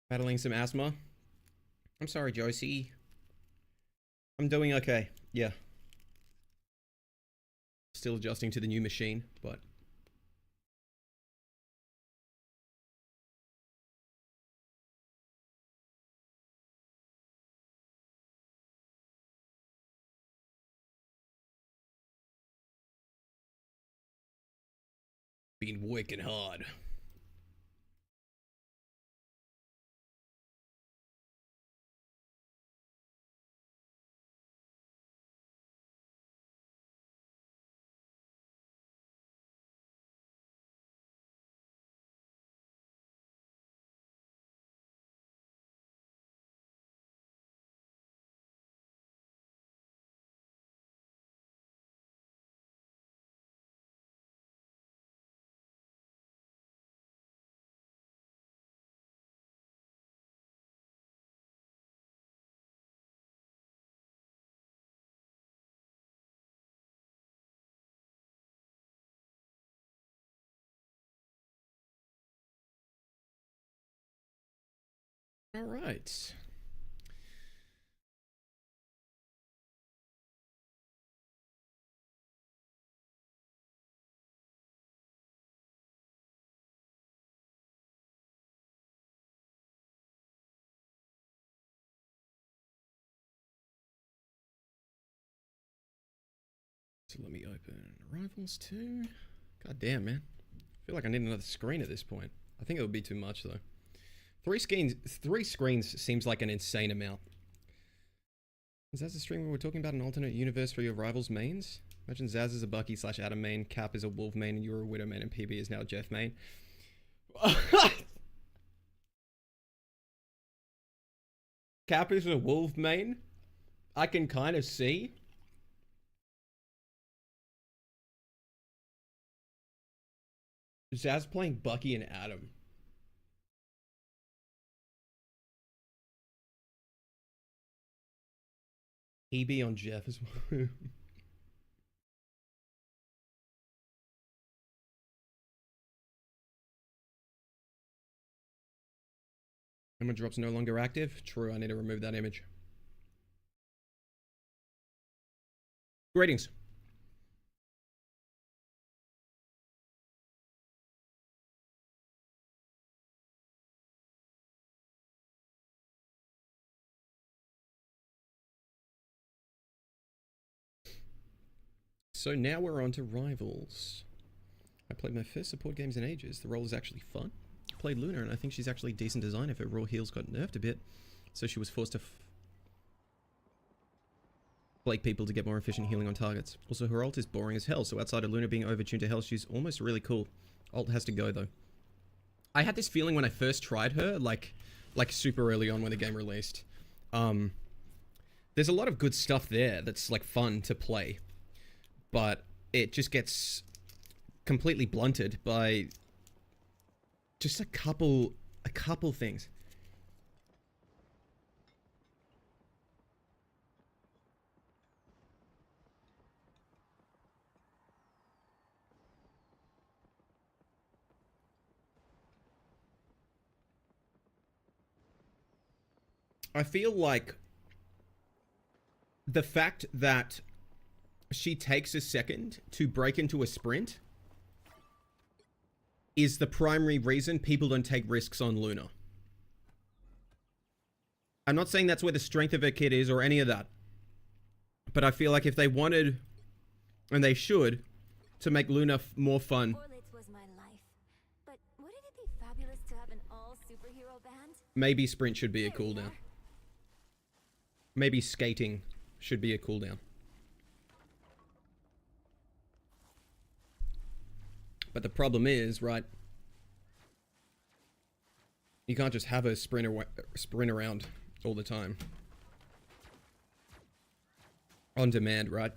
Battling some asthma. I'm sorry, Josie. I'm doing okay. Yeah. Still adjusting to the new machine, but... been working hard. All right. So let me open Rivals 2. God damn, man. I feel like I need another screen at this point. I think it would be too much, though. Three screens seems like an insane amount. Is that the stream where we're talking about an alternate universe for your Rivals mains? Imagine Zaz is a Bucky / Adam main, Cap is a Wolf main, and you're a Widow main, and PB is now a Jeff main. Cap is a Wolf main? I can kind of see. Zaz playing Bucky and Adam. PB on Jeff as well. Image drop's no longer active. True, I need to remove that image. Greetings. So now we're on to Rivals. I played my first support games in ages. The role is actually fun. I played Luna, and I think she's actually decent design if her raw heals got nerfed a bit. So she was forced to flake people to get more efficient healing on targets. Also, her ult is boring as hell, so outside of Luna being overtuned to hell, she's almost really cool. Ult has to go, though. I had this feeling when I first tried her, like super early on when the game released. There's a lot of good stuff there that's, like, fun to play. But it just gets completely blunted by just a couple things. I feel like the fact that she takes a second to break into a sprint is the primary reason people don't take risks on Luna. I'm not saying that's where the strength of her kit is or any of that. But I feel like if they wanted, and they should, to make Luna more fun. Was my life. But wouldn't it be fabulous to have an all-superhero band? Maybe sprint should be a cooldown. Maybe skating should be a cooldown. But the problem is, right, you can't just have her sprint around all the time. On demand, right?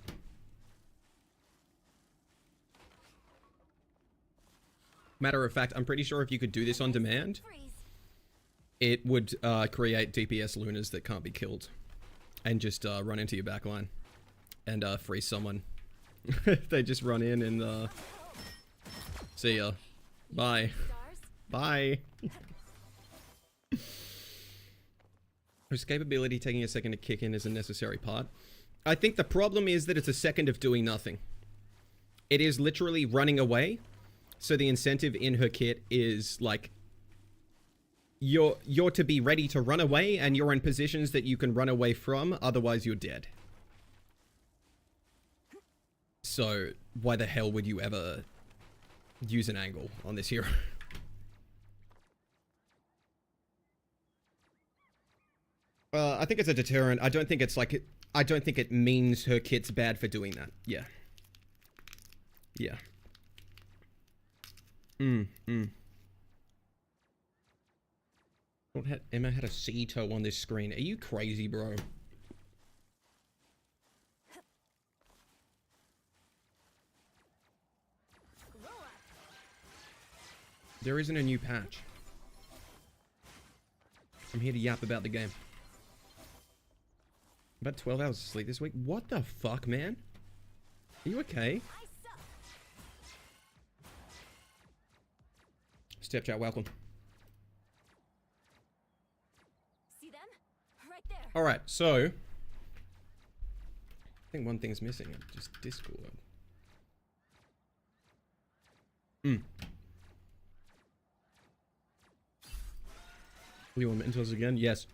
Matter of fact, I'm pretty sure if you could do this on demand, it would create DPS Lunas that can't be killed. And just run into your backline. And freeze someone. They just run in and... see ya. Bye. Bye. Her escapability taking a second to kick in is a necessary part. I think the problem is that it's a second of doing nothing. It is literally running away. So the incentive in her kit is like you're to be ready to run away, and you're in positions that you can run away from, otherwise you're dead. So why the hell would you ever use an angle on this hero? I think it's a deterrent. I don't think it's like I don't think it means her kit's bad for doing that. Yeah. Yeah. Emma had a C toe on this screen. Are you crazy, bro? There isn't a new patch. I'm here to yap about the game. About 12 hours of sleep this week. What the fuck, man? Are you okay? Step chat, welcome. See them? Right there. All right, so I think one thing's missing. Just Discord. You want mentors again? Yes.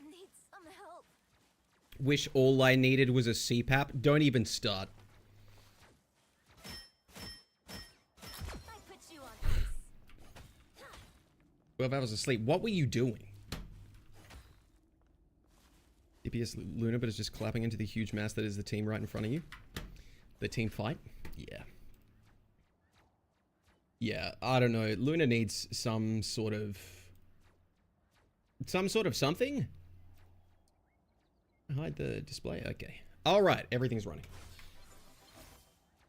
Need some help. Wish all I needed was a CPAP. Don't even start. I put you on ice. 12 hours of sleep. What were you doing? DPS Luna, but it's just clapping into the huge mass that is the team right in front of you. The team fight? Yeah. Yeah, I don't know. Luna needs some sort of something. Hide the display. Okay. All right, everything's running.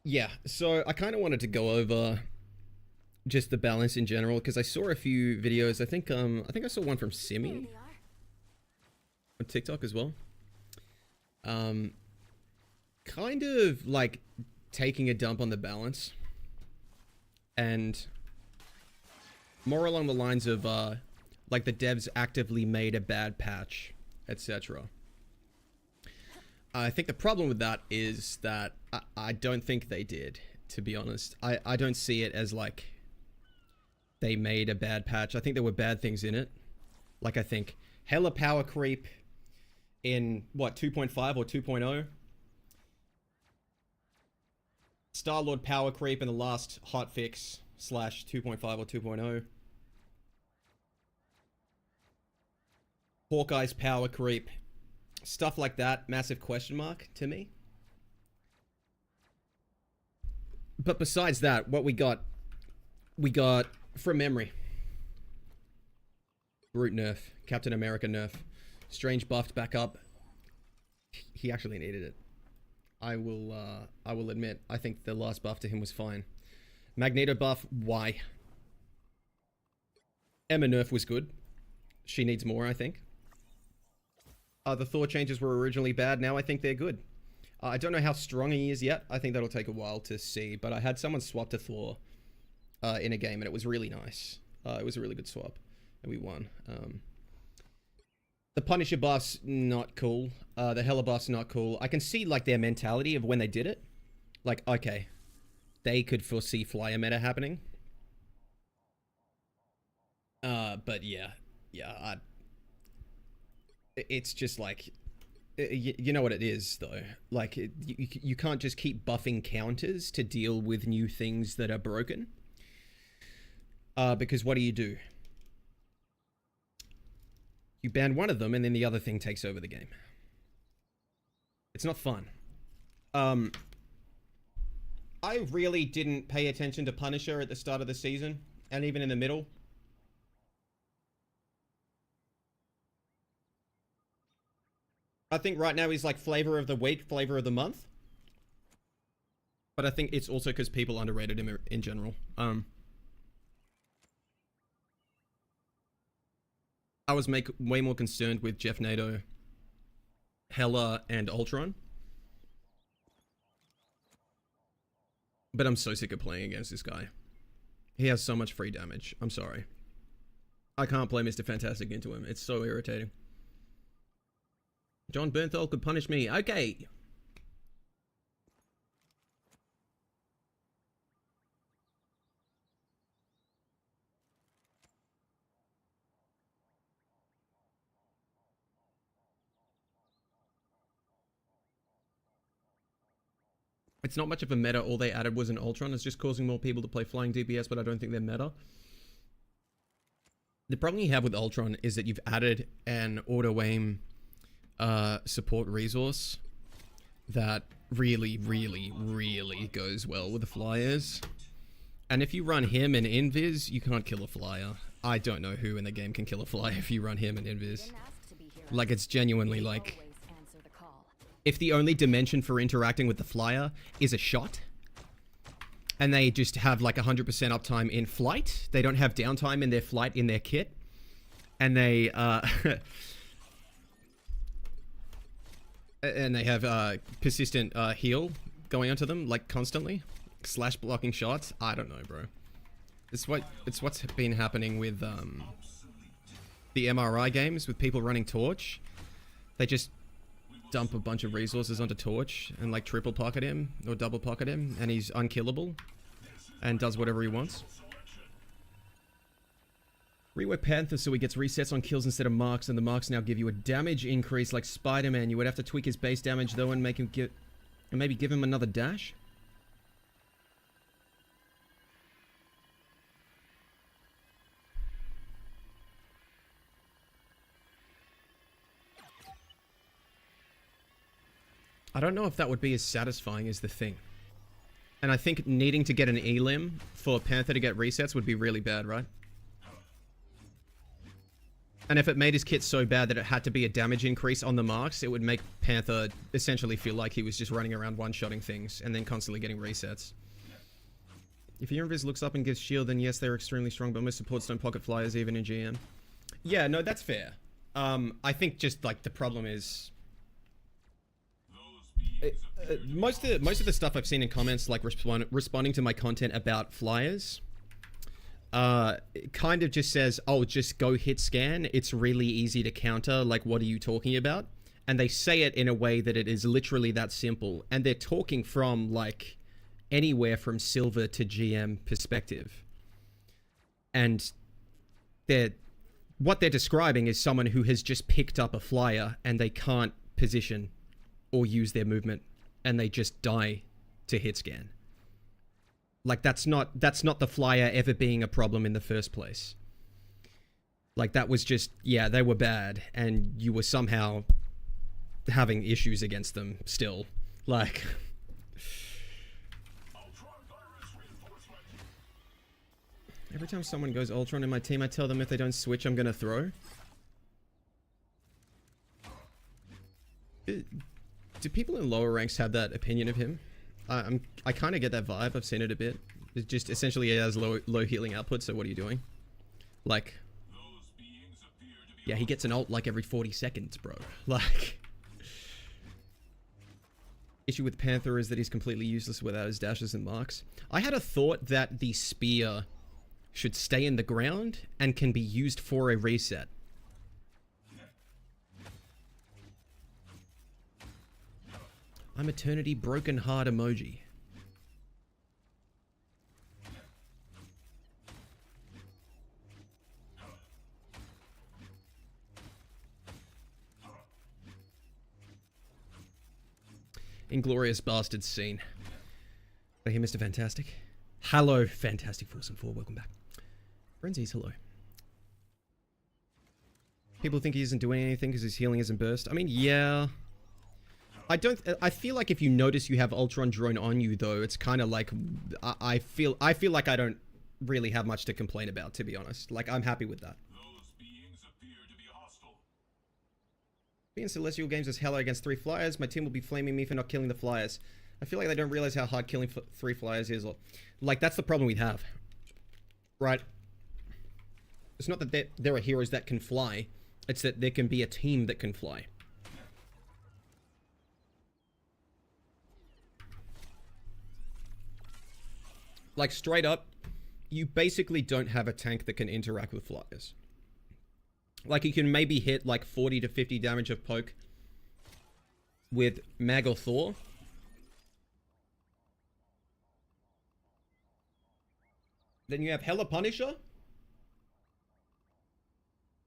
Yeah, so I kind of wanted to go over just the balance in general because I saw a few videos. I think I saw one from There Simi they are. on TikTok as well. Kind of like taking a dump on the balance. And more along the lines of, like the devs actively made a bad patch, etc. I think the problem with that is that I don't think they did, to be honest. I don't see it as like they made a bad patch. I think there were bad things in it. Like I think hella power creep in, what, 2.5 or 2.0? Star-Lord power creep in the last hotfix / 2.5 or 2.0. Hawkeye's power creep. Stuff like that. Massive question mark to me. But besides that, what we got from memory. Brute nerf. Captain America nerf. Strange buffed back up. He actually needed it. I will admit, I think the last buff to him was fine. Magneto buff, why? Emma nerf was good. She needs more, I think. The Thor changes were originally bad. Now I think they're good. I don't know how strong he is yet. I think that'll take a while to see. But I had someone swap to Thor in a game, and it was really nice. It was a really good swap, and we won. The Punisher buff's not cool. The Hela buff's not cool. I can see, like, their mentality of when they did it. Like, okay, they could foresee flyer meta happening. But yeah, it's just like, you know what it is, though. Like, you can't just keep buffing counters to deal with new things that are broken. Because what do? You ban one of them, and then the other thing takes over the game. It's not fun. I really didn't pay attention to Punisher at the start of the season, and even in the middle. I think right now he's like flavor of the week, flavor of the month. But I think it's also because people underrated him in general. I was way more concerned with Jeff Nato, Hela, and Ultron. But I'm so sick of playing against this guy. He has so much free damage. I'm sorry. I can't play Mr. Fantastic into him. It's so irritating. John Bernthal could punish me. Okay. It's not much of a meta. All they added was an Ultron. It's just causing more people to play flying DPS, but I don't think they're meta. The problem you have with Ultron is that you've added an auto-aim support resource that really, really, really goes well with the flyers. And if you run him and Invis, you can't kill a flyer. I don't know who in the game can kill a flyer if you run him and Invis. Like, it's genuinely like... If the only dimension for interacting with the flyer is a shot, and they just have like 100% uptime in flight, they don't have downtime in their flight in their kit, and they and they have persistent heal going onto them like constantly, slash blocking shots. I don't know, bro. It's what's been happening with the MRI games with people running Torch. They just dump a bunch of resources onto Torch and like triple pocket him or double pocket him, and he's unkillable and does whatever he wants. Rework Panther so he gets resets on kills instead of marks, and the marks now give you a damage increase like Spider-Man. You would have to tweak his base damage though and make him get, and maybe give him another dash. I don't know if that would be as satisfying as the thing. And I think needing to get an elim for Panther to get resets would be really bad, right? And if it made his kit so bad that it had to be a damage increase on the marks, it would make Panther essentially feel like he was just running around one-shotting things and then constantly getting resets. If your invis looks up and gives shield, then yes, they're extremely strong, but most supports don't pocket flyers even in GM. Yeah, no, that's fair. I think just like the problem is... most of the stuff I've seen in comments, like responding to my content about flyers, it kind of just says, oh, just go hit scan. It's really easy to counter. Like, what are you talking about? And they say it in a way that it is literally that simple. And they're talking from like anywhere from silver to GM perspective. And what they're describing is someone who has just picked up a flyer and they can't position or use their movement, and they just die to hit scan. Like, that's not the flyer ever being a problem in the first place. Like, that was just, yeah, they were bad, and you were somehow having issues against them still. Like... Every time someone goes Ultron in my team, I tell them if they don't switch, I'm gonna throw. Do people in lower ranks have that opinion of him? I kind of get that vibe. I've seen it a bit. It's just essentially he has low healing output, so what are you doing? Like... Yeah, he gets an ult like every 40 seconds, bro. Like... Issue with Panther is that he's completely useless without his dashes and marks. I had a thought that the spear should stay in the ground and can be used for a reset. I'm Eternity Broken Heart emoji. Inglorious Bastards scene. Are you Mr. Fantastic? Hello, Fantastic Force and 4. Welcome back. Frenzies, hello. People think he isn't doing anything because his healing isn't burst. I mean, yeah. I feel like if you notice you have Ultron drone on you, though, it's kind of like... I feel like I don't really have much to complain about, to be honest. Like, I'm happy with that. Those beings appear to be hostile. Being Celestial Games is hello against 3 flyers. My team will be flaming me for not killing the flyers. I feel like they don't realize how hard killing 3 flyers is. Like, that's the problem we have. Right? It's not that there are heroes that can fly. It's that there can be a team that can fly. Like, straight up, you basically don't have a tank that can interact with flyers. Like, you can maybe hit like 40 to 50 damage of poke with Mag or Thor. Then you have Hella Punisher,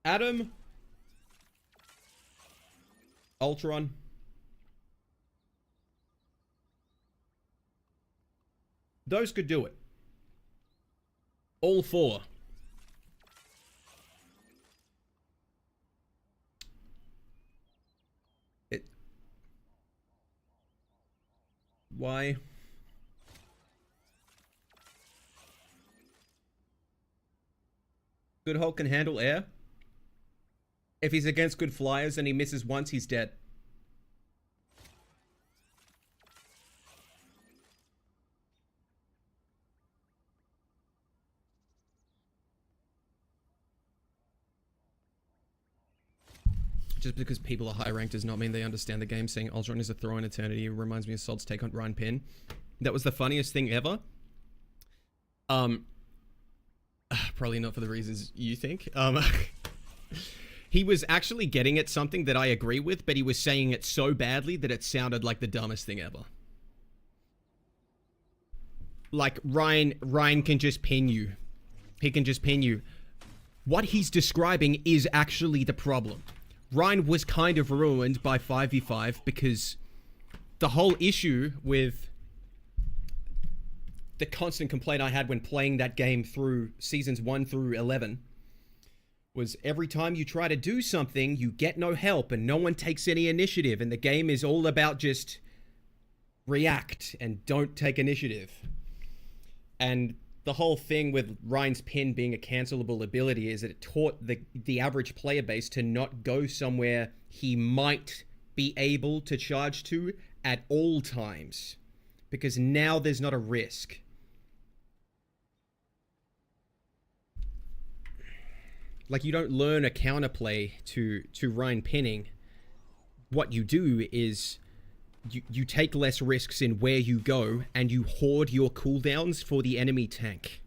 Adam, Ultron, those could do it. All four. Why? Good Hulk can handle air. If he's against good flyers and he misses once, he's dead. Just because people are high ranked does not mean they understand the game. Saying Ultron is a throw in eternity reminds me of Sod's take on Ryan Pin. That was the funniest thing ever. Probably not for the reasons you think. He was actually getting at something that I agree with, but he was saying it so badly that it sounded like the dumbest thing ever. Like, Ryan can just pin you. He can just pin you. What he's describing is actually the problem. Ryan was kind of ruined by 5v5 because the whole issue with the constant complaint I had when playing that game through seasons 1 through 11 was every time you try to do something, you get no help and no one takes any initiative, and the game is all about just react and don't take initiative. And the whole thing with Ryan's pin being a cancelable ability is that it taught the average player base to not go somewhere he might be able to charge to at all times, because now there's not a risk. Like, you don't learn a counterplay to Ryan pinning. What you do is you take less risks in where you go, and you hoard your cooldowns for the enemy tank.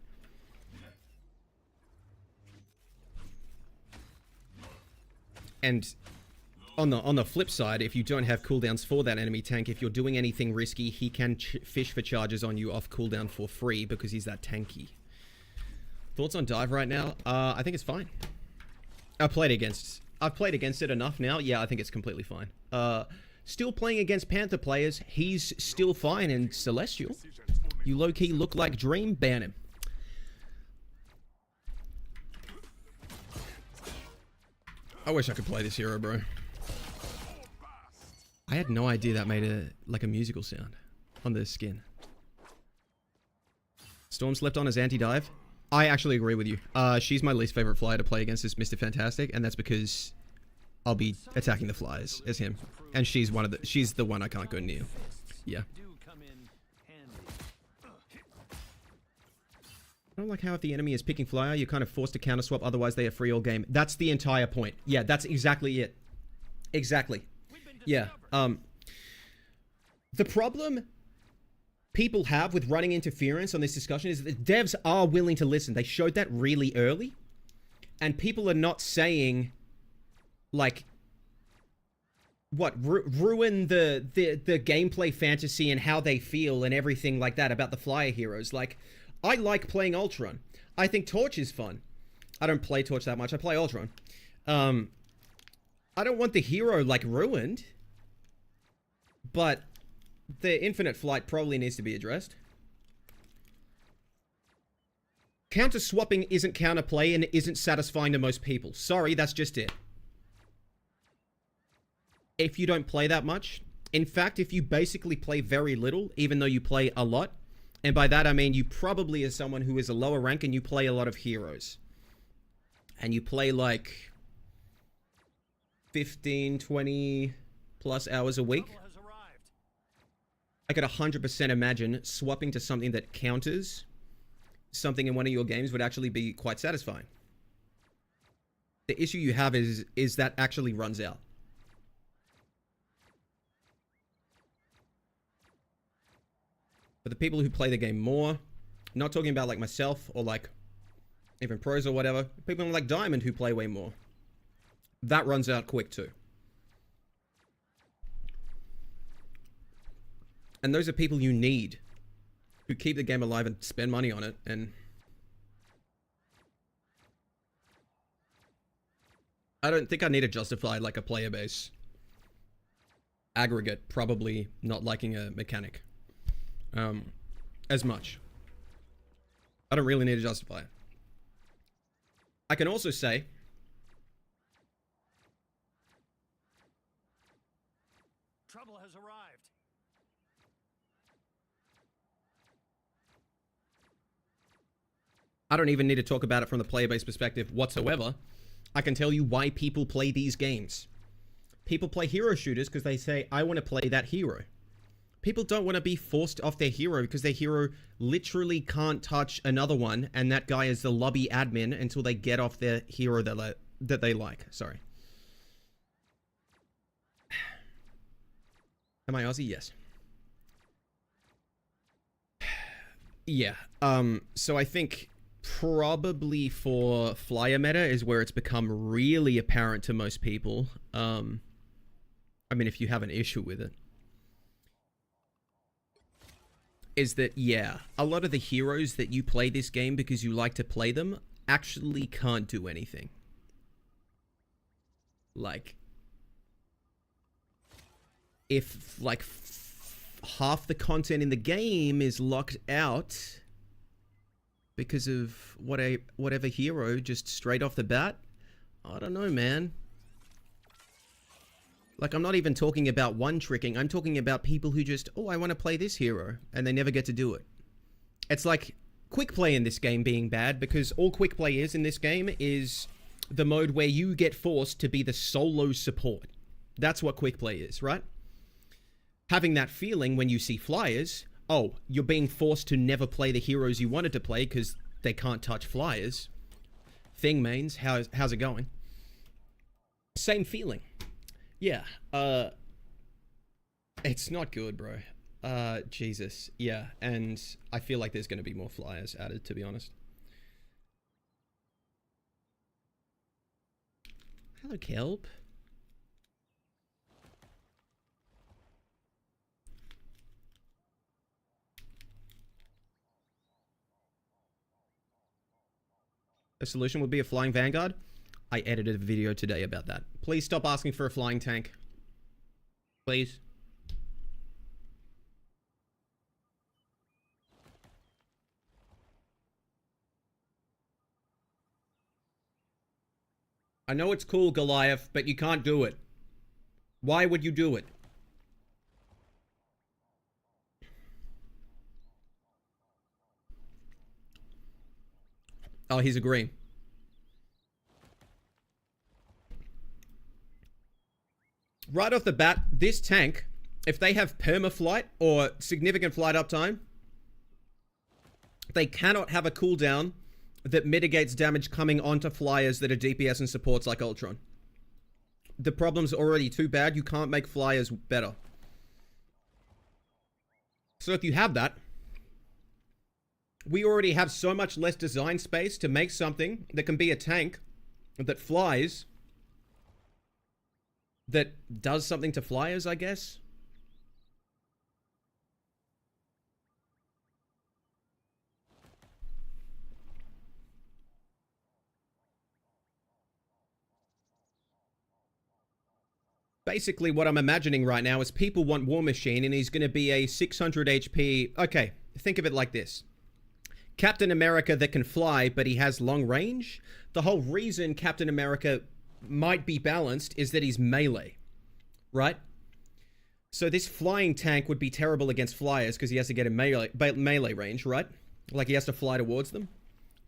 And on the flip side, if you don't have cooldowns for that enemy tank, if you're doing anything risky, he can fish for charges on you off cooldown for free because he's that tanky. Thoughts on Dive right now? I think it's fine. I've played against it enough now. Yeah, I think it's completely fine. Still playing against Panther players. He's still fine. And Celestial, you low-key look like Dream. Ban him. I wish I could play this hero, bro. I had no idea that made a musical sound on the skin. Storm slept on as anti-dive. I actually agree with you. She's my least favorite flyer to play against is Mr. Fantastic, and that's because I'll be attacking the flyers as him. And she's the one I can't go near. Yeah. I don't like how if the enemy is picking flyer, you're kind of forced to counter swap, otherwise they are free all game. That's the entire point. Yeah, that's exactly it. Exactly. Yeah. The problem people have with running interference on this discussion is that devs are willing to listen. They showed that really early. And people are not saying, like, what, ruin the gameplay fantasy and how they feel and everything like that about the flyer heroes. Like, I like playing Ultron. I think Torch is fun. I don't play Torch that much. I play Ultron. I don't want the hero, like, ruined. But the infinite flight probably needs to be addressed. Counter swapping isn't counterplay and isn't satisfying to most people. Sorry, that's just it. If you don't play that much, in fact, if you basically play very little, even though you play a lot, and by that I mean you probably are someone who is a lower rank and you play a lot of heroes. And you play like 15, 20 plus hours a week. I could 100% imagine swapping to something that counters something in one of your games would actually be quite satisfying. The issue you have is that actually runs out. For the people who play the game more, Not talking about like myself or like even pros or whatever. People like Diamond who play way more. That runs out quick too. And those are people you need who keep the game alive and spend money on it. And I don't think I need to justify like a player base aggregate probably not liking a mechanic as much. I don't really need to justify it. I can also say trouble has arrived. I don't even need to talk about it from the player base perspective whatsoever. I can tell you why people play these games. People play hero shooters because they say, I want to play that hero. People don't want to be forced off their hero because their hero literally can't touch another one, and that guy is the lobby admin until they get off their hero that they like. Sorry. Am I Aussie? Yes. Yeah. So I think probably for flyer meta is where it's become really apparent to most people. I mean, if you have an issue with it, is that, yeah, a lot of the heroes that you play this game because you like to play them actually can't do anything. Like, if, like, half the content in the game is locked out because of whatever hero just straight off the bat, I don't know, man. Like, I'm not even talking about one-tricking. I'm talking about people who just, oh, I want to play this hero, and they never get to do it. It's like quick play in this game being bad, because all quick play is in this game is the mode where you get forced to be the solo support. That's what quick play is, right? Having that feeling when you see flyers, oh, you're being forced to never play the heroes you wanted to play because they can't touch flyers. Thing mains, how's it going? Same feeling. Yeah, it's not good, bro. Jesus, yeah, and I feel like there's going to be more flyers added, to be honest. Hello, Kelp. The solution would be a flying vanguard. I edited a video today about that. Please stop asking for a flying tank. Please. I know it's cool, Goliath, but you can't do it. Why would you do it? Oh, he's agreeing. Right off the bat, this tank, if they have perma-flight or significant flight uptime, they cannot have a cooldown that mitigates damage coming onto flyers that are DPS and supports like Ultron. The problem's already too bad, you can't make flyers better. So if you have that, we already have so much less design space to make something that can be a tank that flies, that does something to flyers, I guess. Basically, what I'm imagining right now is people want War Machine and he's going to be a 600 HP. Okay, think of it like this. Captain America that can fly, but he has long range. The whole reason Captain America might be balanced is that he's melee, right? So this flying tank would be terrible against flyers because he has to get in melee range, right? Like he has to fly towards them.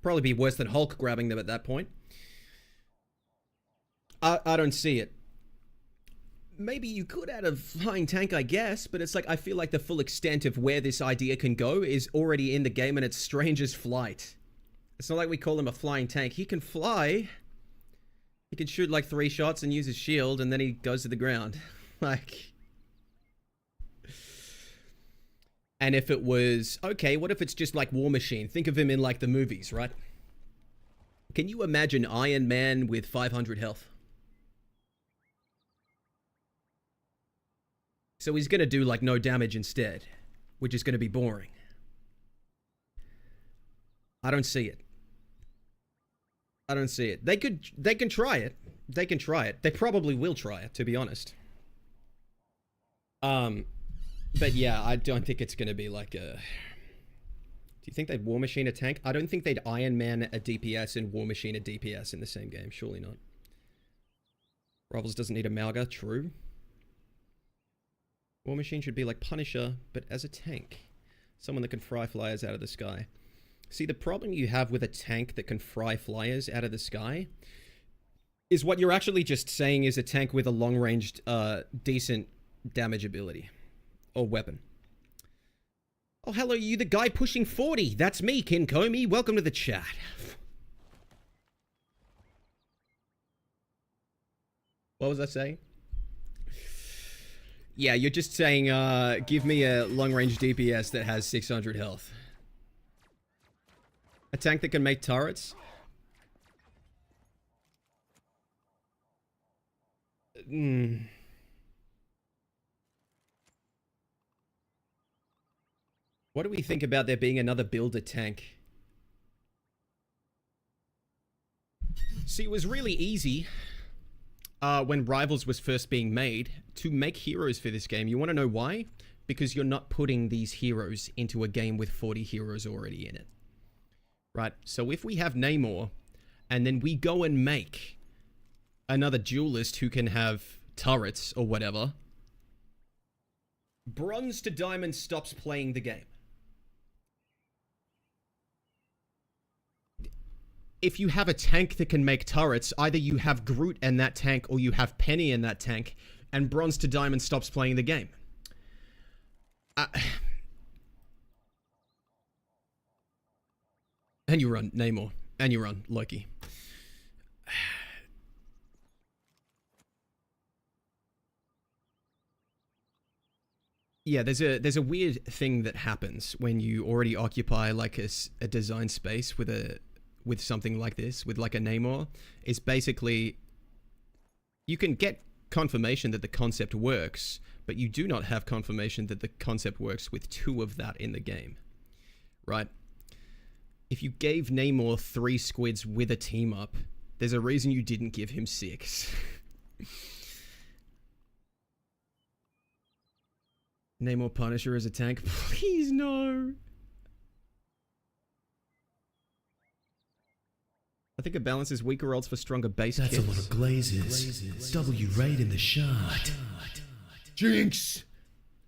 Probably be worse than Hulk grabbing them at that point. I don't see it. Maybe you could add a flying tank, I guess, but it's like I feel like the full extent of where this idea can go is already in the game and it's Stranger's flight. It's not like we call him a flying tank. He can fly. He can shoot like 3 shots and use his shield and then he goes to the ground. Like, And if it was, okay, what if it's just like War Machine? Think of him in like the movies, right? Can you imagine Iron Man with 500 health? So he's going to do like no damage instead, which is going to be boring. I don't see it. I don't see it. They can try it. They can try it. They probably will try it, to be honest. But yeah, I don't think it's going to be like a... Do you think they'd War Machine a tank? I don't think they'd Iron Man a DPS and War Machine a DPS in the same game. Surely not. Rivals doesn't need a Malga. True. War Machine should be like Punisher, but as a tank. Someone that can fry flyers out of the sky. See, the problem you have with a tank that can fry flyers out of the sky is what you're actually just saying is a tank with a long-ranged, decent damage ability. Or weapon. Oh, hello, you the guy pushing 40. That's me, Kinkomi. Welcome to the chat. What was I saying? Yeah, you're just saying, give me a long-range DPS that has 600 health. A tank that can make turrets? What do we think about there being another builder tank? See, it was really easy when Rivals was first being made to make heroes for this game. You want to know why? Because you're not putting these heroes into a game with 40 heroes already in it. Right? So if we have Namor, and then we go and make another duelist who can have turrets or whatever, Bronze to Diamond stops playing the game. If you have a tank that can make turrets, either you have Groot in that tank or you have Penny in that tank, and Bronze to Diamond stops playing the game. And you run Namor. And you run Loki. Yeah, there's a weird thing that happens when you already occupy like a design space with something like this, with like a Namor. Is basically you can get confirmation that the concept works, but you do not have confirmation that the concept works with 2 of that in the game, right? If you gave Namor 3 squids with a team up, there's a reason you didn't give him 6. Namor Punisher as a tank? Please no. I think it balances weaker ults for stronger base That's kits. a lot of glazes. W raid in the shot. Jinx!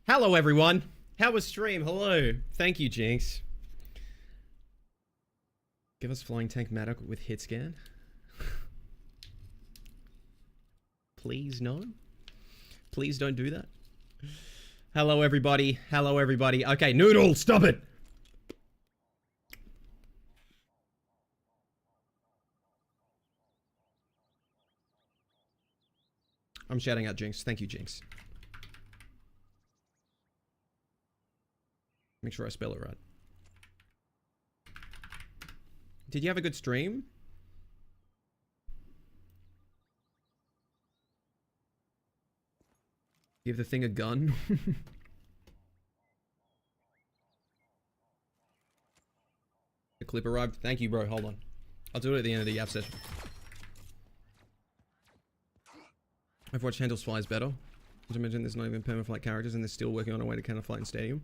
Hello, everyone. How was stream? Hello. Thank you, Jinx. Give us flying tank Maddock with hit scan. Please, no. Please don't do that. Hello, everybody. Hello, everybody. Okay, Noodle, stop it. I'm shouting out Jinx. Thank you, Jinx. Make sure I spell it right. Did you have a good stream? Give the thing a gun. The clip arrived. Thank you, bro. Hold on. I'll do it at the end of the YAP session. Overwatch handles flies better. Not to mention there's not even permaflight characters and they're still working on a way to counter flight in Stadium.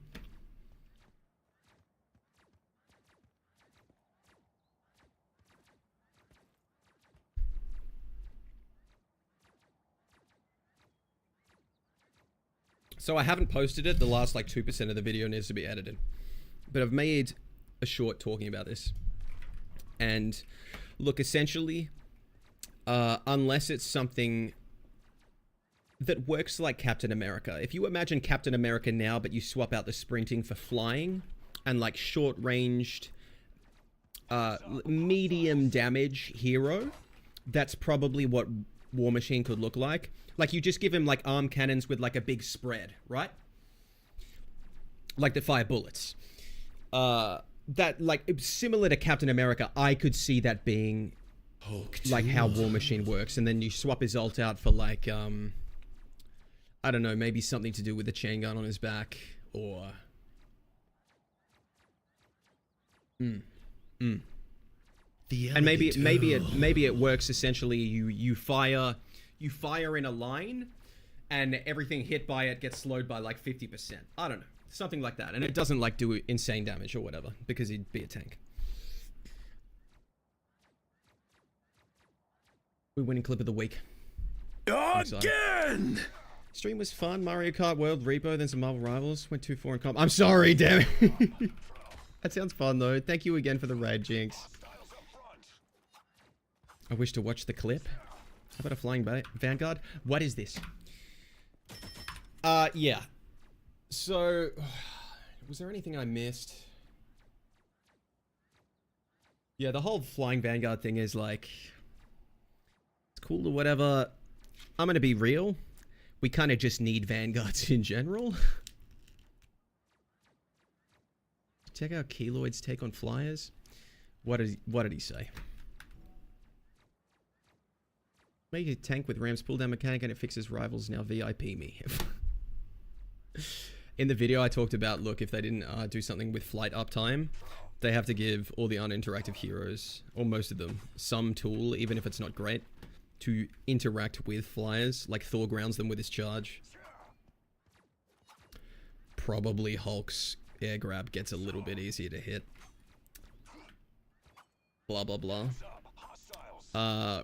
So I haven't posted it. The last like 2% of the video needs to be edited. But I've made a short talking about this. And look, essentially, unless it's something that works like Captain America. If you imagine Captain America now, but you swap out the sprinting for flying and like short-ranged, medium damage hero, that's probably what War Machine could look like. Like you just give him like arm cannons with like a big spread, right? like that fire bullets. That, like, similar to Captain America, I could see that being, like, how War Machine works. And then you swap his ult out for, like, I don't know, maybe something to do with the chain gun on his back, or... And maybe it works essentially. You fire in a line, and everything hit by it gets slowed by like 50%. I don't know, something like that, and it doesn't like do insane damage or whatever because he'd be a tank. We're winning clip of the week. Again! Stream was fun. Mario Kart World Repo, then some Marvel Rivals. Went 2-4 in comp. I'm sorry, damn it. That sounds fun though. Thank you again for the raid, Jinx. I wish to watch the clip. How about a flying Vanguard? What is this? Yeah. So, was there anything I missed? Yeah, the whole flying Vanguard thing is like, it's cool or whatever. I'm gonna be real. We kind of just need Vanguards in general. Check out Keloid's take on flyers. What did he say? Make a tank with Ram's pull down mechanic and it fixes rivals. Now VIP me. In the video I talked about, look, if they didn't do something with flight uptime, they have to give all the uninteractive heroes, or most of them, some tool, even if it's not great, to interact with flyers. Like Thor grounds them with his charge. Probably Hulk's air grab gets a little bit easier to hit. Blah, blah, blah.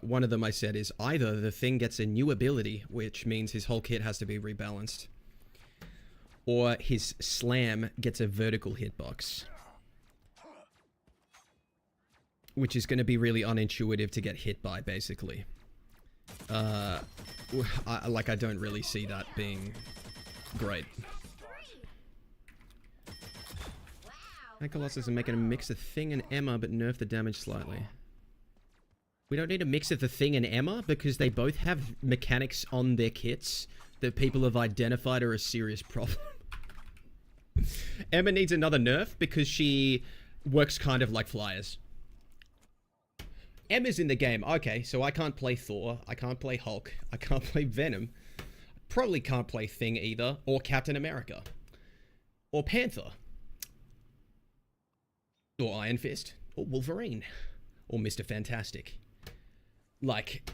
One of them I said is either the thing gets a new ability, which means his Hulk hit has to be rebalanced, or his slam gets a vertical hitbox, which is going to be really unintuitive to get hit by, basically. I don't really see that being great. Colossus are making a mix of Thing and Emma, but nerf the damage slightly. We don't need a mix of the Thing and Emma because they both have mechanics on their kits that people have identified are a serious problem. Emma needs another nerf because she works kind of like flyers. Emma's in the game. Okay, so I can't play Thor. I can't play Hulk. I can't play Venom. Probably can't play Thing either, or Captain America, or Panther, or Iron Fist, or Wolverine, or Mr. Fantastic. Like,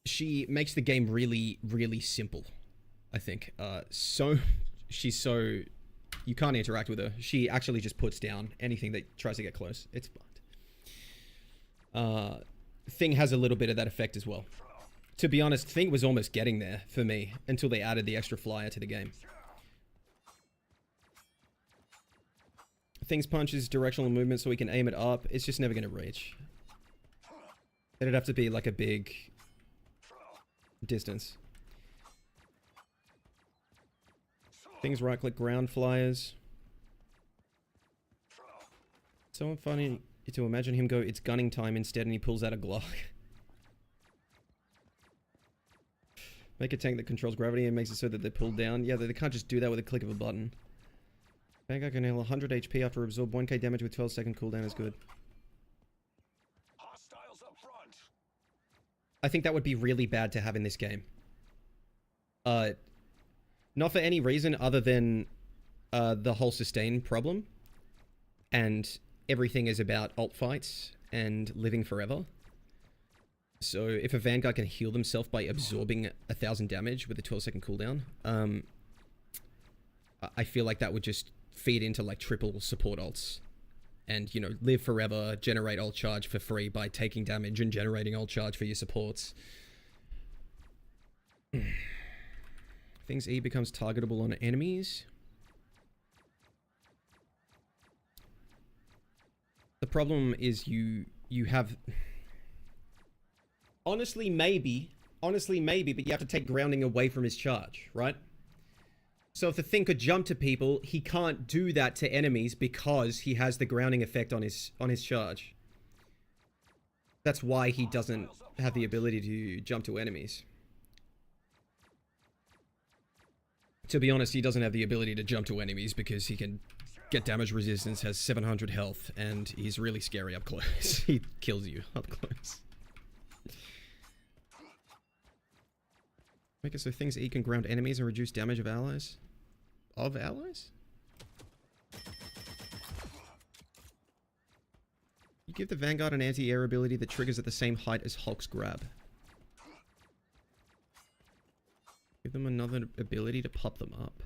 she makes the game really, really simple, I think. She's so... You can't interact with her. She actually just puts down anything that tries to get close. It's fucked. Thing has a little bit of that effect as well. To be honest, Thing was almost getting there for me until they added the extra flyer to the game. Thing's punch is directional movement so we can aim it up. It's just never going to reach. It'd have to be like a big distance. Thing's right click ground flyers. So funny to imagine him go, it's gunning time instead, and he pulls out a Glock. Make a tank that controls gravity and makes it so that they're pulled down. Yeah, they can't just do that with a click of a button. Vanguard can handle 100 HP after absorb 1k damage with 12-second cooldown is good. Hostiles up front. I think that would be really bad to have in this game. Not for any reason other than the whole sustain problem. And everything is about alt fights and living forever. So if a Vanguard can heal themselves by absorbing 1,000 damage with a 12-second cooldown, I feel like that would just feed into like triple support ults. And, you know, live forever, generate ult charge for free by taking damage and generating ult charge for your supports. Things E becomes targetable on enemies. The problem is you have... Honestly, maybe, but you have to take grounding away from his charge, right? So if the Thing could jump to people, he can't do that to enemies because he has the grounding effect on his charge. That's why he doesn't have the ability to jump to enemies. To be honest, he doesn't have the ability to jump to enemies because he can get damage resistance, has 700 health, and he's really scary up close. He kills you up close. Make it so things eat can ground enemies and reduce damage of allies. Of allies? You give the Vanguard an anti-air ability that triggers at the same height as Hulk's grab. Give them another ability to pop them up.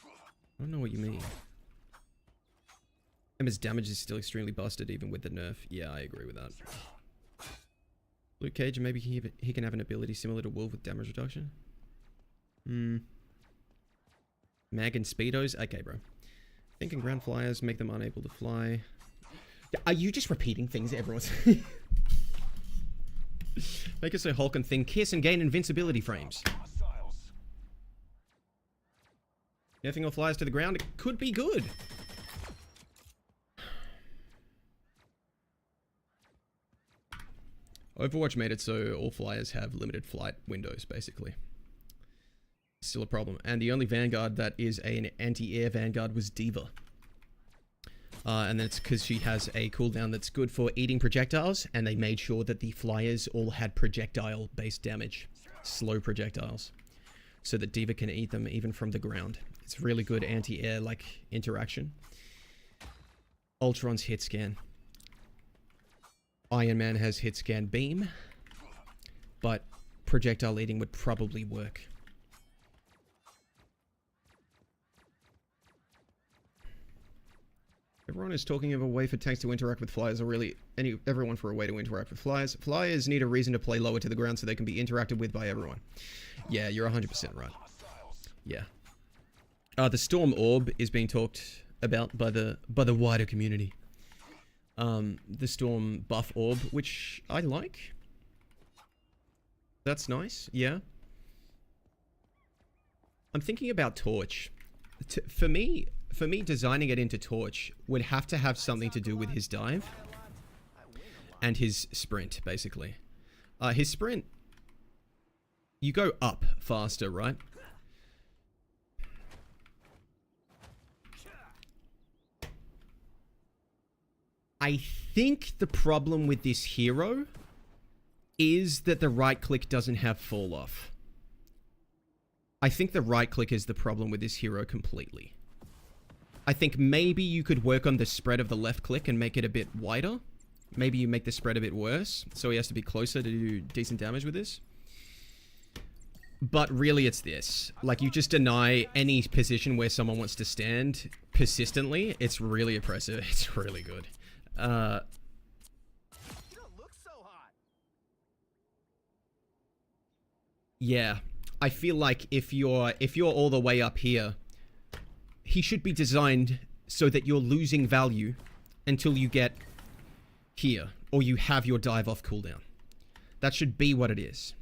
I don't know what you mean. Emma's damage is still extremely busted even with the nerf. Yeah, I agree with that. Luke Cage, maybe he can have an ability similar to Wolf with damage reduction? Mag and Speedos? Okay, bro. Thinking ground flyers make them unable to fly. Are you just repeating things everyone's... Make it so Hulk and Thing kiss and gain invincibility frames. Nerfing all flyers to the ground, it could be good. Overwatch made it so all flyers have limited flight windows, basically. Still a problem. And the only Vanguard that is an anti-air Vanguard was Diva. And that's because she has a cooldown that's good for eating projectiles, and they made sure that the flyers all had projectile-based damage. Slow projectiles. So that Diva can eat them even from the ground. It's really good anti-air, like, interaction. Ultron's hit scan. Iron Man has hit scan beam, but projectile eating would probably work. Everyone is talking of a way for tanks to interact with flyers, or really everyone for a way to interact with flyers. Flyers need a reason to play lower to the ground so they can be interacted with by everyone. Yeah, you're 100% right. Yeah. The Storm Orb is being talked about by the wider community. The Storm Buff Orb, which I like. That's nice, yeah. I'm thinking about Torch. For me, designing it into Torch would have to have something to do with his dive and his sprint, basically. His sprint, you go up faster, right? I think the problem with this hero is that the right click doesn't have fall off. I think the right click is the problem with this hero completely. I think maybe you could work on the spread of the left click and make it a bit wider. Maybe you make the spread a bit worse, so he has to be closer to do decent damage with this. But really it's this. Like, you just deny any position where someone wants to stand persistently. It's really oppressive. It's really good. You don't look so hot. Yeah. I feel like if you're all the way up here, he should be designed so that you're losing value until you get here, or you have your dive off cooldown. That should be what it is.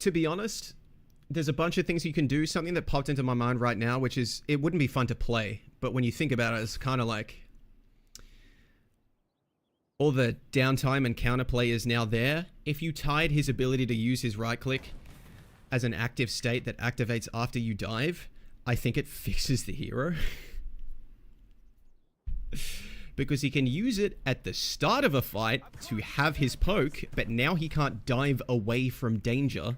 To be honest, there's a bunch of things you can do. Something that popped into my mind right now, which is, it wouldn't be fun to play, but when you think about it, it's kind of like all the downtime and counterplay is now there. If you tied his ability to use his right click as an active state that activates after you dive, I think it fixes the hero. Because he can use it at the start of a fight to have his poke, but now he can't dive away from danger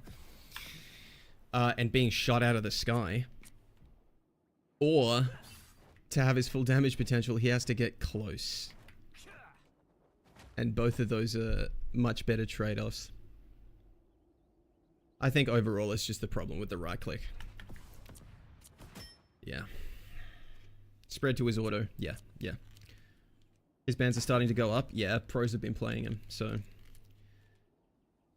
and being shot out of the sky. Or to have his full damage potential, he has to get close. And both of those are much better trade-offs. I think overall it's just the problem with the right click. Yeah. Spread to his auto. Yeah, yeah. His bans are starting to go up. Yeah, pros have been playing him, so.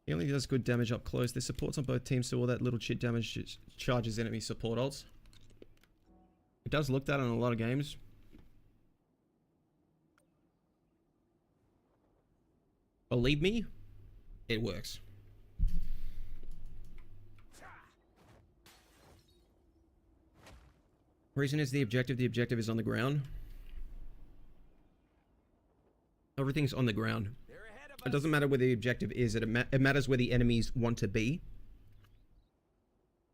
He only does good damage up close. There's supports on both teams, so all that little shit damage charges enemy support ults. It does look that in a lot of games. Believe me, it works. Reason is the objective. The objective is on the ground. Everything's on the ground. They're ahead of It us. doesn't matter where the objective is. It matters where the enemies want to be.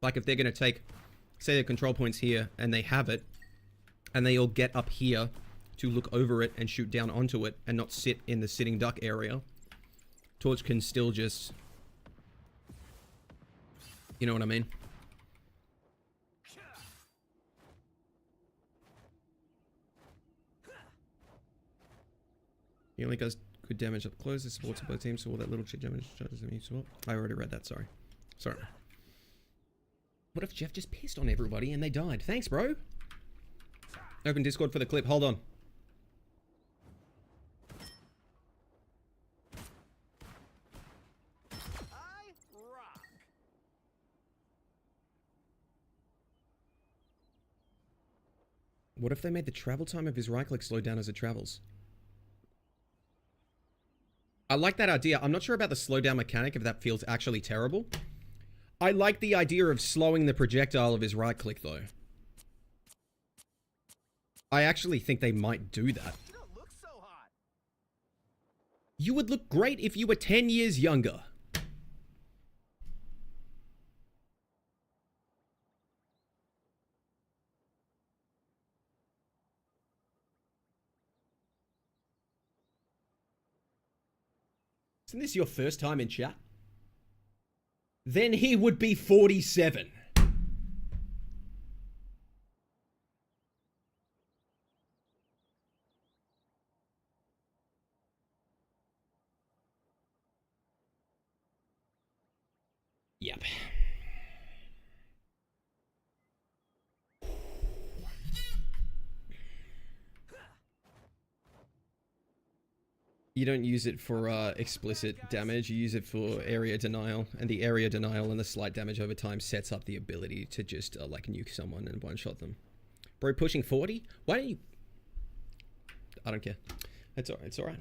Like if they're going to take, say, the control point's here, and they have it, and they all get up here to look over it and shoot down onto it, and not sit in the sitting duck area, Torch can still just... You know what I mean? He only does good damage up close. The supports of both teams, so all that little shit damage charges them each swap. I already read that, sorry. Sorry. What if Jeff just pissed on everybody and they died? Thanks, bro. Open Discord for the clip. Hold on. I rock. What if they made the travel time of his right click slow down as it travels? I like that idea. I'm not sure about the slowdown mechanic, if that feels actually terrible. I like the idea of slowing the projectile of his right click, though. I actually think they might do that. You don't look so hot. You would look great if you were 10 years younger. Isn't this your first time in chat? Then he would be 47. Yep. You don't use it for explicit damage, you use it for area denial, and the area denial and the slight damage over time sets up the ability to just like nuke someone and one-shot them. Bro, pushing 40? Why don't you... I don't care. It's alright, it's alright.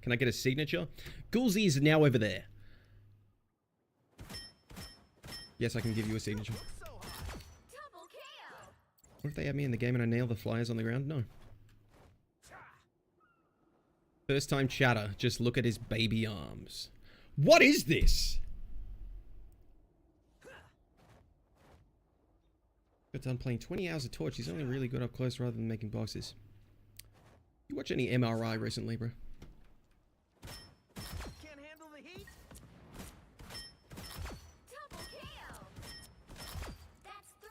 Can I get a signature? Gulzy is now over there. Yes, I can give you a signature. So hot. Double KO. What if they have me in the game and I nail the flyers on the ground? No. First time chatter, just look at his baby arms. What is this? Got done playing 20 hours of Torch. He's only really good up close rather than making boxes. You watch any MRI recently, bro? Can't handle the heat. Double KO. That's 3.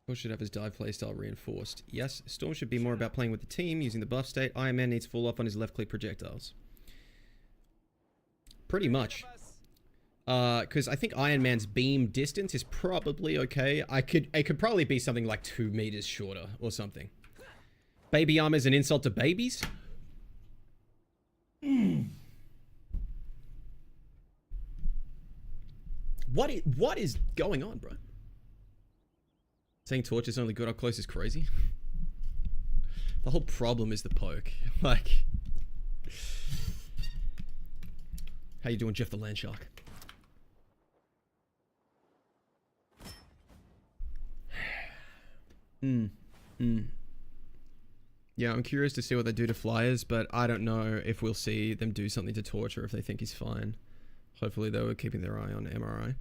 Torch should have his dive playstyle reinforced. Yes, Storm should be more about playing with the team, using the buff state. Iron Man needs full off on his left click projectiles. Pretty much. Because I think Iron Man's beam distance is probably okay. It could probably be something like 2 meters shorter or something. Baby armor is an insult to babies? What is going on, bro? Saying Torch is only good up close is crazy. The whole problem is the poke. Like... How you doing, Jeff the Landshark? Yeah, I'm curious to see what they do to Flyers, but I don't know if we'll see them do something to Torch or if they think he's fine. Hopefully they were keeping their eye on MRI.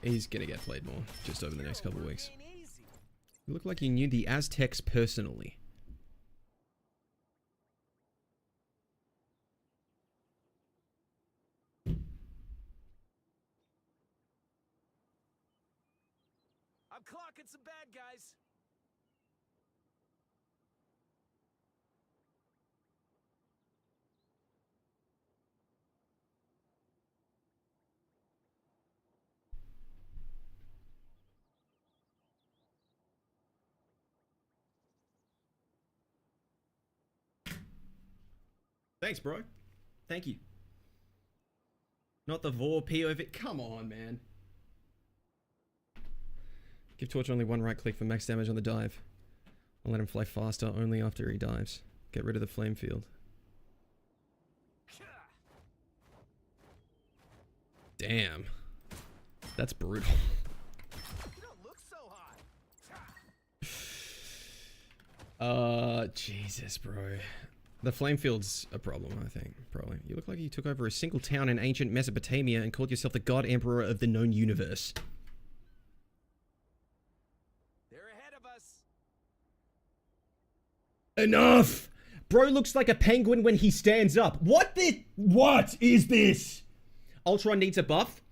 He's gonna get played more just over the next couple of weeks. Ain't easy. You look like you knew the Aztecs personally. I'm clocking some bad guys. Thanks, bro. Thank you. Not the Vor POV. Come on, man. Give Torch only one right click for max damage on the dive. I'll let him fly faster only after he dives. Get rid of the flame field. Damn. That's brutal. You don't look so hot. Jesus, bro. The flame field's a problem, I think. Probably. You look like you took over a single town in ancient Mesopotamia and called yourself the God Emperor of the known universe. They're ahead of us. Enough! Bro looks like a penguin when he stands up. What is this? Ultron needs a buff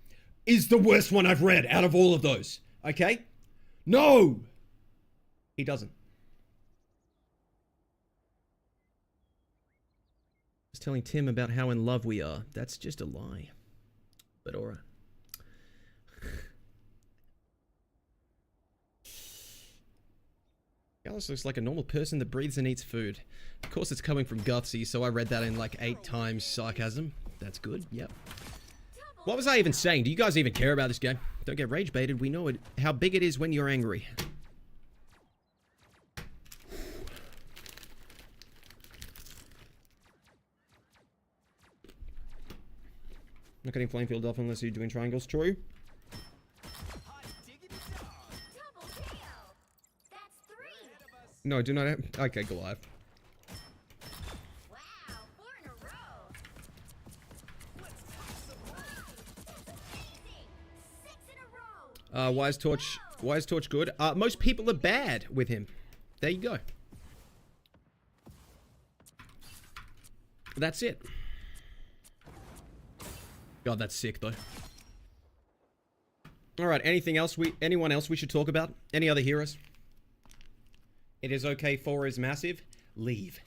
is the worst one I've read out of all of those. Okay? No! He doesn't. I was telling Tim about how in love we are. That's just a lie. But alright. Gallus looks like a normal person that breathes and eats food. Of course it's coming from Gutsy, so I read that in like 8 times sarcasm. That's good, yep. What was I even saying? Do you guys even care about this game? Don't get rage baited, we know it, how big it is when you're angry. Not getting flame field off unless you're doing triangles, true? Hot diggity dog. Double kill. That's 3. Ahead of us. No, do not have... Okay, Goliath. Wow, 4 in a row. Let's toss some more. Amazing. 6 in a row. Why is Torch good? Most people are bad with him. There you go. That's it. God, that's sick though. Alright, anyone else we should talk about? Any other heroes? It is okay, 4 is massive. Leave.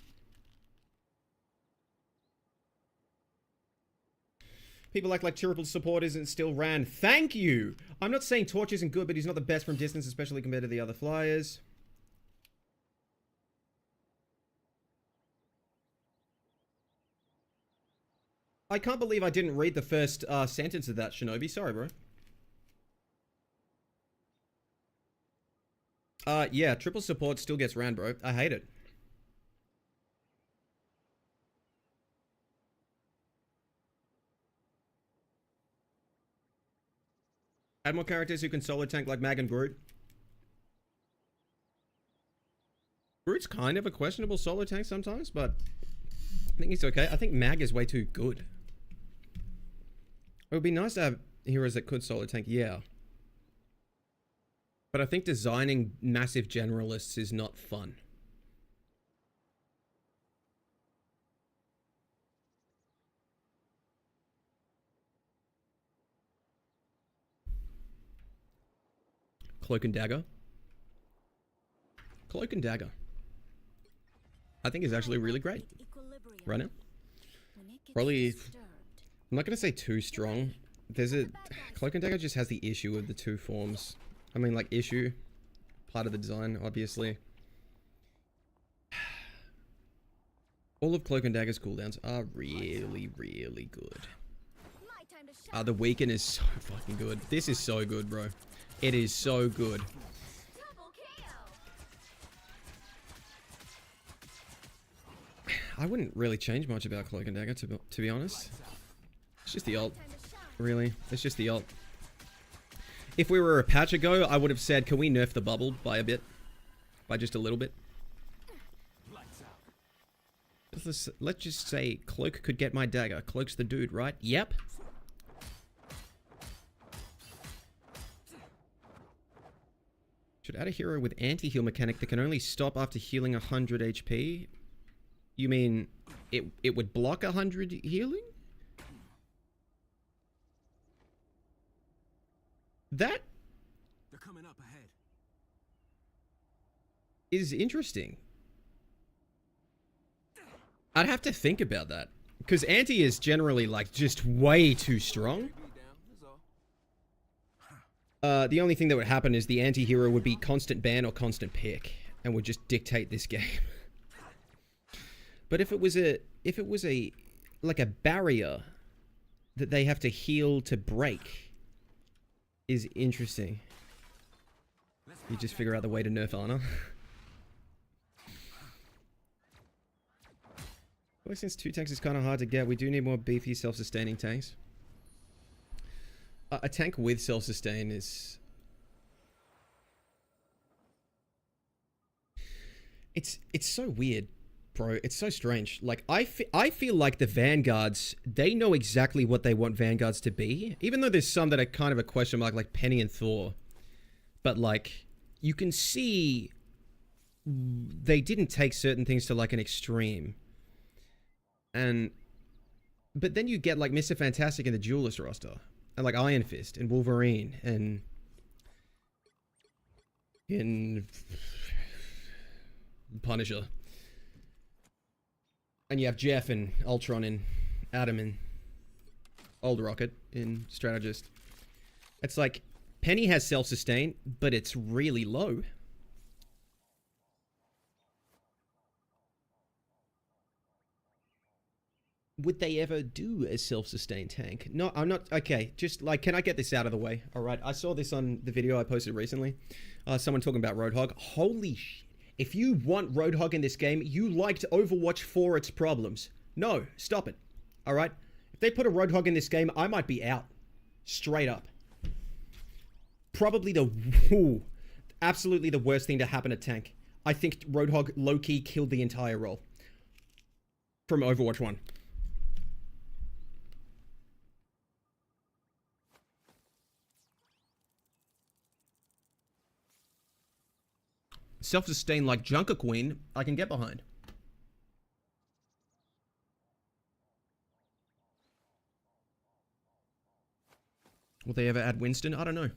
People act like triple support isn't still ran. Thank you! I'm not saying Torch isn't good, but he's not the best from distance, especially compared to the other flyers. I can't believe I didn't read the first sentence of that, Shinobi. Sorry, bro. Yeah, triple support still gets ran, bro. I hate it. Add more characters who can solo tank like Mag and Groot. Groot's kind of a questionable solo tank sometimes, but I think he's okay. I think Mag is way too good. It would be nice to have heroes that could solo tank, yeah. But I think designing massive generalists is not fun. Cloak and Dagger. Cloak and Dagger. I think is actually really great right now. Probably, I'm not going to say too strong. There's a, Cloak and Dagger just has the issue of the 2 forms. I mean, like, issue. Part of the design, obviously. All of Cloak and Dagger's cooldowns are really, really good. The Weaken is so fucking good. This is so good, bro. It is so good. I wouldn't really change much about Cloak and Dagger, to be honest. It's just the ult. Really. It's just the ult. If we were a patch ago, I would have said, can we nerf the bubble by a bit? By just a little bit? Let's just say Cloak could get my dagger. Cloak's the dude, right? Yep. Should add a hero with anti-heal mechanic that can only stop after healing 100 HP. You mean it would block 100 healing? That They're coming up ahead. is interesting. I'd have to think about that. Because anti is generally like just way too strong. The only thing that would happen is the anti-hero would be constant ban or constant pick and would just dictate this game. But if it was like a barrier that they have to heal to break is interesting. You just figure out the way to nerf Ana. Well, since 2 tanks is kind of hard to get, we do need more beefy self-sustaining tanks. A tank with self-sustain is... It's so weird, bro. It's so strange. Like, I feel like the Vanguards, they know exactly what they want Vanguards to be. Even though there's some that are kind of a question mark, like Penny and Thor. But, like, you can see they didn't take certain things to, like, an extreme. But then you get, like, Mr. Fantastic and the Duelist roster. And, like, Iron Fist and Wolverine and... Punisher. And you have Jeff and Ultron and Adam and Old Rocket in Strategist. It's like, Penny has self-sustain, but it's really low. Would they ever do a self-sustain tank? No, I'm not. Okay, just like, can I get this out of the way? All right, I saw this on the video I posted recently. Someone talking about Roadhog. Holy shit. If you want Roadhog in this game, you liked Overwatch for its problems. No, stop it. All right? If they put a Roadhog in this game, I might be out. Straight up. Probably absolutely the worst thing to happen to Tank. I think Roadhog low-key killed the entire role. From Overwatch 1. Self-sustain like Junker Queen, I can get behind. Will they ever add Winston? I don't know.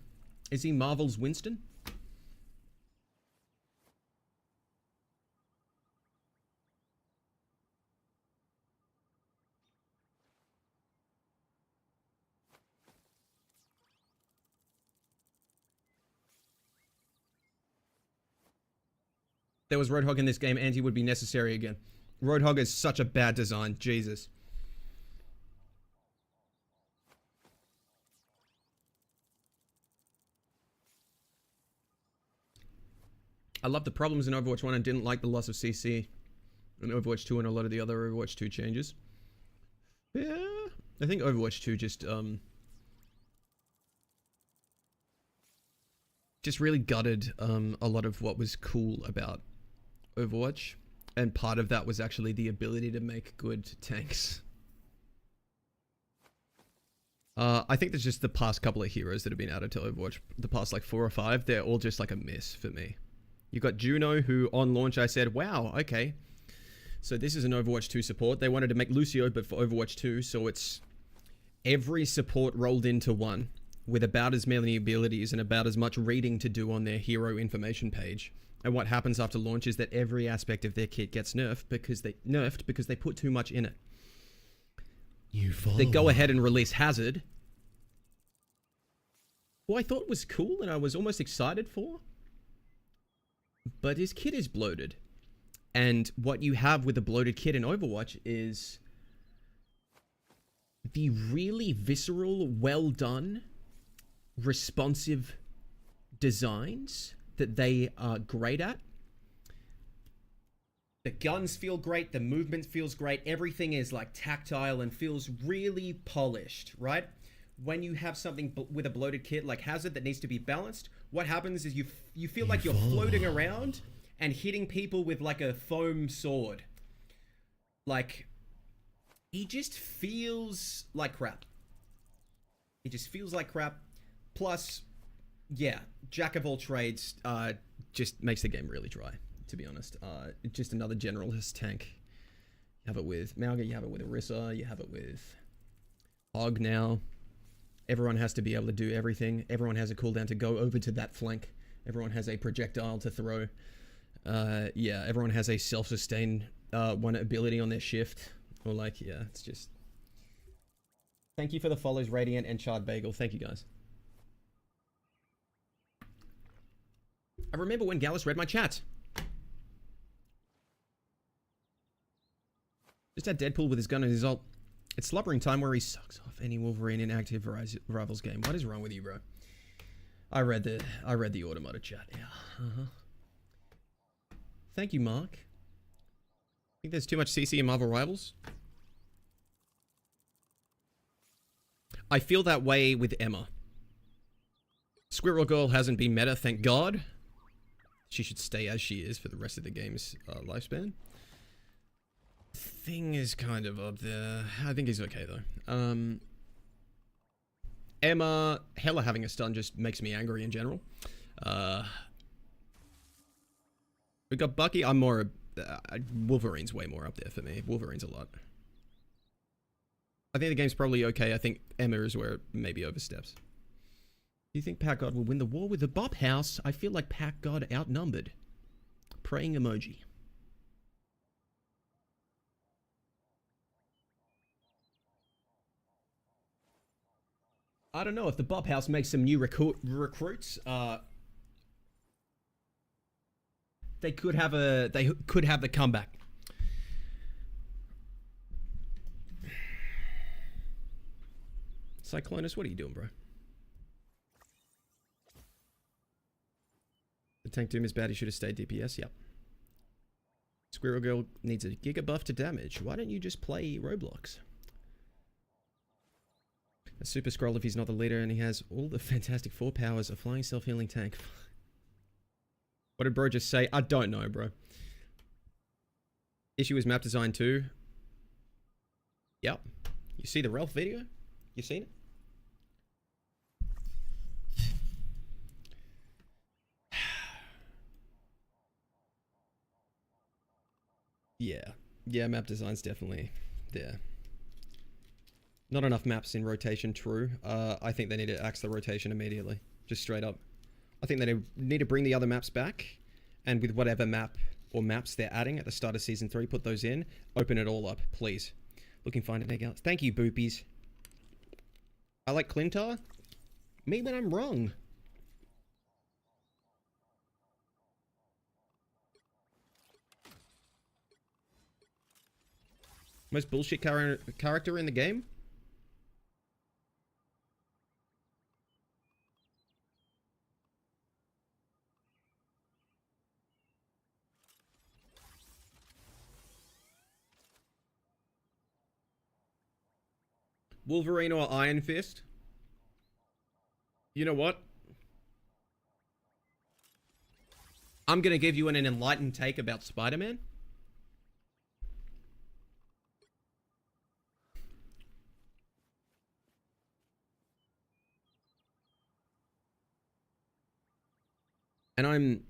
Is he Marvel's Winston? There was Roadhog in this game, Anti would be necessary again. Roadhog is such a bad design. Jesus. I love the problems in Overwatch 1 and didn't like the loss of CC in Overwatch 2 and a lot of the other Overwatch 2 changes. Yeah, I think Overwatch 2 just really gutted a lot of what was cool about Overwatch, and part of that was actually the ability to make good tanks. I think there's just the past couple of heroes that have been added to Overwatch, the past like 4 or 5, they're all just like a miss for me. You got Juno, who on launch I said, wow, okay, so this is an Overwatch 2 support. They wanted to make Lucio, but for Overwatch 2, so it's every support rolled into one, with about as many abilities and about as much reading to do on their hero information page. And what happens after launch is that every aspect of their kit gets nerfed because they put too much in it. They go ahead and release Hazard, who I thought was cool and I was almost excited for. But his kit is bloated. And what you have with a bloated kit in Overwatch is the really visceral, well done, responsive designs that they are great at. The guns feel great, the movement feels great, everything is like tactile and feels really polished, right? When you have something with a bloated kit like Hazard that needs to be balanced, what happens is you feel like you're floating around and hitting people with like a foam sword. Like, he just feels like crap. He just feels like crap. Plus, yeah, Jack of all trades just makes the game really dry, to be honest. Just another generalist tank. You have it with Malga, you have it with Orisa, you have it with Hog now. Everyone has to be able to do everything. Everyone has a cooldown to go over to that flank. Everyone has a projectile to throw. Yeah, everyone has a self-sustain one ability on their shift. Or like, yeah, it's just... Thank you for the follows, Radiant and Chard Bagel. Thank you, guys. I remember when Gallus read my chat. Just had Deadpool with his gun and his ult. It's slobbering time where he sucks off any Wolverine in active Rivals game. What is wrong with you, bro? I read the automated chat. Yeah. Thank you, Mark. Think there's too much CC in Marvel Rivals? I feel that way with Emma. Squirrel Girl hasn't been meta, thank God. she should stay as she is for the rest of the game's lifespan. Thing is kind of up there. I think he's okay though. Emma, Hella having a stun just makes me angry in general. We got Bucky. I'm more... Wolverine's way more up there for me. Wolverine's a lot. I think the game's probably okay. I think Emma is where it maybe oversteps. Do you think Pack God will win the war with the Bop House? I feel like Pack God outnumbered. Praying emoji. I don't know if the Bop House makes some new recruits. They could have the comeback. Cyclonus, what are you doing, bro? The tank doom is bad. He should have stayed DPS. Yep. Squirrel Girl needs a giga buff to damage. Why don't you just play Roblox? A super scroll if he's not the leader and he has all the Fantastic Four powers, a flying self-healing tank. What did bro just say? I don't know, bro. Issue is map design too. Yep. You see the Ralph video? You seen it? Yeah, map design's definitely there. Not enough maps in rotation, true. I think they need to axe the rotation immediately. Just straight up. I think they need to bring the other maps back, and with whatever map or maps they're adding at the start of Season 3, put those in. Open it all up, please. Looking fine at Egg. Thank you, Boopies. I like Clintar. Me when I'm wrong. Most bullshit character in the game? Wolverine or Iron Fist? You know what? I'm gonna give you an enlightened take about Spider-Man. And I'm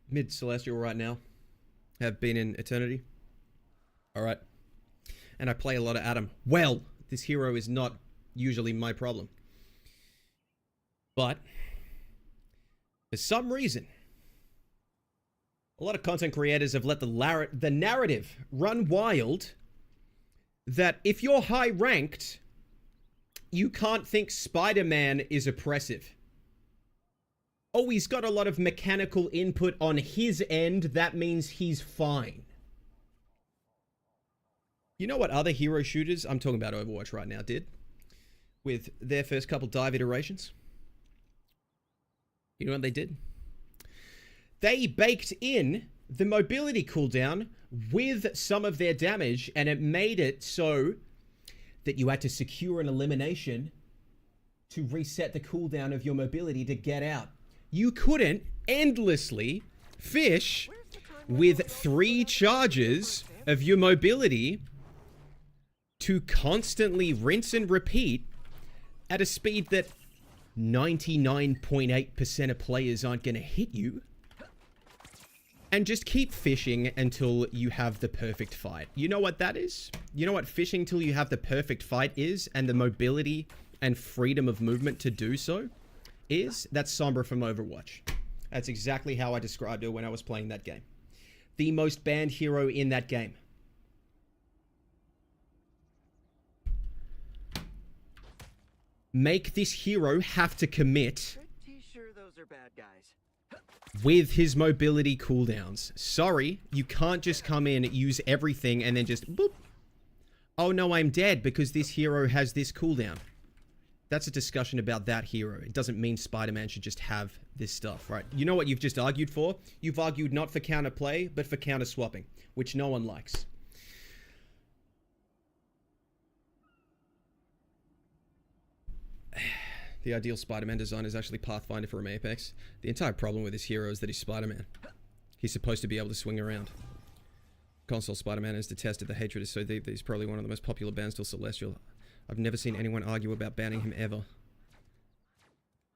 mid-celestial right now. Have been in eternity. Alright. And I play a lot of Adam. Well, this hero is not usually my problem. But, for some reason, a lot of content creators have let the narrative run wild that if you're high ranked, you can't think Spider-Man is oppressive. Oh, he's got a lot of mechanical input on his end, that means he's fine. You know what other hero shooters, I'm talking about Overwatch right now, did? With their first couple dive iterations? You know what they did? They baked in the mobility cooldown with some of their damage, and it made it so that you had to secure an elimination to reset the cooldown of your mobility to get out. You couldn't endlessly fish with 3 charges of your mobility to constantly rinse and repeat at a speed that 99.8% of players aren't going to hit you. And just keep fishing until you have the perfect fight. You know what that is? You know what fishing till you have the perfect fight is, and the mobility and freedom of movement to do so is? That's Sombra from Overwatch. That's exactly how I described her when I was playing that game. The most banned hero in that game. Make this hero have to commit Pretty sure those are bad guys. with his mobility cooldowns. Sorry, you can't just come in, use everything, and then just boop. Oh no, I'm dead because this hero has this cooldown. That's a discussion about that hero. It doesn't mean Spider-Man should just have this stuff, right? You know what you've just argued for? You've argued not for counterplay, but for counter swapping, which no one likes. The ideal Spider-Man design is actually Pathfinder from Apex. The entire problem with this hero is that he's Spider-Man. He's supposed to be able to swing around. Console Spider-Man has detested the hatred is so deep that he's probably one of the most popular bans till Celestial. I've never seen anyone argue about banning him ever.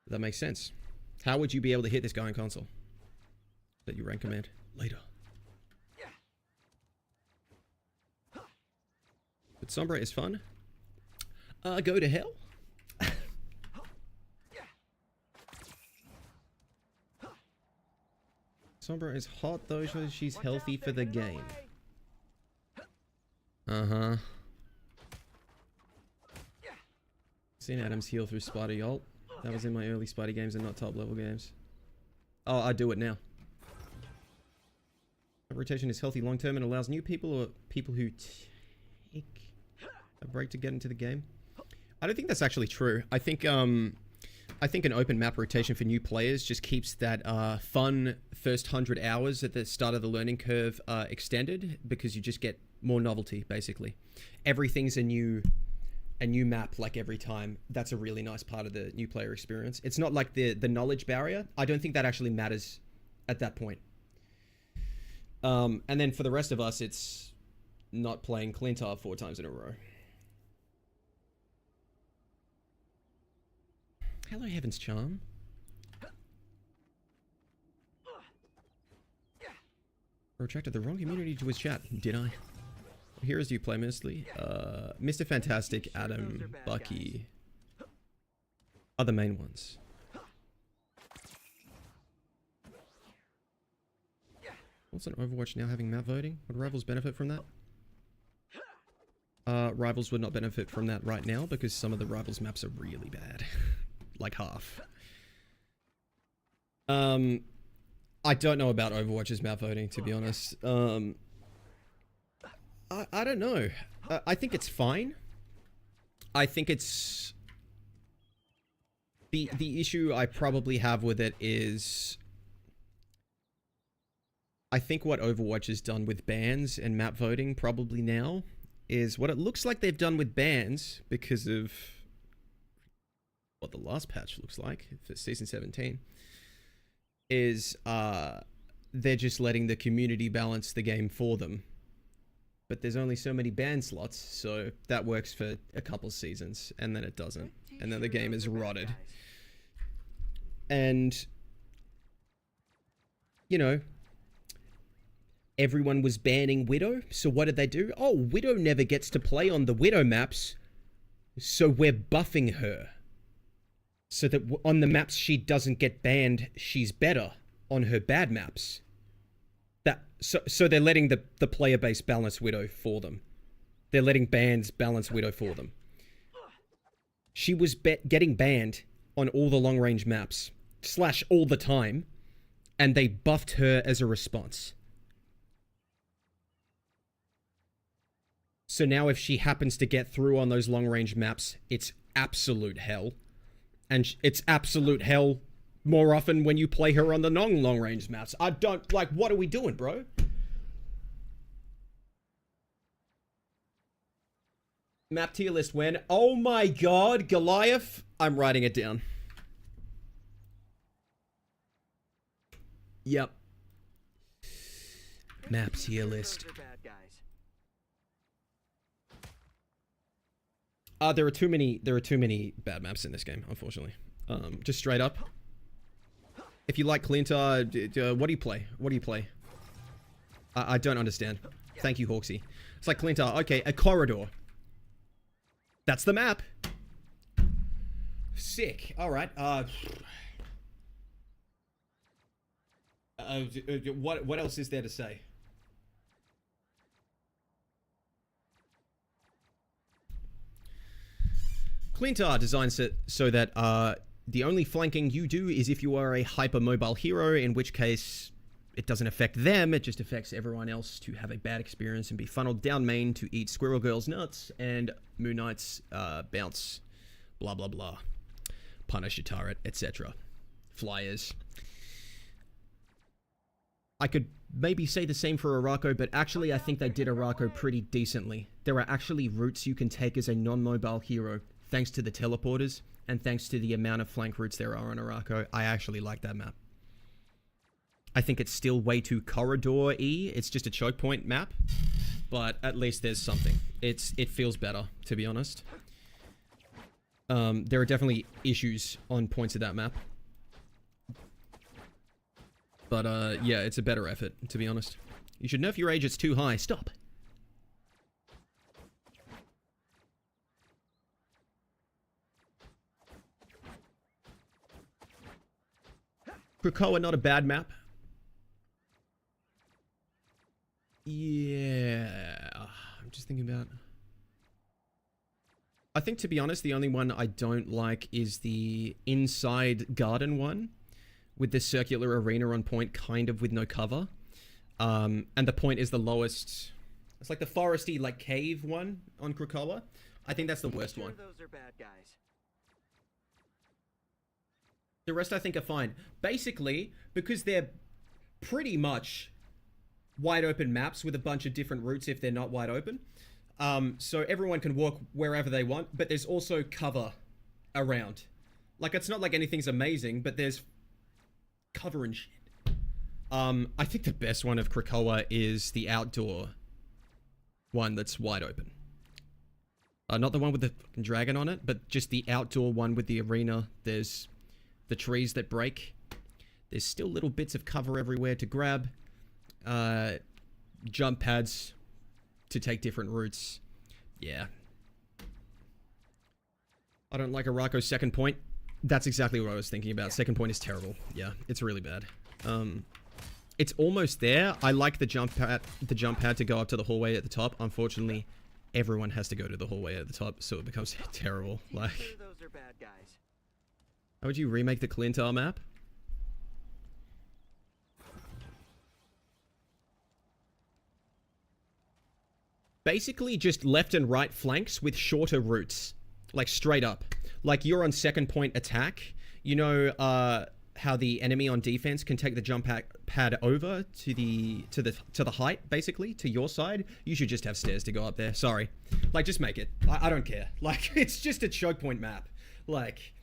That makes sense. How would you be able to hit this guy in console? That you rank command later. But Sombra is fun. Go to hell. Sombra is hot though, so she's healthy for the game. Uh-huh. Seen Adams heal through Spider Yolt. That was in my early Spider games and not top level games. Oh, I do it now. Rotation is healthy long term and allows new people or people who take a break to get into the game. I don't think that's actually true. I think an open map rotation for new players just keeps that fun first 100 hours at the start of the learning curve extended, because you just get more novelty basically. Everything's a new map like every time. That's a really nice part of the new player experience. It's not like the knowledge barrier. I don't think that actually matters at that point. And then for the rest of us, it's not playing Clintar 4 times in a row. Hello, Heaven's Charm. Or attracted the wrong community to his chat, did I? What heroes do you play mostly? Mr. Fantastic, Adam, Bucky. Are the main ones. Also, Overwatch now having map voting. Would Rivals benefit from that? Rivals would not benefit from that right now because some of the Rivals maps are really bad. Like half. I don't know about Overwatch's map voting, to be honest. I don't know. I think it's fine. I think it's... The issue I probably have with it is... I think what Overwatch has done with bans and map voting probably now is what it looks like they've done with bans because of what the last patch looks like for Season 17 is they're just letting the community balance the game for them. But there's only so many ban slots, so that works for a couple seasons, and then it doesn't. And then the game is rotted. And, you know... Everyone was banning Widow, so what did they do? Oh, Widow never gets to play on the Widow maps, so we're buffing her. So that on the maps she doesn't get banned, she's better on her bad maps. So they're letting the player base balance Widow for them. They're letting bans balance Widow for them. She was getting banned on all the long-range maps, / all the time, and they buffed her as a response. So now if she happens to get through on those long-range maps, it's absolute hell. And it's absolute hell more often when you play her on the non-long-range maps. I don't... Like, what are we doing, bro? Map tier list when? Oh my god, Goliath. I'm writing it down. Yep. Map tier list. There are too many bad maps in this game, unfortunately. Just straight up. If you like Clintar, what do you play? What do you play? I don't understand. Thank you, Hawksy. It's like Clintar. Okay, a corridor. That's the map. Sick. All right. What else is there to say? Clintar designs it so that the only flanking you do is if you are a hyper-mobile hero, in which case it doesn't affect them, it just affects everyone else to have a bad experience and be funneled down main to eat Squirrel Girl's nuts and Moon Knight's bounce, blah blah blah, punish your turret, etc. Flyers. I could maybe say the same for Arako, but actually I think they did Arako pretty decently. There are actually routes you can take as a non-mobile hero thanks to the teleporters, and thanks to the amount of flank routes there are on Araco. I actually like that map. I think it's still way too corridor-y. It's just a choke point map, but at least there's something. It feels better, to be honest. There are definitely issues on points of that map. But, yeah, it's a better effort, to be honest. You should nerf your age, it's too high. Stop. Krakoa, not a bad map. Yeah. I'm just thinking about... I think, to be honest, the only one I don't like is the inside garden one, with the circular arena on point, kind of with no cover. And the point is the lowest. It's like the foresty, like, cave one on Krakoa. I think that's the worst one. Those are bad guys. The rest I think are fine. Basically, because they're pretty much wide open maps with a bunch of different routes if they're not wide open. So everyone can walk wherever they want, but there's also cover around. Like, it's not like anything's amazing, but there's cover and shit. I think the best one of Krakoa is the outdoor one that's wide open. Not the one with the fucking dragon on it, but just the outdoor one with the arena. There's the trees that break. There's still little bits of cover everywhere to grab. Jump pads to take different routes. Yeah. I don't like Arako's second point. That's exactly what I was thinking about. Second point is terrible. Yeah, it's really bad. It's almost there. I like the jump pad to go up to the hallway at the top. Unfortunately, everyone has to go to the hallway at the top, so it becomes terrible. Like, Those are bad guys. how would you remake the Clintar map? Basically, just left and right flanks with shorter routes. Like, straight up. Like, you're on second point attack. You know, how the enemy on defense can take the jump pad over to the height, basically, to your side. You should just have stairs to go up there. Sorry. Like, just make it. I don't care. Like, it's just a choke point map. Like,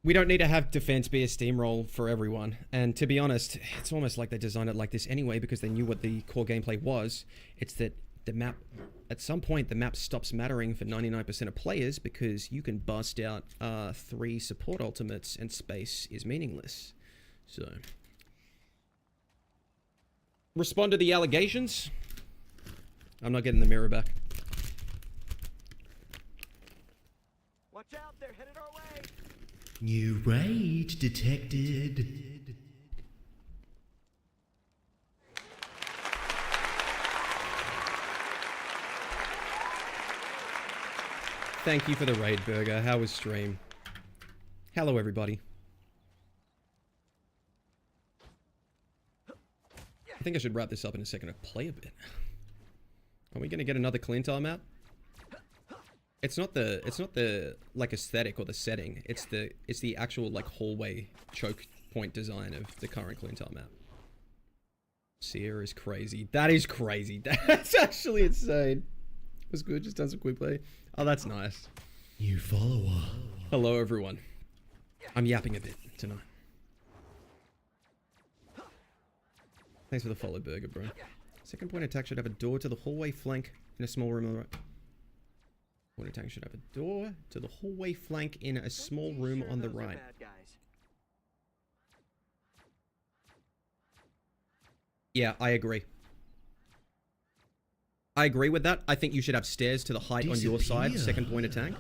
we don't need to have defense be a steamroll for everyone. And to be honest, it's almost like they designed it like this anyway because they knew what the core gameplay was. It's that the map, at some point, the map stops mattering for 99% of players because you can bust out 3 support ultimates and space is meaningless. So, respond to the allegations. I'm not getting the mirror back. Watch out, they're headed our way. New raid detected. Thank you for the raid, Burger. How was stream? Hello, everybody. I think I should wrap this up in a second to play a bit. Are we gonna get another Clintar map? It's not the like aesthetic or the setting. It's the actual like hallway choke point design of the current Clintar map. Seer is crazy. That is crazy. That's actually insane. It was good. Just done some quick play. Oh, that's nice. New follower. Hello, everyone. I'm yapping a bit tonight. Thanks for the follow, Burger, bro. Second point attack should have a door to the hallway flank in a small room on the right. Point attack should have a door to the hallway flank in a small room on the right. Yeah, I agree. I agree with that. I think you should have stairs to the height on your side, second point attack.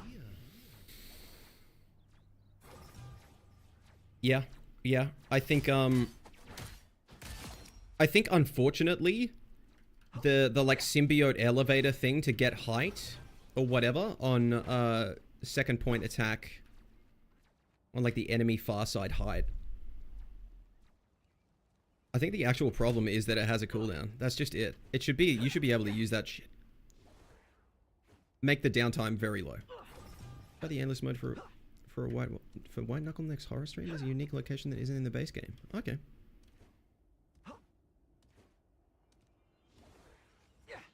Yeah, yeah. I think unfortunately, the like symbiote elevator thing to get height or whatever on second point attack on like the enemy far side height. I think the actual problem is that it has a cooldown. That's just it. It should be, you should be able to use that shit. Make the downtime very low. Try the endless mode for White Knuckle next horror stream. There's a unique location that isn't in the base game. Okay.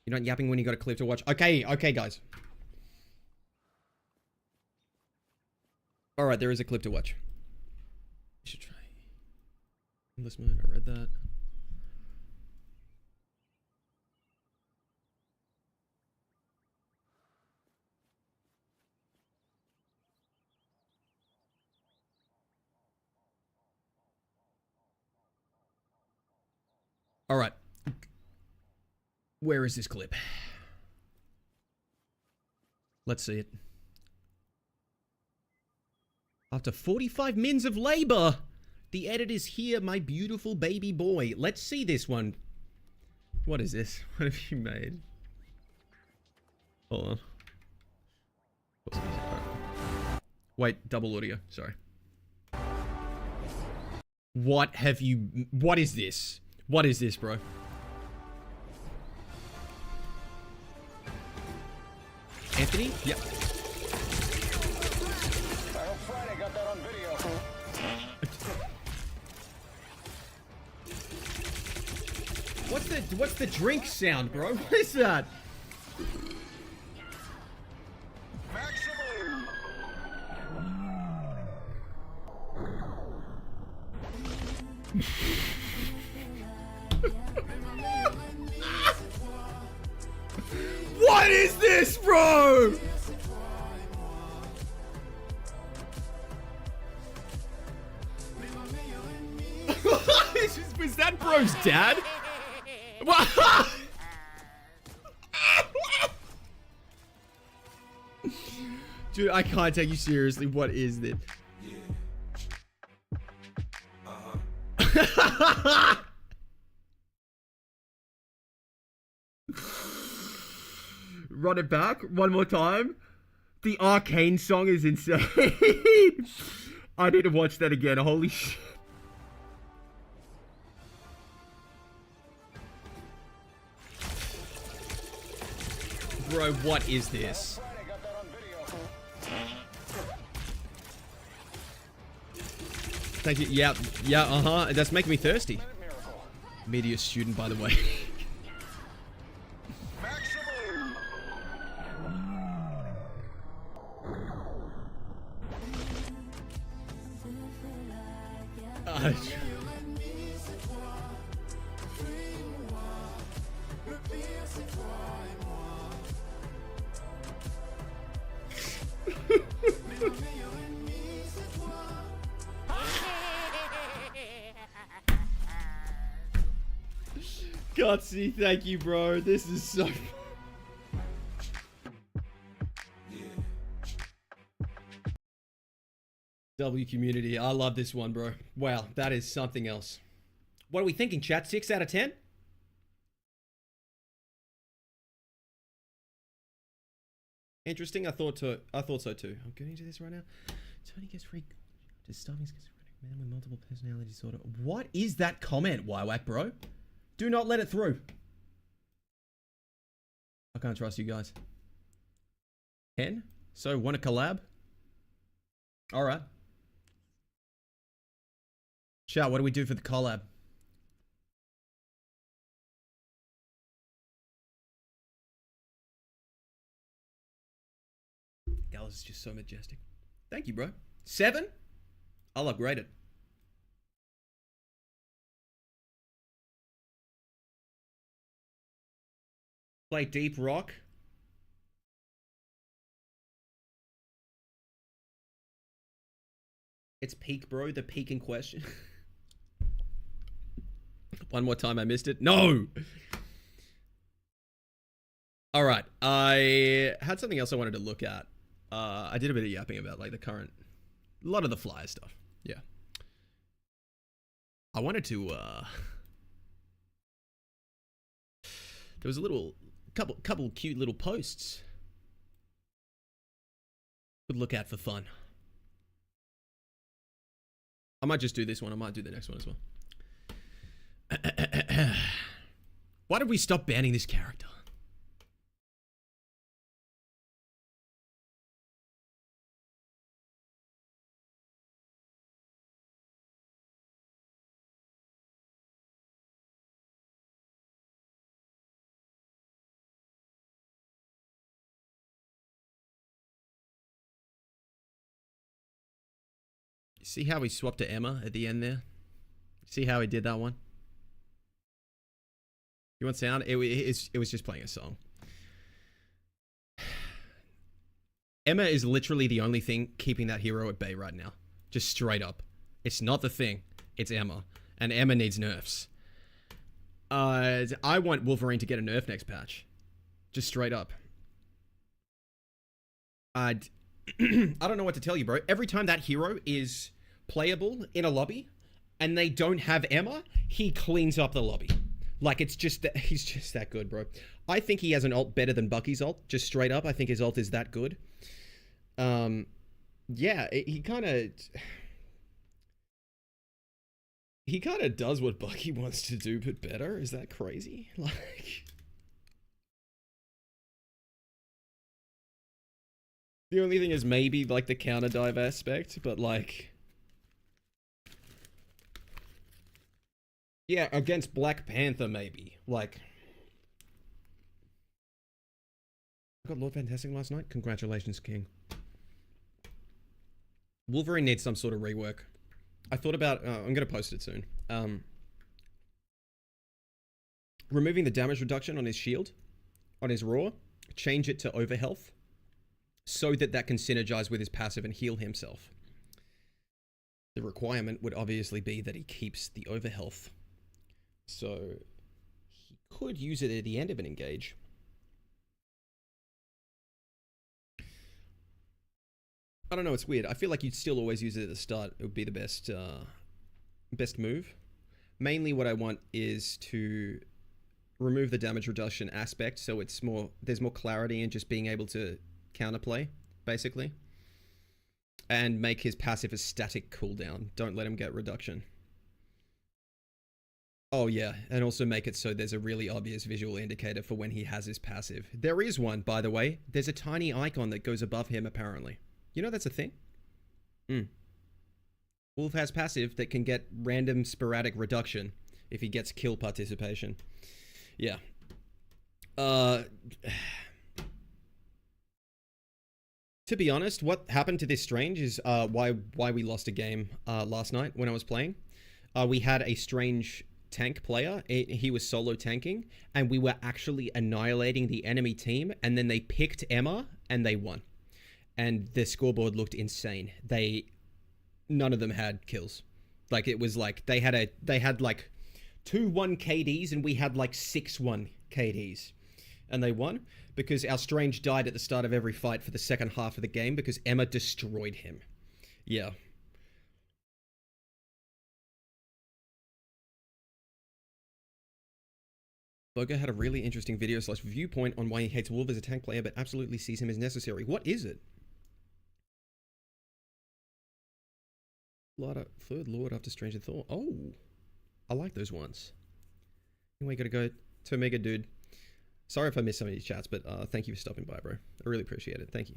You're not yapping when you got a clip to watch. Okay, okay, guys. All right, there is a clip to watch. You should try. Endless mode. I read that. All right. Where is this clip? Let's see it. After 45 mins of labor, the editor's here, my beautiful baby boy. Let's see this one. What is this? What have you made? Hold on. Wait, double audio. Sorry. What have you... What is this? What is this, bro? Anthony? Yep. I hope Friday got that on video. What's the drink sound, bro? What is that? Maximum. What is this, bro? Was that bro's dad? What? Dude, I can't take you seriously. What is this? Run it back one more time. The Arcane song is insane. I need to watch that again. Holy shit. Bro, what is this? Friday got that on video. Thank you. Yeah, uh-huh. That's making me thirsty. Miracle. Media student, by the way. Maximum. Gutsy, thank you, bro. This is so... W community. I love this one, bro. Wow, that is something else. What are we thinking, chat? 6 out of 10? Interesting. I thought so too. I'm getting into this right now. Tony gets free. Does Stubbing schizophrenic man with multiple personality disorder? What is that comment, Wywack, bro? Do not let it through. I can't trust you guys. 10? So, want a collab? Alright. Chat, what do we do for the collab? Gallus is just so majestic. Thank you, bro. 7? I'll upgrade it. Play Deep Rock. It's peak, bro. The peak in question. One more time, I missed it. No! Alright, I had something else I wanted to look at. I did a bit of yapping about like the current... A lot of the flyer stuff. Yeah. I wanted to... There was a little... Couple cute little posts. Good look out for fun. I might just do this one. I might do the next one as well. Why did we stop banning this character? See how he swapped to Emma at the end there? See how he did that one? You want sound? It was just playing a song. Emma is literally the only thing keeping that hero at bay right now. Just straight up. It's not the thing. It's Emma. And Emma needs nerfs. I want Wolverine to get a nerf next patch. Just straight up. I don't know what to tell you, bro. Every time that hero is playable in a lobby and they don't have Emma, he cleans up the lobby. Like, it's just that he's just that good, bro. I think he has an ult better than Bucky's ult. Just straight up, I think his ult is that good. Yeah, he kind of does what Bucky wants to do, but better. Is that crazy? Like, the only thing is maybe like the counter dive aspect, but like, yeah, against Black Panther maybe. Like, I got Lord Fantastic last night. Congratulations, King. Wolverine needs some sort of rework. I thought about, I'm going to post it soon. Removing the damage reduction on his shield, on his raw, change it to overhealth, so that can synergize with his passive and heal himself. The requirement would obviously be that he keeps the overhealth. So, he could use it at the end of an engage. I don't know, it's weird. I feel like you'd still always use it at the start. It would be the best move. Mainly what I want is to remove the damage reduction aspect, so there's more clarity in just being able to counterplay, basically. And make his passive a static cooldown. Don't let him get reduction. Oh yeah, and also make it so there's a really obvious visual indicator for when he has his passive. There is one, by the way. There's a tiny icon that goes above him, apparently. You know that's a thing? Wolf has passive that can get random sporadic reduction if he gets kill participation. Yeah. To be honest, what happened to this Strange is why we lost a game last night when I was playing. We had a Strange tank player. He was solo tanking, and we were actually annihilating the enemy team, and then they picked Emma, and they won. And the scoreboard looked insane. None of them had kills. Like, it was like they had like 2-1 KDs and we had like 6-1 KDs. And they won because our Strange died at the start of every fight for the second half of the game because Emma destroyed him. Yeah. Bogo had a really interesting video / viewpoint on why he hates Wolf as a tank player but absolutely sees him as necessary. What is it? Third Lord after Stranger Thought. Oh, I like those ones. Anyway, gotta go to Omega, dude. Sorry if I missed some of these chats, but thank you for stopping by, bro. I really appreciate it. Thank you.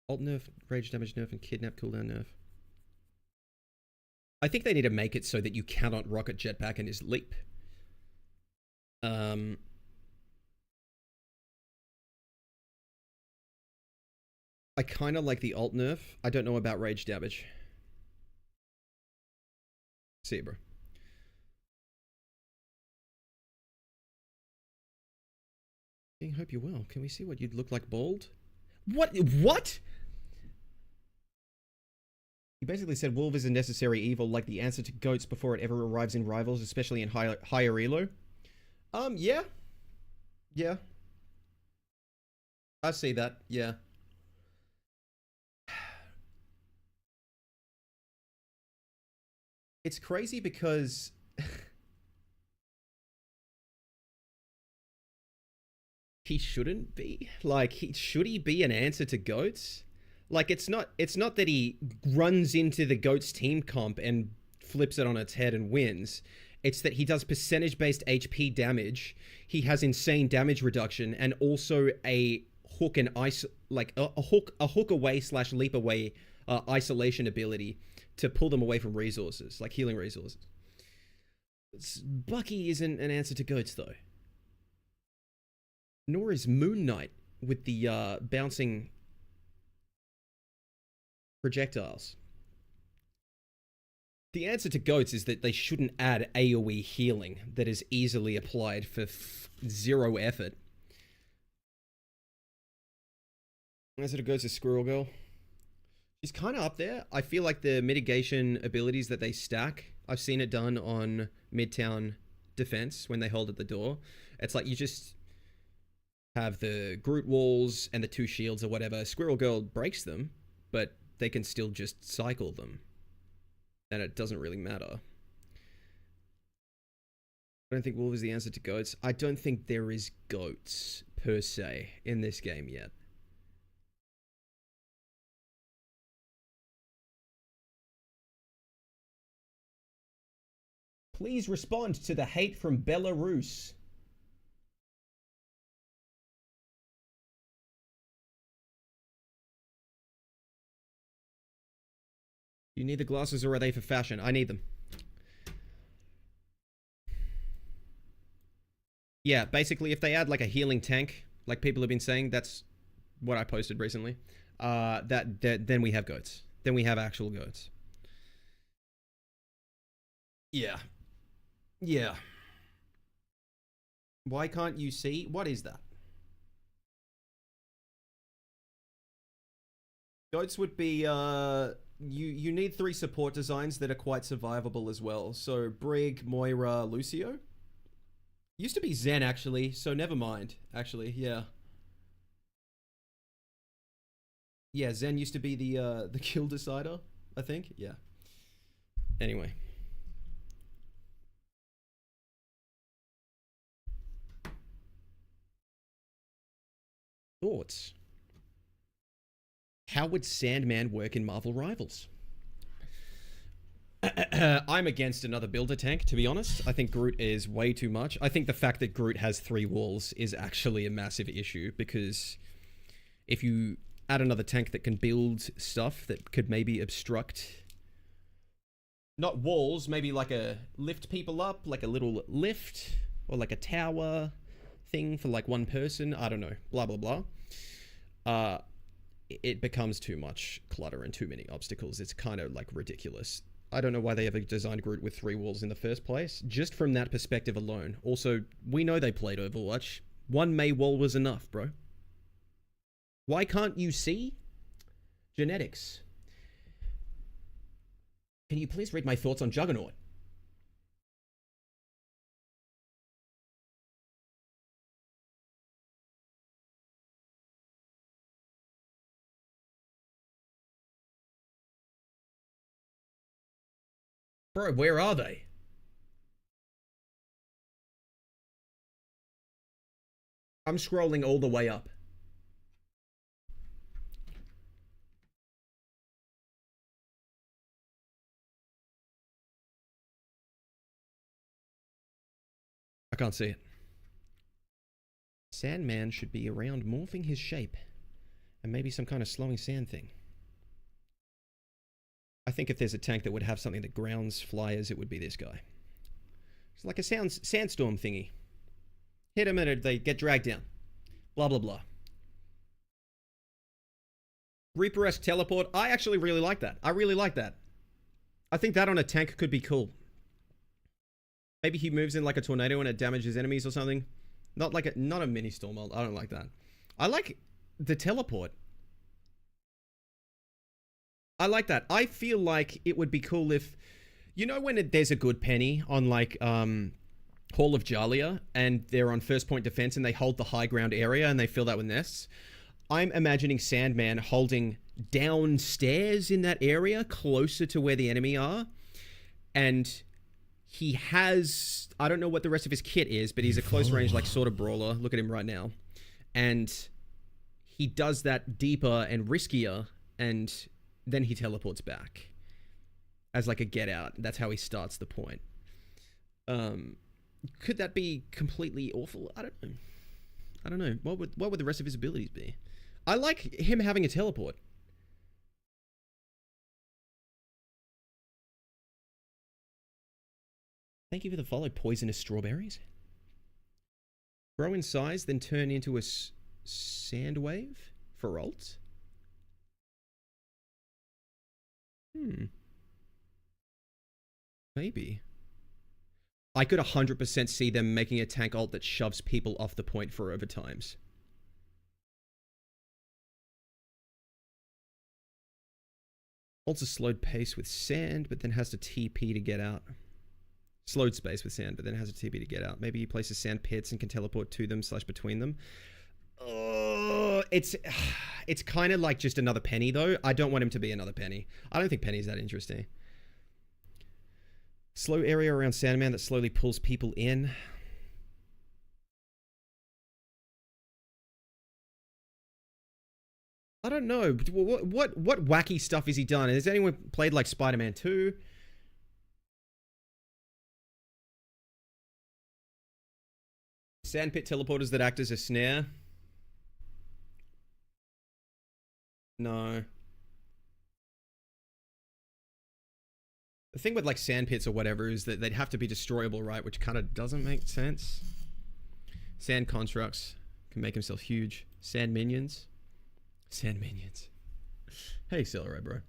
Alt nerf, rage damage nerf, and kidnap cooldown nerf. I think they need to make it so that you cannot rocket jetpack in his leap. I kind of like the alt nerf. I don't know about rage damage. See you, bro. Hope you're well. Can we see what you'd look like bald? What? What? He basically said Wolf is a necessary evil, like the answer to goats before it ever arrives in rivals, especially in higher elo. Yeah. Yeah. I see that, yeah. It's crazy because he shouldn't be. Like, should he be an answer to goats? Like, it's not that he runs into the goats team comp and flips it on its head and wins. It's that he does percentage-based HP damage. He has insane damage reduction and also a hook and a hook away / leap away isolation ability to pull them away from resources, like healing resources. Bucky isn't an answer to goats though. Nor is Moon Knight with the bouncing projectiles. The answer to goats is that they shouldn't add AoE healing that is easily applied for 0 effort. Answer to goats is Squirrel Girl. She's kind of up there. I feel like the mitigation abilities that they stack, I've seen it done on Midtown Defense when they hold at the door. It's like you just have the Groot walls and the 2 shields or whatever. Squirrel Girl breaks them, but they can still just cycle them. And it doesn't really matter. I don't think Wolf is the answer to goats. I don't think there is goats, per se, in this game yet. Please respond to the hate from Belarus. You need the glasses, or are they for fashion? I need them. Yeah, basically, if they add like a healing tank, like people have been saying, that's what I posted recently. Then we have goats. Then we have actual goats. Yeah. Yeah. Why can't you see? What is that? Goats would be, you need 3 support designs that are quite survivable as well. So, Brig, Moira, Lucio. Used to be Zen, actually, so never mind, actually, yeah. Yeah, Zen used to be the kill decider, I think, yeah. Anyway. Thoughts? How would Sandman work in Marvel Rivals? I'm against another builder tank, to be honest. I think Groot is way too much. I think the fact that Groot has 3 walls is actually a massive issue, because if you add another tank that can build stuff that could maybe obstruct... Not walls, maybe like a lift people up, like a little lift, or like a tower thing for like 1 person. I don't know. Blah, blah, blah. It becomes too much clutter and too many obstacles. It's kind of like ridiculous. I don't know why they ever designed Groot with 3 walls in the first place. Just from that perspective alone. Also, we know they played Overwatch. 1 Mei wall was enough, bro. Why can't you see? Genetics. Can you please read my thoughts on Juggernaut? Bro, where are they? I'm scrolling all the way up. I can't see it. Sandman should be around morphing his shape. And maybe some kind of slowing sand thing. I think if there's a tank that would have something that grounds flyers, it would be this guy. It's like a sandstorm thingy. Hit them and they get dragged down. Blah, blah, blah. Reaper-esque teleport. I actually really like that. I really like that. I think that on a tank could be cool. Maybe he moves in like a tornado and it damages enemies or something. Not a mini storm. I don't like that. I like the teleport. I like that. I feel like it would be cool if, you know, when there's a good penny on like Hall of Jalia and they're on first point defense and they hold the high ground area and they fill that with nests. I'm imagining Sandman holding downstairs in that area closer to where the enemy are. And he has, I don't know what the rest of his kit is, but he's a close range like sort of brawler. Look at him right now. And he does that deeper and riskier, and then he teleports back as like a get out. That's how he starts the point. Could that be completely awful? I don't know. What would the rest of his abilities be? I like him having a teleport. Thank you for the follow, Poisonous Strawberries. Grow in size, then turn into a sand wave for ult? Maybe. I could 100% see them making a tank ult that shoves people off the point for overtimes. Also slowed pace with sand, but then has to TP to get out. Slowed space with sand, but then has a TP to get out. Maybe he places sand pits and can teleport to them / between them. It's kind of like just another penny, though. I don't want him to be another penny. I don't think penny's that interesting. Slow area around Sandman that slowly pulls people in. I don't know. What wacky stuff has he done? Has anyone played like Spider-Man 2? Sandpit teleporters that act as a snare? No. The thing with like sandpits or whatever is that they'd have to be destroyable, right? Which kind of doesn't make sense. Sand constructs can make himself huge. Sand minions. Sand minions. Hey, Celery, bro.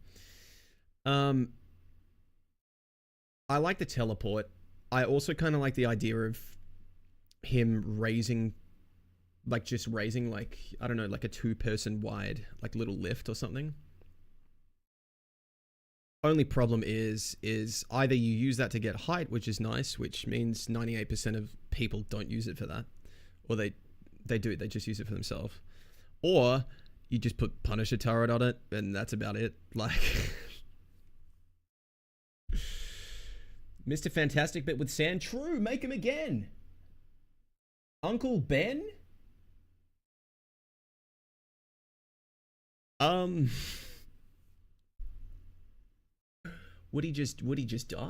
I like the teleport. I also kind of like the idea of him raising, like just raising like, I don't know, like a 2-person wide, like little lift or something. Only problem is either you use that to get height, which is nice, which means 98% of people don't use it for that. Or they do, they just use it for themselves. Or you just put Punisher turret on it, and that's about it. Like, Mr. Fantastic, but with sand. True, make him again. Uncle Ben? Would he just die?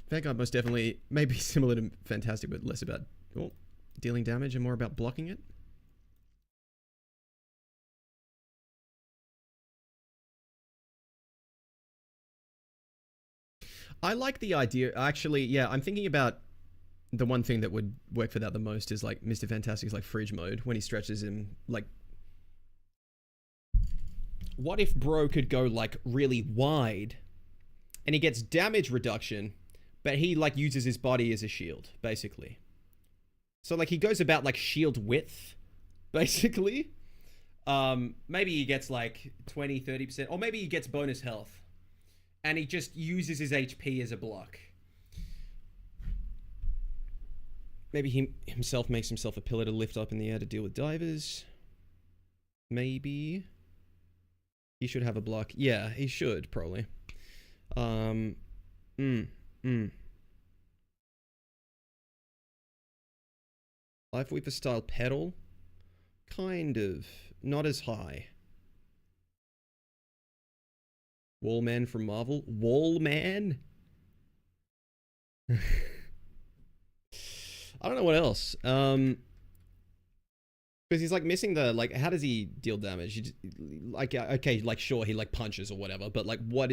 Vanguard most definitely may be similar to Fantastic, but less about dealing damage and more about blocking it. I like the idea. Actually, yeah, I'm thinking about the one thing that would work for that the most is like Mr. Fantastic's like fridge mode when he stretches him. Like, what if bro could go like really wide and he gets damage reduction, but he like uses his body as a shield, basically. So like he goes about like shield width, basically. Maybe he gets like 20, 30%, or maybe he gets bonus health and he just uses his HP as a block. Maybe he himself makes himself a pillar to lift up in the air to deal with divers. Maybe he should have a block. Yeah, he should probably. Life Weaver style pedal, kind of not as high. Wallman from Marvel. Wallman. I don't know what else. Because he's like missing the, like, how does he deal damage? Just, like, okay, like sure he like punches or whatever, but like what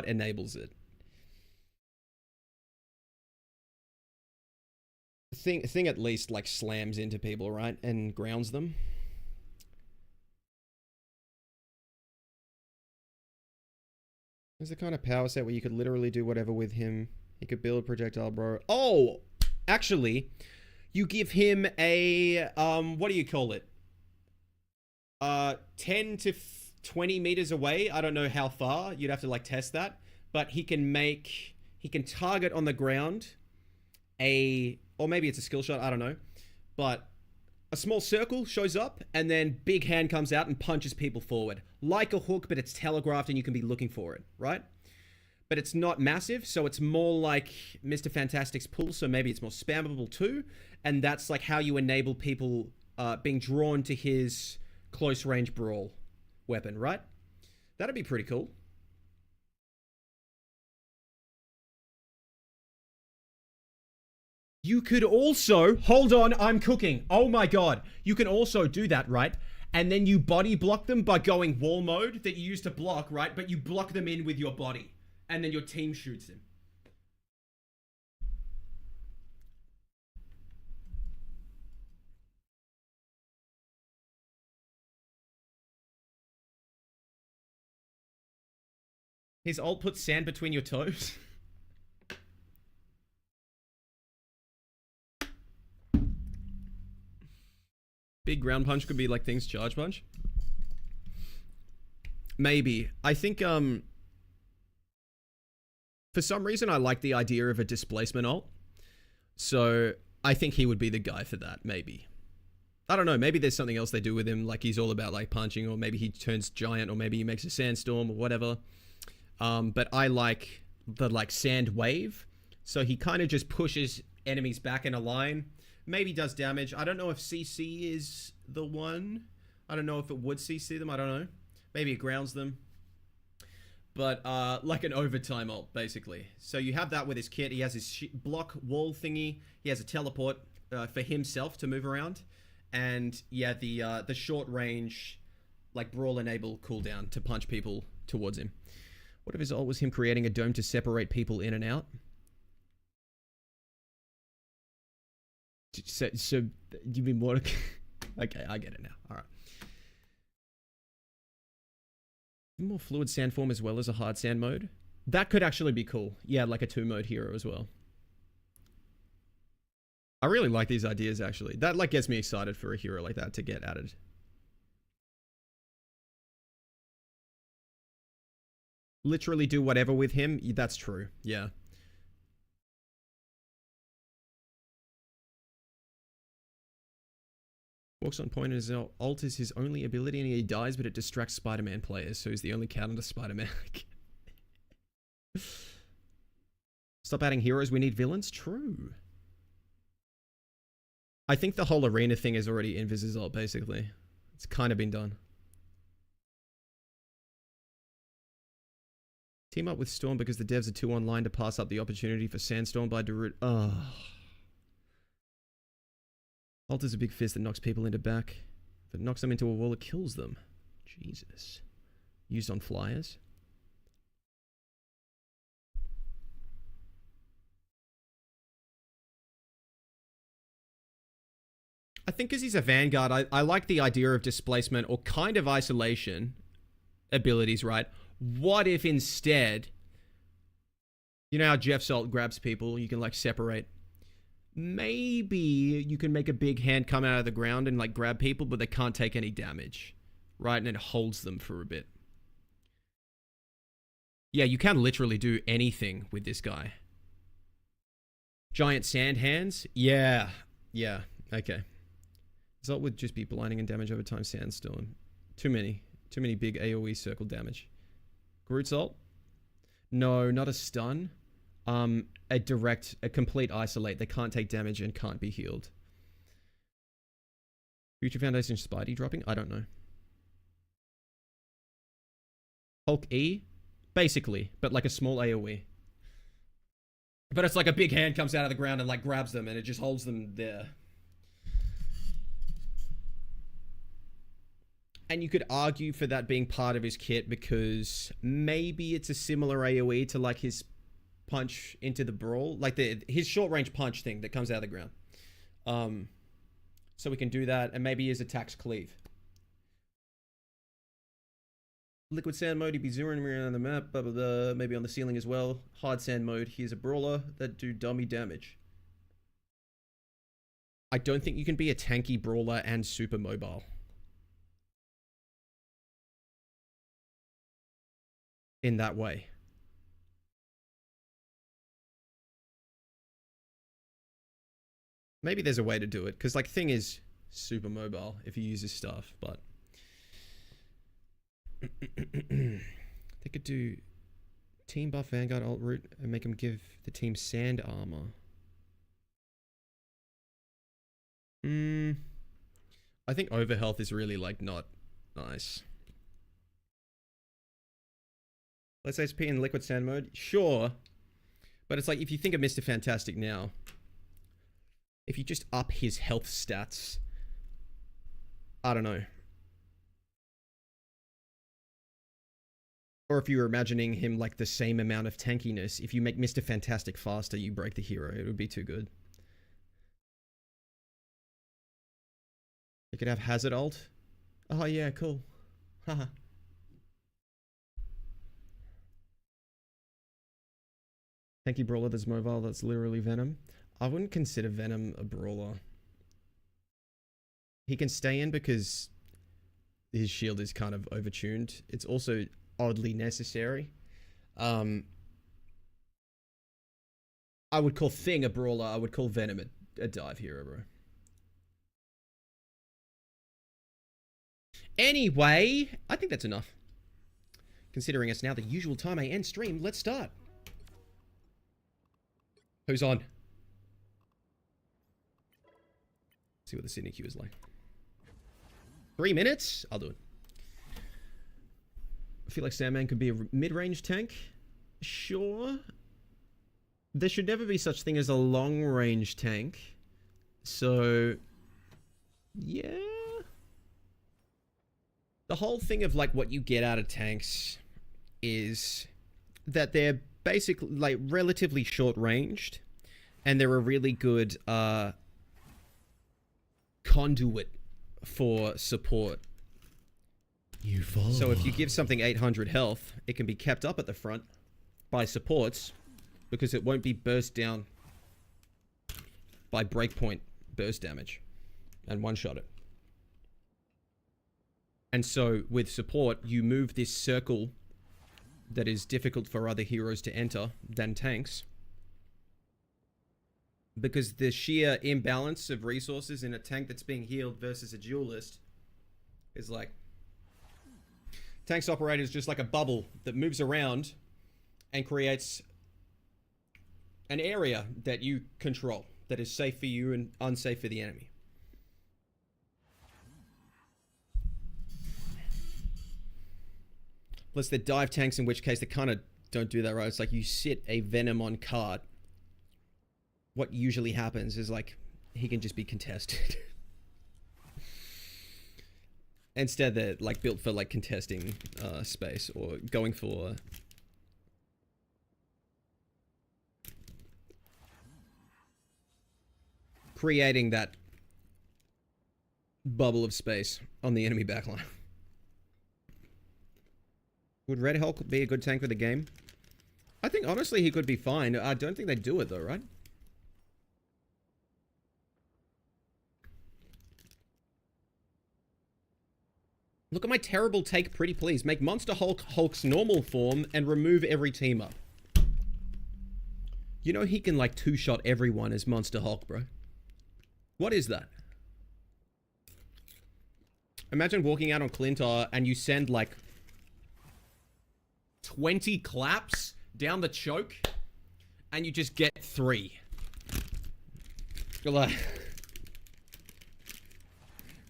enables it? Thing at least like slams into people, right? And grounds them. There's the kind of power set where you could literally do whatever with him. He could build projectile, bro. Oh, actually, you give him a, what do you call it? 10 to 20 meters away. I don't know how far. You'd have to like test that. But he can target on the ground or maybe it's a skill shot. I don't know. But a small circle shows up and then big hand comes out and punches people forward. Like a hook, but it's telegraphed and you can be looking for it, right? But it's not massive, so it's more like Mr. Fantastic's pull, so maybe it's more spammable too. And that's like how you enable people being drawn to his close range brawl weapon, right? That'd be pretty cool. You could also, hold on, I'm cooking. Oh my God. You can also do that, right? And then you body block them by going wall mode that you used to block, right? But you block them in with your body. And then your team shoots him. His ult puts sand between your toes. Big ground punch could be like things charge punch. Maybe. I think, for some reason, I like the idea of a displacement ult. So, I think he would be the guy for that, maybe. I don't know, maybe there's something else they do with him, like he's all about like punching, or maybe he turns giant, or maybe he makes a sandstorm, or whatever. But I like the like sand wave. So he kind of just pushes enemies back in a line. Maybe does damage. I don't know if CC is the one. I don't know if it would CC them. I don't know. Maybe it grounds them. But like an overtime ult, basically. So you have that with his kit. He has his block wall thingy. He has a teleport for himself to move around. And yeah, the short range, like brawl enable cooldown to punch people towards him. What if his ult was him creating a dome to separate people in and out? So you mean more? Okay, I get it now. All right. More fluid sand form as well as a hard sand mode. That could actually be cool. Yeah, like a 2-mode hero as well. I really like these ideas, actually. That like gets me excited for a hero like that to get added. Literally do whatever with him. That's true. Yeah. Walks on point, and his ult is his only ability, and he dies, but it distracts Spider-Man players, so he's the only counter to Spider-Man. Stop adding heroes, we need villains? True. I think the whole arena thing is already in Viz's ult, basically. It's kind of been done. Team up with Storm because the devs are too online to pass up the opportunity for Sandstorm by Darut. Ugh. Ult is a big fist that knocks people into back. If it knocks them into a wall, it kills them. Jesus. Used on flyers. I think because he's a Vanguard, I like the idea of displacement or kind of isolation abilities, right? What if instead, you know how Jeff's ult grabs people, you can like separate. Maybe you can make a big hand come out of the ground and like grab people, but they can't take any damage, right? And it holds them for a bit. Yeah, you can literally do anything with this guy. Giant sand hands? Yeah. Yeah, okay. Result would just be blinding and damage over time sandstorm. Too many big AoE circle damage. Groot's ult? No, not a stun. A complete isolate. They can't take damage and can't be healed. Future Foundation Spidey dropping? I don't know. Hulk E? Basically, but like a small AoE. But it's like a big hand comes out of the ground and like grabs them and it just holds them there. And you could argue for that being part of his kit because maybe it's a similar AoE to like his punch into the brawl, like his short range punch thing that comes out of the ground. So we can do that, and maybe his attacks cleave. Liquid sand mode, he'd be zeroing around the map, blah, blah, blah, maybe on the ceiling as well. Hard sand mode, he's a brawler that do dummy damage. I don't think you can be a tanky brawler and super mobile. In that way. Maybe there's a way to do it, because like Thing is super mobile if he uses stuff, but they could do team buff Vanguard alt route and make him give the team sand armor. I think overhealth is really like not nice. Let's SP in liquid sand mode. Sure. But it's like, if you think of Mr. Fantastic now, if you just up his health stats, I don't know. Or if you were imagining him like the same amount of tankiness, if you make Mr. Fantastic faster, you break the hero. It would be too good. You could have Hazard ult. Oh yeah, cool. Haha. Tanky brawler that's mobile, that's literally Venom. I wouldn't consider Venom a brawler. He can stay in because his shield is kind of overtuned. It's also oddly necessary. I would call Thing a brawler. I would call Venom a dive hero, bro. Anyway, I think that's enough. Considering it's now the usual time I end stream, let's start. Who's on? See what the Sydney queue is like. 3 minutes? I'll do it. I feel like Sandman could be a mid-range tank. Sure. There should never be such thing as a long-range tank. So, yeah. The whole thing of like what you get out of tanks is that they're basically like relatively short-ranged, and they're a really good conduit for support. You fall. So if you give something 800 health, it can be kept up at the front by supports because it won't be burst down by breakpoint burst damage and one-shot it. And so with support, you move this circle that is difficult for other heroes to enter than tanks, because the sheer imbalance of resources in a tank that's being healed versus a duelist is like, tanks operator is just like a bubble that moves around and creates an area that you control that is safe for you and unsafe for the enemy. Unless they're dive tanks, in which case they kind of don't do that, right? It's like you sit a Venom on cart. What usually happens is like he can just be contested. Instead, they're like built for like contesting space or going for creating that bubble of space on the enemy backline. Would Red Hulk be a good tank for the game? I think honestly he could be fine. I don't think they do it though, right? Look at my terrible take, pretty please. Make Monster Hulk Hulk's normal form and remove every team up. You know he can like two-shot everyone as Monster Hulk, bro. What is that? Imagine walking out on Clintar and you send like 20 claps down the choke and you just get 3. You're like...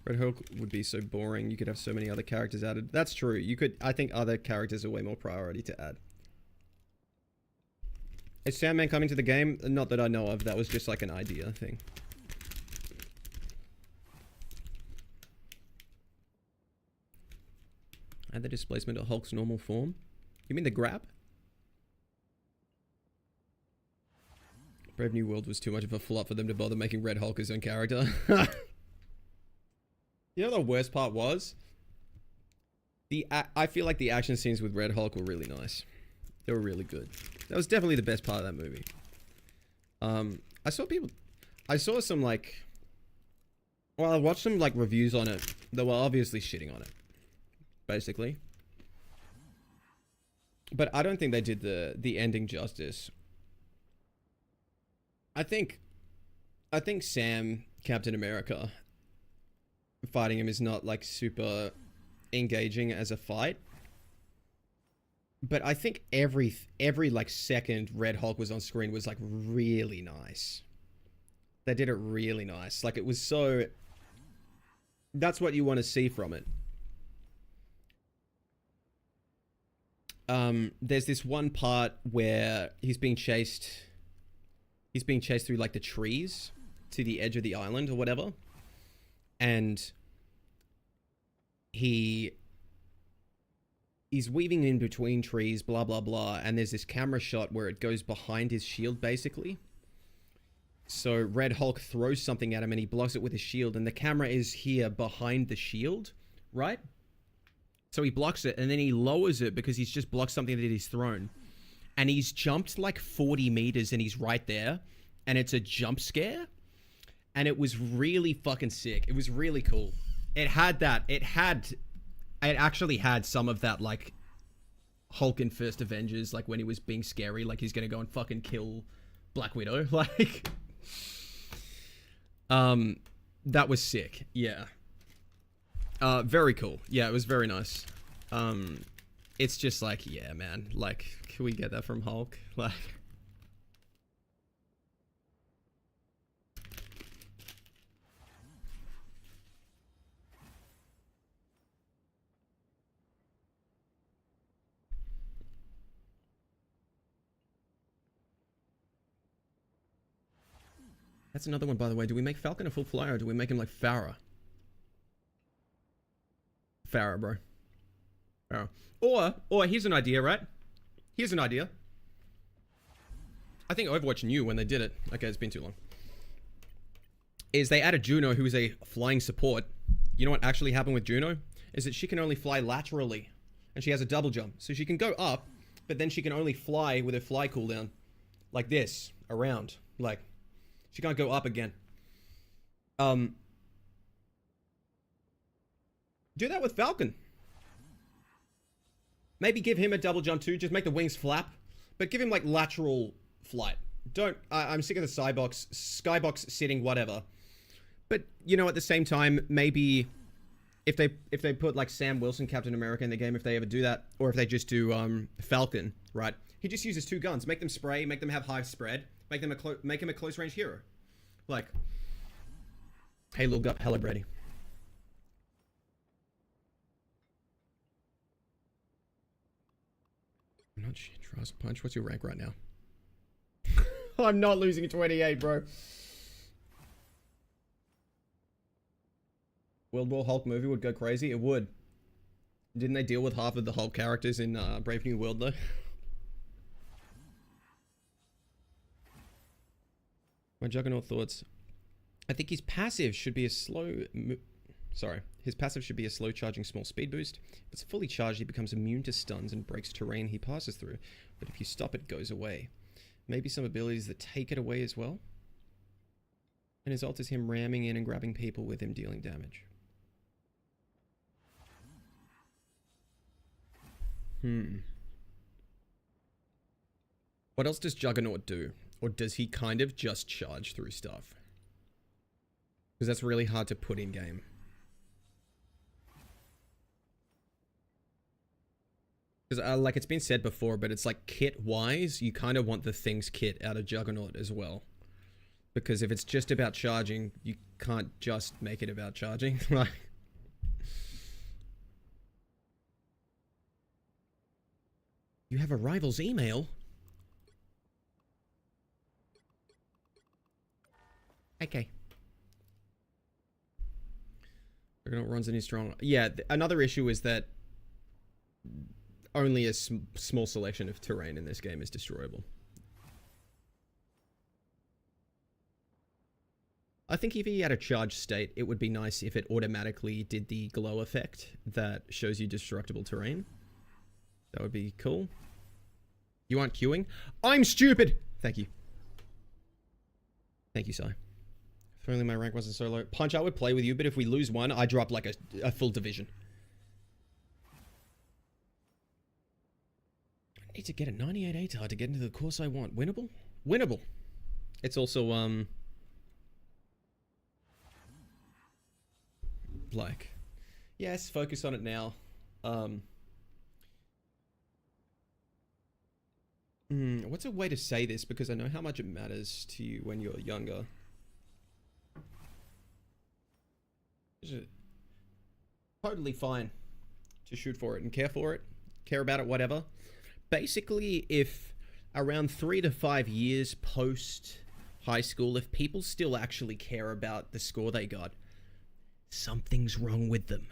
Red Hulk would be so boring. You could have so many other characters added. That's true. You could... I think other characters are way more priority to add. Is Sandman coming to the game? Not that I know of. That was just like an idea thing. Add the displacement of Hulk's normal form. You mean the grab? Brave New World was too much of a flop for them to bother making Red Hulk his own character. You know what the worst part was? I feel like the action scenes with Red Hulk were really nice. They were really good. That was definitely the best part of that movie. I saw some like... Well, I watched some like reviews on it that were obviously shitting on it. Basically. But I don't think they did the ending justice. I think Sam, Captain America, fighting him is not like super engaging as a fight. But I think every like second Red Hulk was on screen was like really nice. They did it really nice. Like it was so... That's what you want to see from it. There's this one part where he's being chased through like the trees to the edge of the island or whatever, and he's weaving in between trees, blah blah blah, and there's this camera shot where it goes behind his shield basically. So Red Hulk throws something at him and he blocks it with his shield, and the camera is here behind the shield, right? So he blocks it, and then he lowers it because he's just blocked something that he's thrown. and he's jumped like 40 meters and he's right there, and it's a jump scare, and it was really fucking sick. It was really cool. It actually had some of that, like, Hulk in First Avengers, like when he was being scary, like he's gonna go and fucking kill Black Widow. Like, that was sick. Yeah. Very cool. Yeah, it was very nice. It's just like, yeah, man, like, can we get that from Hulk? Like, that's another one, by the way. Do we make Falcon a full flyer, or do we make him like Farah? Farah, bro. Farah. Or here's an idea, right? Here's an idea. I think Overwatch knew when they did it. Okay, it's been too long. Is they added Juno, who is a flying support. You know what actually happened with Juno? Is that she can only fly laterally. And she has a double jump. So she can go up, but then she can only fly with her fly cooldown. Like this. Around. Like, she can't go up again. Do that with Falcon. Maybe give him a double jump too. Just make the wings flap. But give him like lateral flight. Don't... I'm sick of the skybox sitting, whatever. But, you know, at the same time, maybe... If they put like Sam Wilson, Captain America in the game, if they ever do that. Or if they just do Falcon, right? He just uses 2 guns. Make them spray. Make them have high spread. Make him a close range hero. Like... Hey, look up. Hello, Brady. I'm not sure. Trust Punch. What's your rank right now? I'm not losing 28, bro. World War Hulk movie would go crazy. It would. Didn't they deal with half of the Hulk characters in Brave New World, though? My Juggernaut thoughts. I think his passive should be a slow... His passive should be a slow charging small speed boost. If it's fully charged, he becomes immune to stuns and breaks terrain he passes through. But if you stop, it goes away. Maybe some abilities that take it away as well. And his ult is him ramming in and grabbing people with him dealing damage. What else does Juggernaut do? Or does he kind of just charge through stuff? Because that's really hard to put in game. Because like it's been said before, but it's like kit-wise, you kind of want the things kit out of Juggernaut as well. Because if it's just about charging, you can't just make it about charging. Like, you have a rival's email? Okay. Juggernaut runs any strong. Yeah, another issue is that only a small selection of terrain in this game is destroyable. I think if he had a charged state, it would be nice if it automatically did the glow effect that shows you destructible terrain. That would be cool. You aren't queuing? I'm stupid! Thank you. Thank you, Si. If only my rank wasn't so low. Punch, I would play with you, but if we lose one, I drop like a full division. I need to get a 98 ATAR to get into the course I want. Winnable? Winnable. It's also, like, yes, focus on it now. What's a way to say this? Because I know how much it matters to you when you're younger. Totally fine to shoot for it and care about it, whatever. Basically, if around 3 to 5 years post high school, if people still actually care about the score they got, something's wrong with them.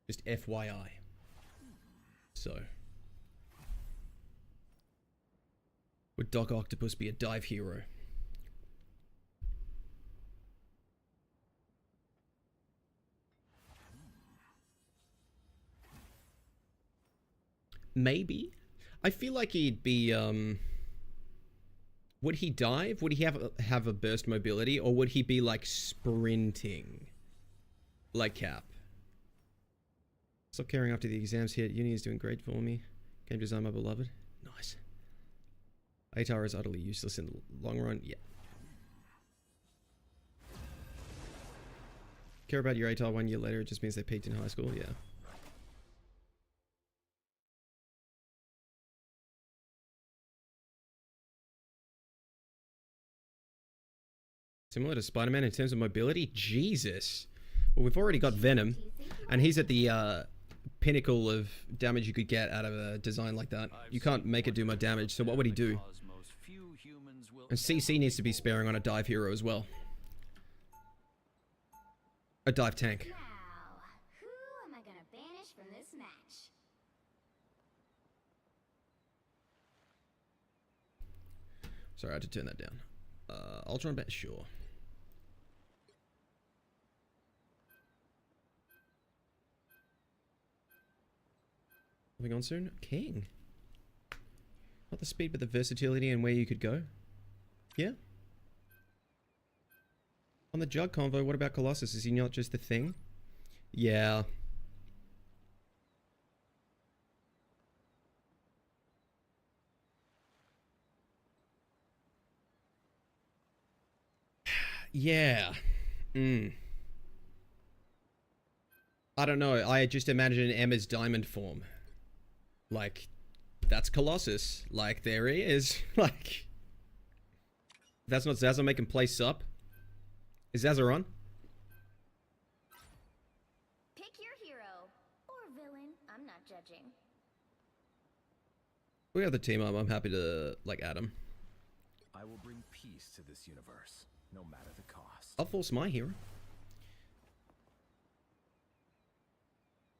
Just FYI. So, would Doc Octopus be a dive hero? Maybe. I feel like he'd be, would he dive? Would he have a burst mobility? Or would he be, like, sprinting? Like Cap. Stop caring after the exams hit. Uni is doing great for me. Game design, my beloved. Nice. ATAR is utterly useless in the long run. Yeah. Care about your ATAR 1 year later, it just means they peaked in high school. Yeah. Similar to Spider-Man in terms of mobility? Jesus. Well, we've already got Venom, and he's at the pinnacle of damage you could get out of a design like that. You can't make it do more damage, so what would he do? And CC needs to be sparing on a dive hero as well. A dive tank. Now, who am I gonna banish from this match? Sorry, I had to turn that down. Ultron bet, sure. Moving on soon. King. Not the speed, but the versatility and where you could go. Yeah. On the Jug convo, what about Colossus? Is he not just the thing? Yeah. Yeah. I don't know. I just imagine Emma's diamond form. Like, that's Colossus. Like, there he is. Like, if that's not Zaza making play sup. Is Zaza on? Pick your hero or villain. I'm not judging. We have the team up. I'm happy to, like, add him. I will bring peace to this universe, no matter the cost. I'll force my hero.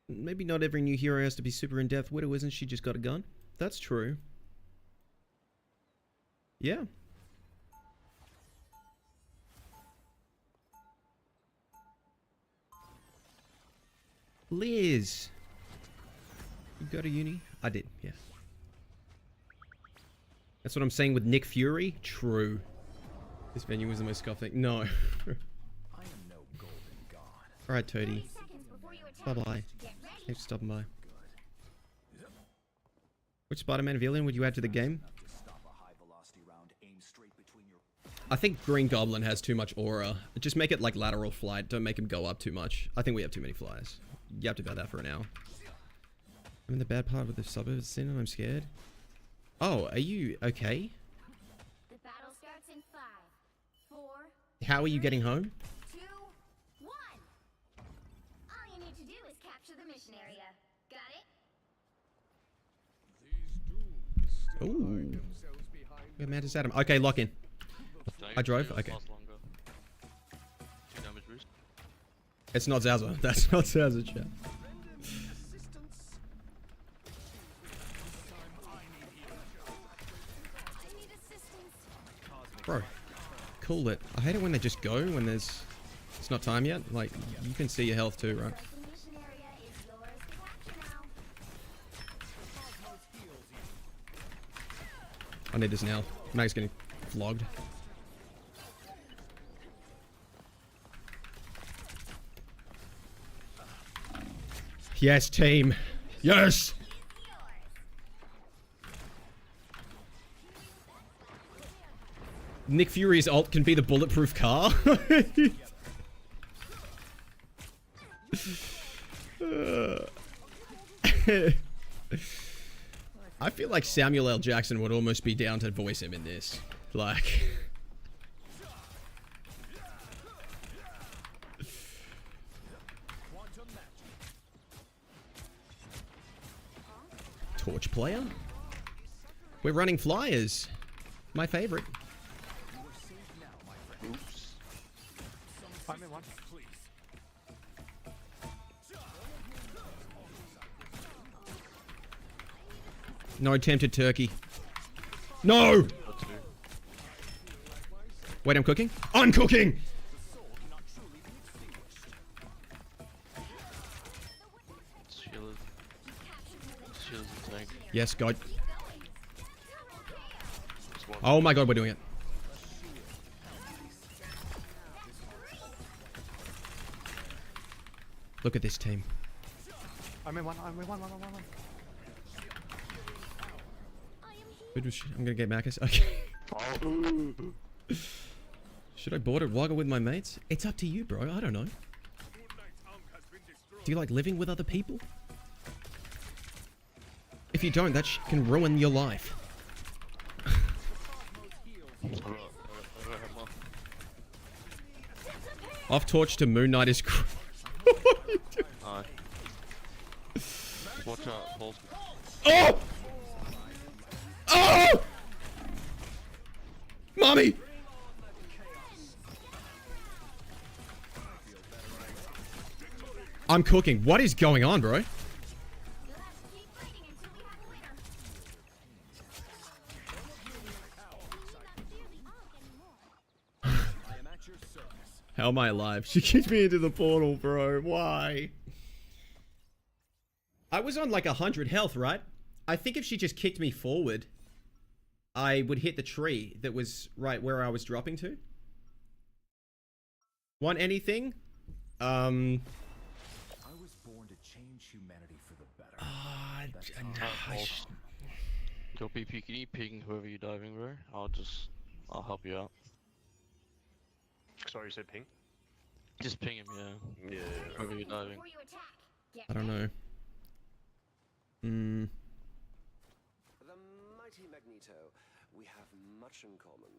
Maybe not every new hero has to be super in-depth. Widow, isn't she just got a gun? That's true. Yeah. Liz. You go to uni? I did, yeah. That's what I'm saying with Nick Fury? True. This venue was the most scuffing. No. I am no golden god. Alright, Toady. 30 seconds before you attack. Bye-bye. Get ready. Thanks for stopping by. Which Spider-Man villain would you add to the game? I think Green Goblin has too much aura. Just make it like lateral flight. Don't make him go up too much. I think we have too many flies. You have to about that for an hour. I'm in the bad part with the suburbs sin and I'm scared. Oh, are you okay? The battle starts in 5, 4. How are you getting home? 2, 1. All you need to do is capture the mission area. Got it? Ooh. Where mad is Adam? Okay, lock in. I drove? Okay. It's not Zaza. That's not Zaza, chat. Bro, cool it. I hate it when they just go when it's not time yet. Like, you can see your health too, right? The mission area is yours to capture now. I need this now. Mag's getting flogged. Yes, team. Yes! Nick Fury's ult can be the bulletproof car? I feel like Samuel L. Jackson would almost be down to voice him in this. Like... Torch player? We're running flyers. My favorite. Oops. I'm in one. No attempted turkey. No! Wait, I'm cooking? I'm cooking! Shield's Tank. Yes, God. Keep going. Just one. Oh my God, we're doing it. Look at this team. I'm in one. I am here. I'm gonna get Marcus. Okay. Oh. Should I board it Wagga with my mates? It's up to you, bro. I don't know. Do you like living with other people? If you don't, that can ruin your life. Off torch to Moon Knight is. Aye. Watch out, Paul's. Oh! Oh! Mommy! I'm cooking. What is going on, bro? You'll have to keep fighting until we have a winner. I am at your service. How am I alive? She kicked me into the portal, bro. Why? I was on like 100 health, right? I think if she just kicked me forward, I would hit the tree that was right where I was dropping to. Want anything? I was born to change humanity for the better. Go PP, can you ping whoever you're diving, bro? I'll help you out. Sorry, you said ping? Just ping him, yeah. Yeah. Whoever you're diving. Before you attack. Get I don't know. The mighty Magneto, we have much in common.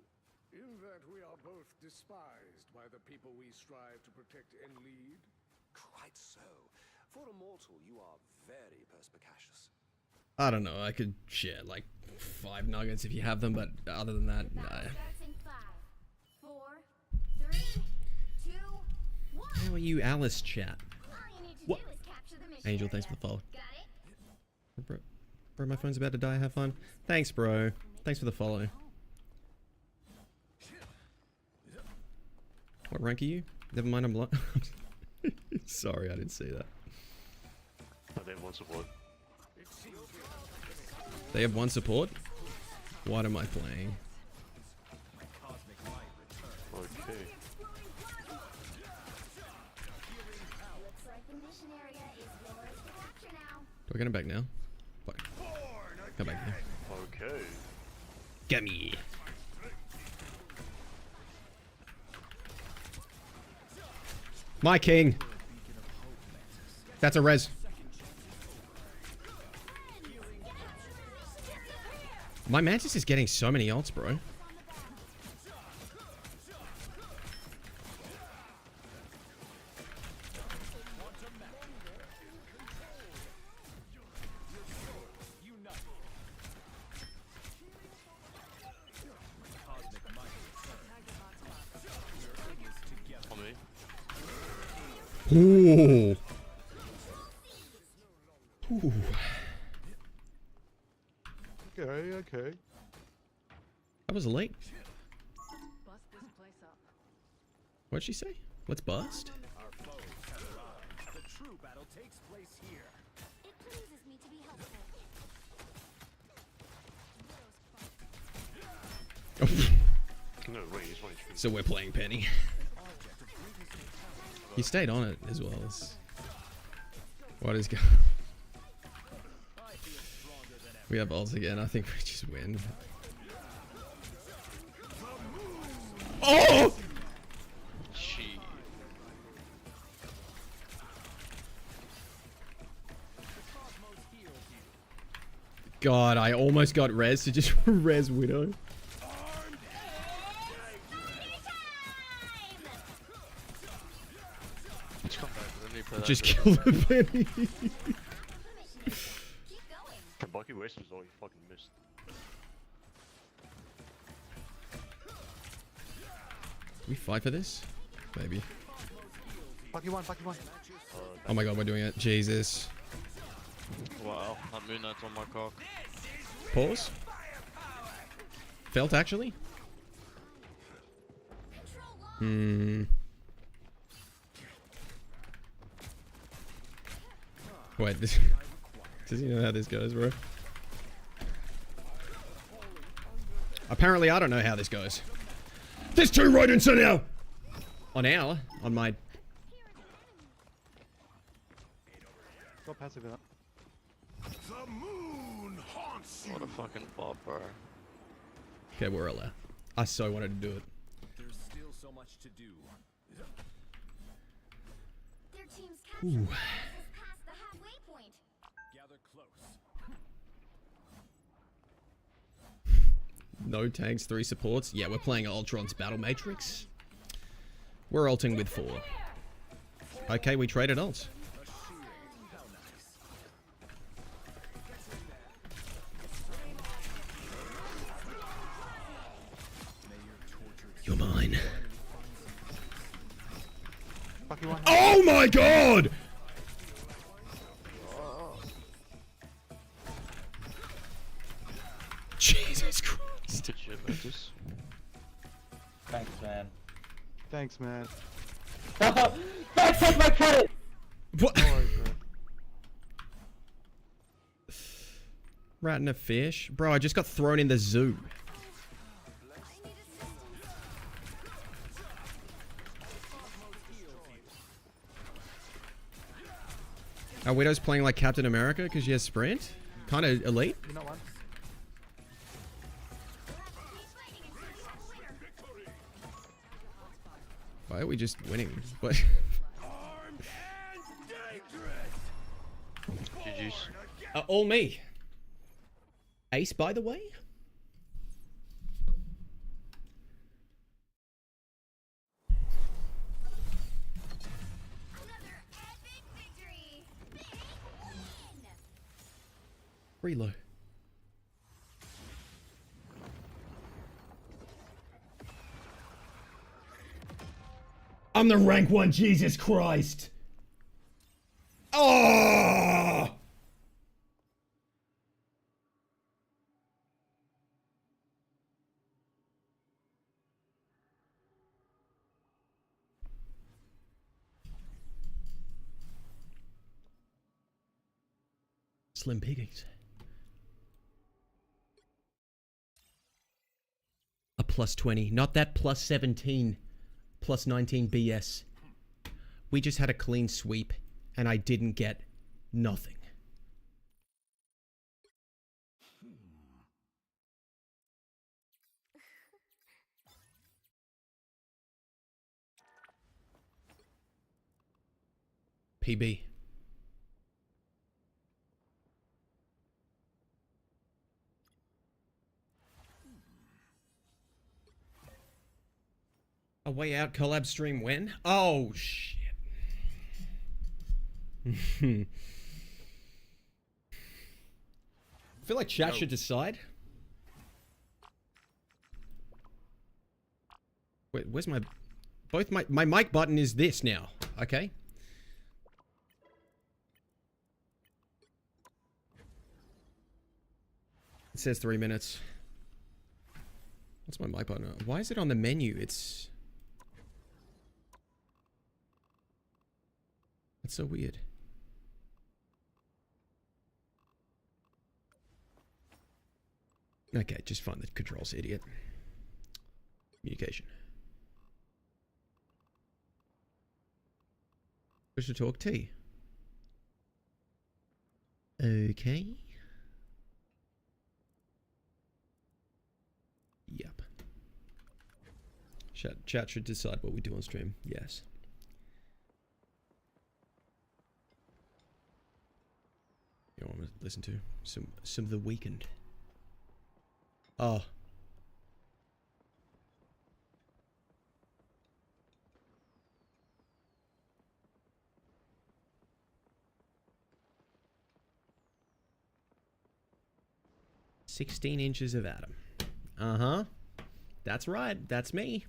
In that we are both despised by the people we strive to protect and lead. Quite so. For a mortal, you are very perspicacious. I don't know. I could share like 5 nuggets if you have them, but other than that, The nah. battle starts in 5, 4, 3, 2, 1. How are you, Alice chat? All you need to What? do is capture the mission Angel, thanks for area. the follow. Got it? Bro, my phone's about to die. Have fun. Thanks, bro. Thanks for the follow. What rank are you? Never mind, I'm blind. Sorry, I didn't see that. But then one support. They have 1 support? What am I playing? Okay. Looks like the mission area is yours to capture now. Do I get him back now? Fuck. Come back here. Okay. Gimme! My king! That's a res. My Mantis is getting so many ults, bro. On me. Ooh. Ooh. Okay. I was late. Bust this place up. What'd she say? Let's bust? Our foes have arrived. The true battle takes place here. It pleases me to be helpful. No, wait, he's one HP. So we're playing Penny. He stayed on it as well as. What is going? We have ults again. I think we just win. Oh! She. God, I almost got res to just res Widow. Just come back. Let me play that Just bit. killed the Penny. Keep going. Bucky West was all he fucking missed. Do we fight for this? Maybe. Bucky one. Oh my god, we're doing it. Jesus. Wow, that Moon Knight's on my cock. Pause. Felt actually? Wait, this Does he know how this goes, bro? Apparently, I don't know how this goes. There's 2 rodents on our... On my... Go passive that. The moon haunts What a fucking bop, bro. Okay, we're allowed. I so wanted to do it. There's still so much to do. Their team's capture has passed the halfway point. Gather close. No tanks, 3 supports. Yeah, we're playing Ultron's Battle Matrix. We're ulting with 4. Okay, we traded ults. You're mine. Fuck you one. Oh my god! Jesus Christ. Did you notice? Thanks, man. Thanks, man. That's take my credit! What? No worries, bro. Rat and a fish? Bro, I just got thrown in the zoo. Our Widow's playing like Captain America because she has sprint? Kind of elite? You know what? Why are we just winning? What? GG's. All me. Ace, by the way? Another epic victory. Big win. Reload. I'm the rank 1, Jesus Christ! Oh! Slim pickings. A plus 20, not that plus 17, plus 19 BS. We just had a clean sweep, and I didn't get nothing. PB. A Way Out collab stream when? Oh, shit. I feel like chat should decide. Wait, where's my... Both my mic button is this now, okay? It says 3 minutes. What's my mic button? Why is it on the menu? It's... That's so weird. Okay, just find the controls, idiot. Communication. Push to talk T. Okay. Yep. Chat should decide what we do on stream. Yes. You want to listen to some of The Weeknd. Oh. "16 inches of Adam." Uh-huh. That's right. That's me.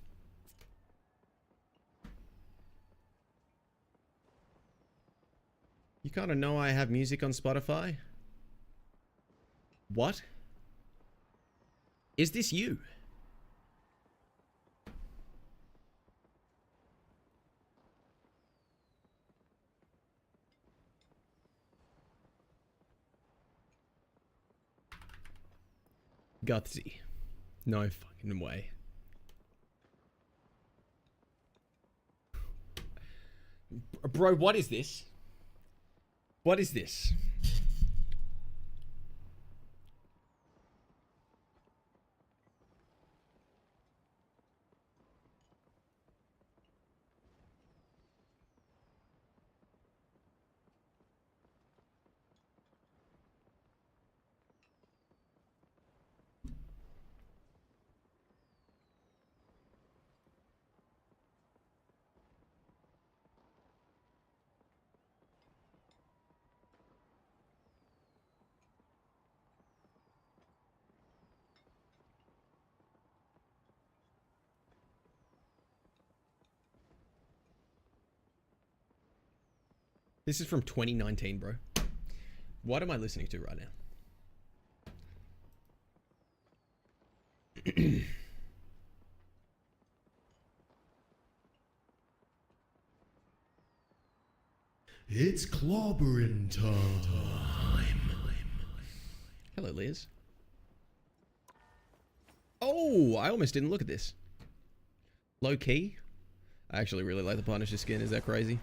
You kind of know I have music on Spotify? What? Is this you? Gutsy. No fucking way. Bro, what is this? What is this? This is from 2019, bro. What am I listening to right now? It's clobbering time. Hello, Liz. Oh, I almost didn't look at this. Low key. I actually really like the Punisher skin. Is that crazy?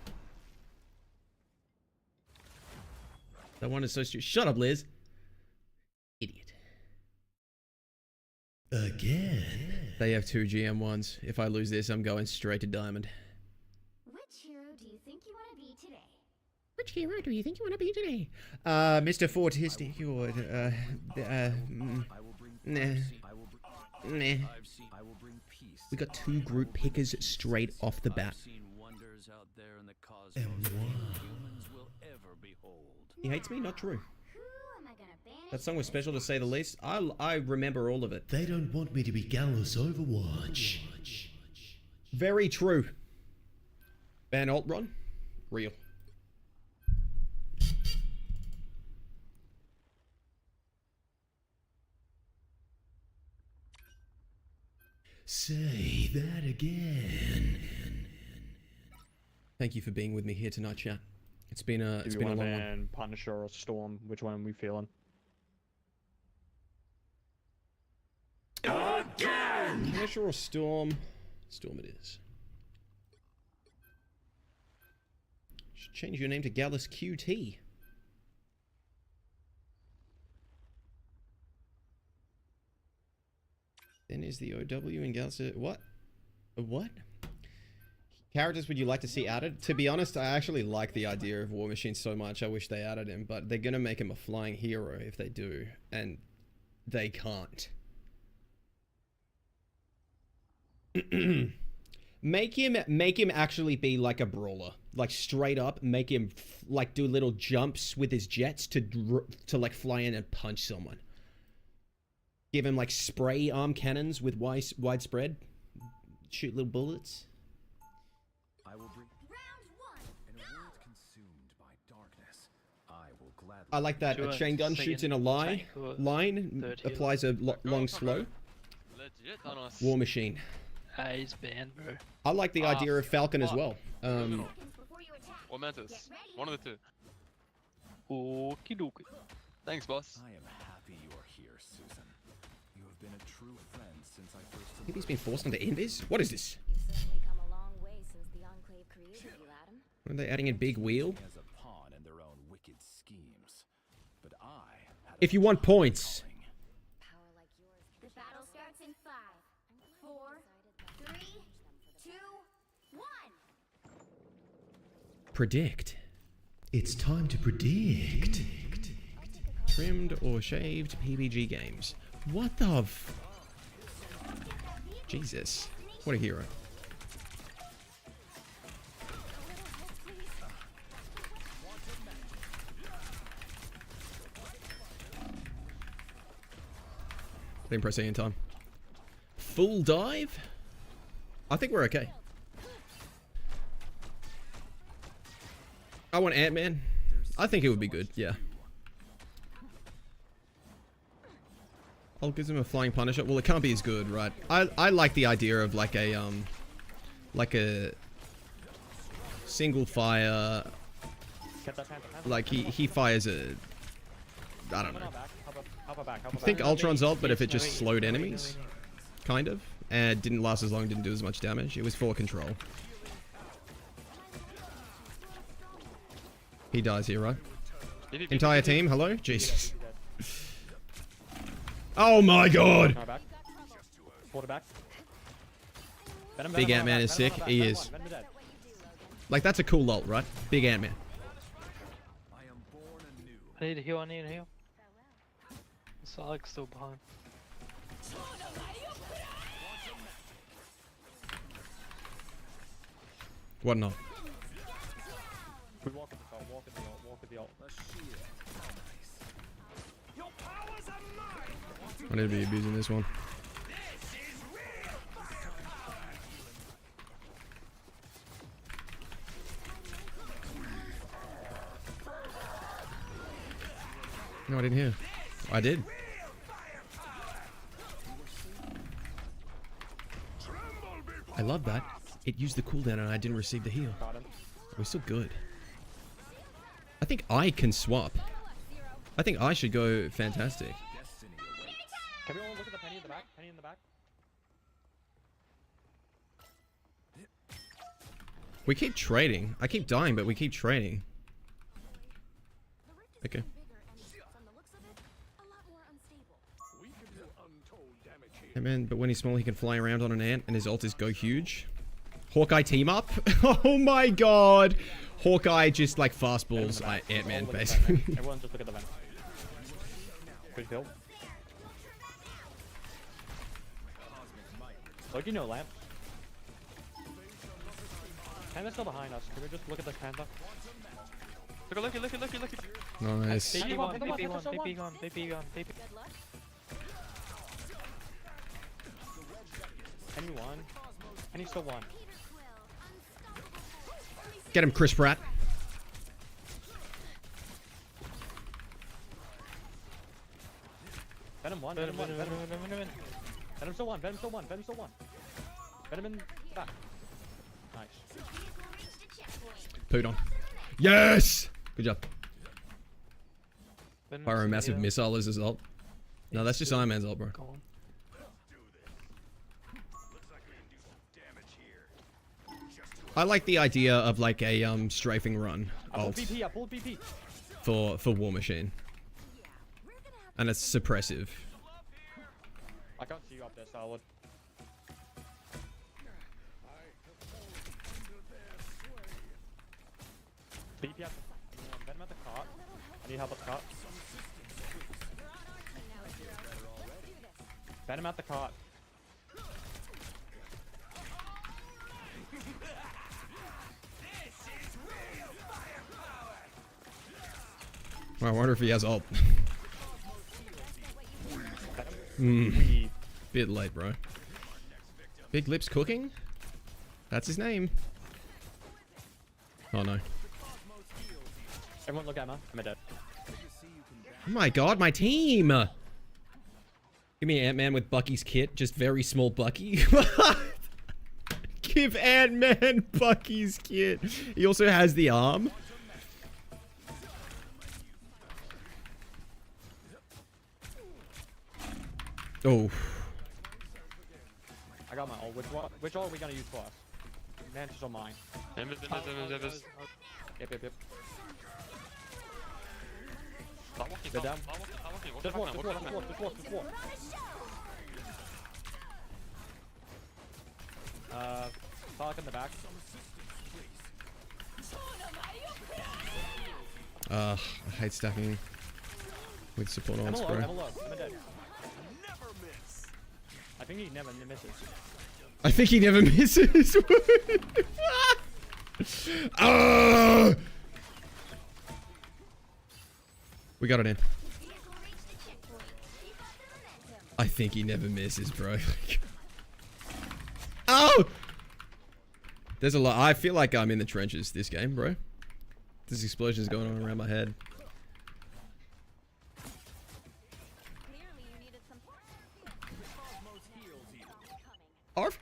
That one is so stupid. Shut up, Liz. Idiot. Again. They have 2 GM1s. If I lose this, I'm going straight to Diamond. Which hero do you think you want to be today? Which hero do you think you want to be today? Mr. Fortistic or nah. We got 2 group pickers straight off the bat. He hates me? Not true. That song was special to say the least. I remember all of it. They don't want me to be Gallus Overwatch. Very true. Ban Altron? Real. Say that again. Thank you for being with me here tonight, chat. It's been a long one. Punisher or Storm? Which one are we feeling? Punisher or Storm? Storm it is. Should change your name to Gallus QT. Then is the OW and Gallus. What? What? Characters would you like to see added? To be honest, I actually like the idea of War Machine so much. I wish they added him, but they're gonna make him a flying hero if they do, and they can't. Make him actually be like a brawler, like straight up. Make him like do little jumps with his jets to like fly in and punch someone. Give him like spray arm cannons with widespread, shoot little bullets. I will bring in a world consumed by darkness. I will gladly. I like that a chain gun shoots in a line, applies a long slow. War Machine. He's banned, bro. I like the idea of Falcon as well. Or Mantis. One of the two. Okie dokie. Thanks, boss. I am happy you are here, Susan. You have been a true friend since I first. I think he's been forced onto Invis? What is this? You've certainly come a long way since the Enclave created you, Adam. Are they adding a big wheel? As a pawn in their own wicked schemes. But I had If you want points. Power like yours. The battle starts in 5, 4, 3, 2, 1. Predict. It's time to predict. Trimmed or shaved PBG games. What the f... Jesus. What a hero. Didn't press A in time. Full dive? I think we're okay. I want Ant-Man. I think it would be good, yeah. I'll give him a flying Punisher. Well, it can't be as good, right? I like the idea of like a single fire. Like he fires a, I don't know. back. I think Ultron's ult, but if it just slowed enemies, kind of, and didn't last as long, didn't do as much damage. It was for control. He dies here, right? Entire team, hello? Jesus. Oh my god! Big Ant-Man is sick. He is. Like, that's a cool ult, right? Big Ant-Man. I need a heal, I need a heal. Sonic's still behind. What not? We walk at the ult, walk at the ult. I need to be abusing this one. No, I didn't hear. I did. I love that. It used the cooldown and I didn't receive the heal. We're still good. I think I can swap. I think I should go fantastic. Can we all look at the penny in the back? Penny in the back? We keep trading. I keep dying, but we keep trading. Okay. Hey man, but when he's small, he can fly around on an ant, and his ult is go huge. Hawkeye team up. Oh my god. Hawkeye just like fastballs Ant-Man, basically. Everyone just look at the vent. Good kill. Look, you know, lamp. Panda's still behind us. Can we just look at the panda? Look. Nice. BP gone, BP gone. Penny won. Penny still won. Get him, Chris Pratt. Venom won. Venom still won. Venom in the back. Nice. Pooed on. Yes! Good job. Pyro massive missile is his ult. No, that's just Iron Man's ult, bro. I like the idea of like a strafing run ult for War Machine. And it's suppressive. I can't see you up there, solid. BP up. Venom at the cart. I need help at the cart. Venom at the cart. Well, I wonder if he has ult. Bit late, bro. Big Lips Cooking? That's his name. Oh no. Everyone look at Emma. I'm dead. Oh my god, my team! Give me Ant-Man with Bucky's kit. Just very small Bucky. Give Ant-Man Bucky's kit. He also has the arm. Oh. I got my ult. Which ult are we gonna use for us? Mantis or mine? Embers. Yep. Start walking, They're down. Just walk. Falk in the back. I hate stacking with support ons, bro. I'm dead. I think he never misses. I think he never misses. Ah! We got it in. I think he never misses, bro. Oh! There's a lot. I feel like I'm in the trenches this game, bro. There's explosions going on around my head. Arf.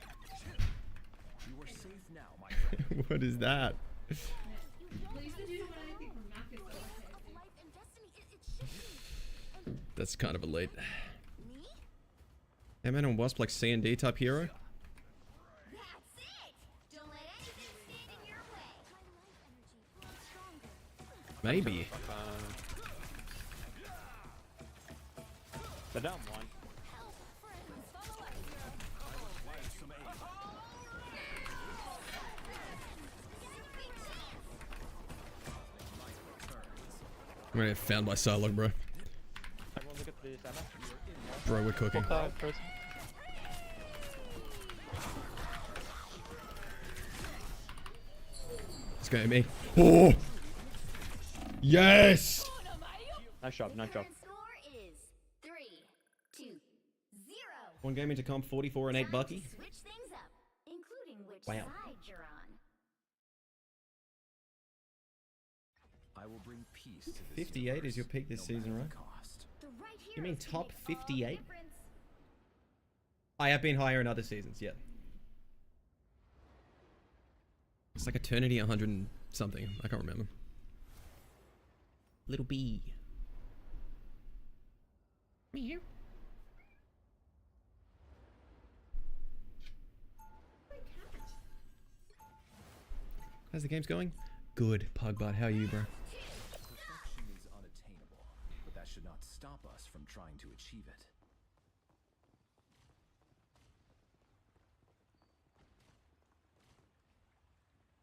What is that? That's kind of elite. Ant-Man and Wasp like C&D type hero? Maybe. They're down one. I'm gonna get found by Psylocke, bro. Everyone look at the Sandman. Bro, we're cooking. It's going to me. Oh! Yes! Nice job, nice job. Score is 3-2-0. One game into comp 44 and 8 Bucky. Switch things up, including which Wow. side you're on. I will bring peace to this 58 is your peak this season, right? cost. The right You mean heroes can top make all the 58? difference. I have been higher in other seasons, yeah. It's like Eternity 100 and something. I can't remember. Little B. Meow. How's the games going? Good, Pugbot. How are you, bro? Perfection is unattainable, but that should not stop us from trying to achieve it.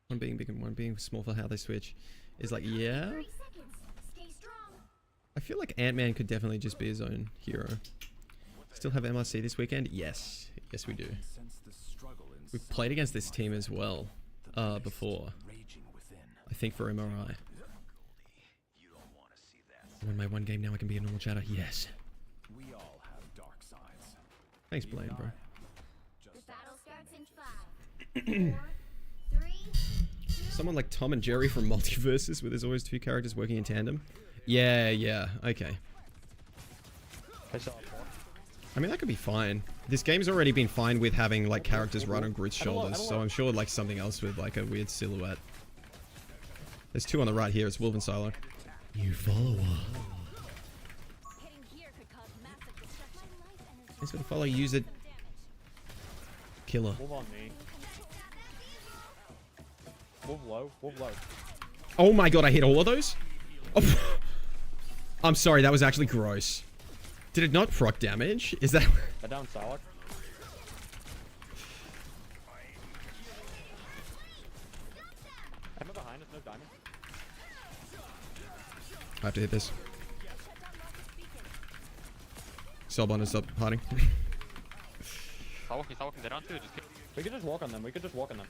One being big and one being small for how they switch. Is like, yeah. 30 seconds. Stay strong. I feel like Ant-Man could definitely just be his own hero. Still have MRC this weekend? Yes. Yes, we do. Sense the struggle We've played against this team as well before. raging within. I think for MRI. I won my one game, now I can be a normal chatter. Yes. We all have dark sides. Thanks, Blaine, bro. The battle starts in 5, 4, 3, 2. Someone like Tom and Jerry from Multiverses, where there's always two characters working in tandem. Yeah, yeah, okay. I mean, that could be fine. This game's already been fine with having like characters run on Groot's shoulders, so I'm sure like something else with like a weird silhouette. There's two on the right here. It's Wolf and Silo. You follower. Thanks for the follow. Use it. Killer. Wolf on me. Wolf low, Wolf low. Oh my god, I hit all of those? Oh. I'm sorry, that was actually gross. Did it not proc damage? Is that... They're down solid. I'm behind us, no diamond. I have to hit this. Soulbond is up hiding. Stop walking, they're down too, just kill. We could just walk on them, we could just walk on them.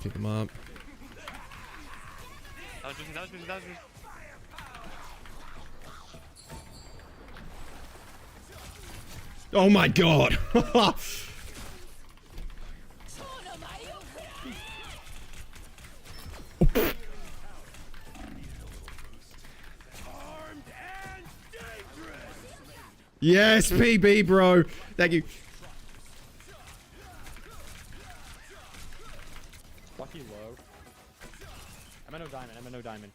Pick them up. That was me. Oh my god! Yes, PB, bro. Thank you. Lucky low. I'm at no diamond.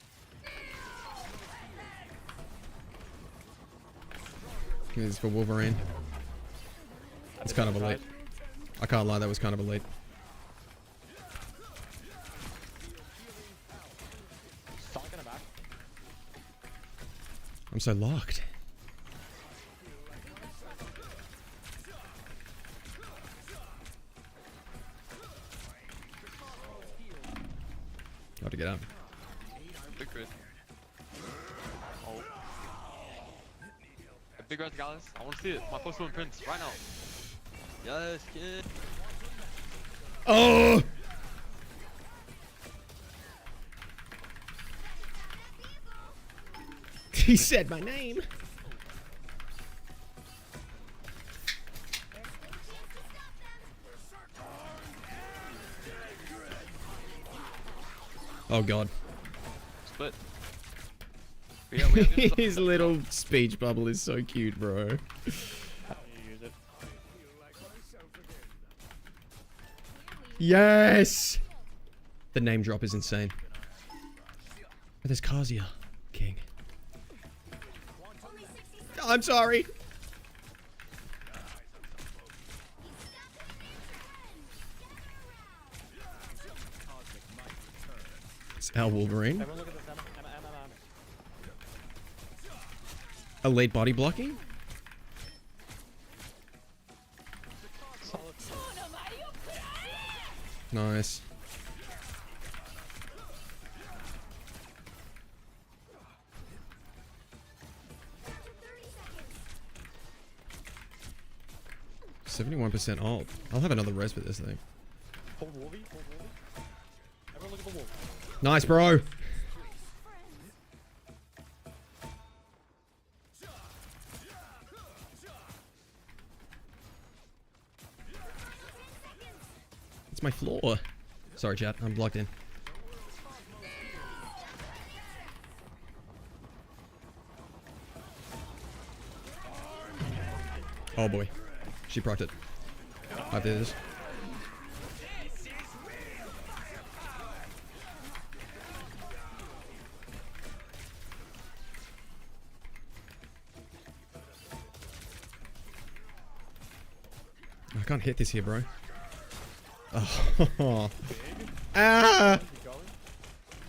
This is for Wolverine. It's kind of elite. I can't lie, that was kind of elite. Sonic in the back. I'm so locked. Got to get out. Big crit. Oh. A big red Gallus. I want to see it. My postal imprints right now. Yes, kid. Oh! He said my name. Oh god. Split. His little speech bubble is so cute, bro. How do you use it? Yes! The name drop is insane. Oh, there's Kazuya. King. I'm sorry. It's our Wolverine. Everyone look at this. Emma. Elite body blocking. Nice. %71% ult. I'll have another res with this thing. Hold Wolvie. Everyone look at the wolf. Nice, bro. It's my floor. Sorry, chat. I'm logged in. Oh boy. She procced it. I did this. I can't hit this here, bro. Oh. Ah!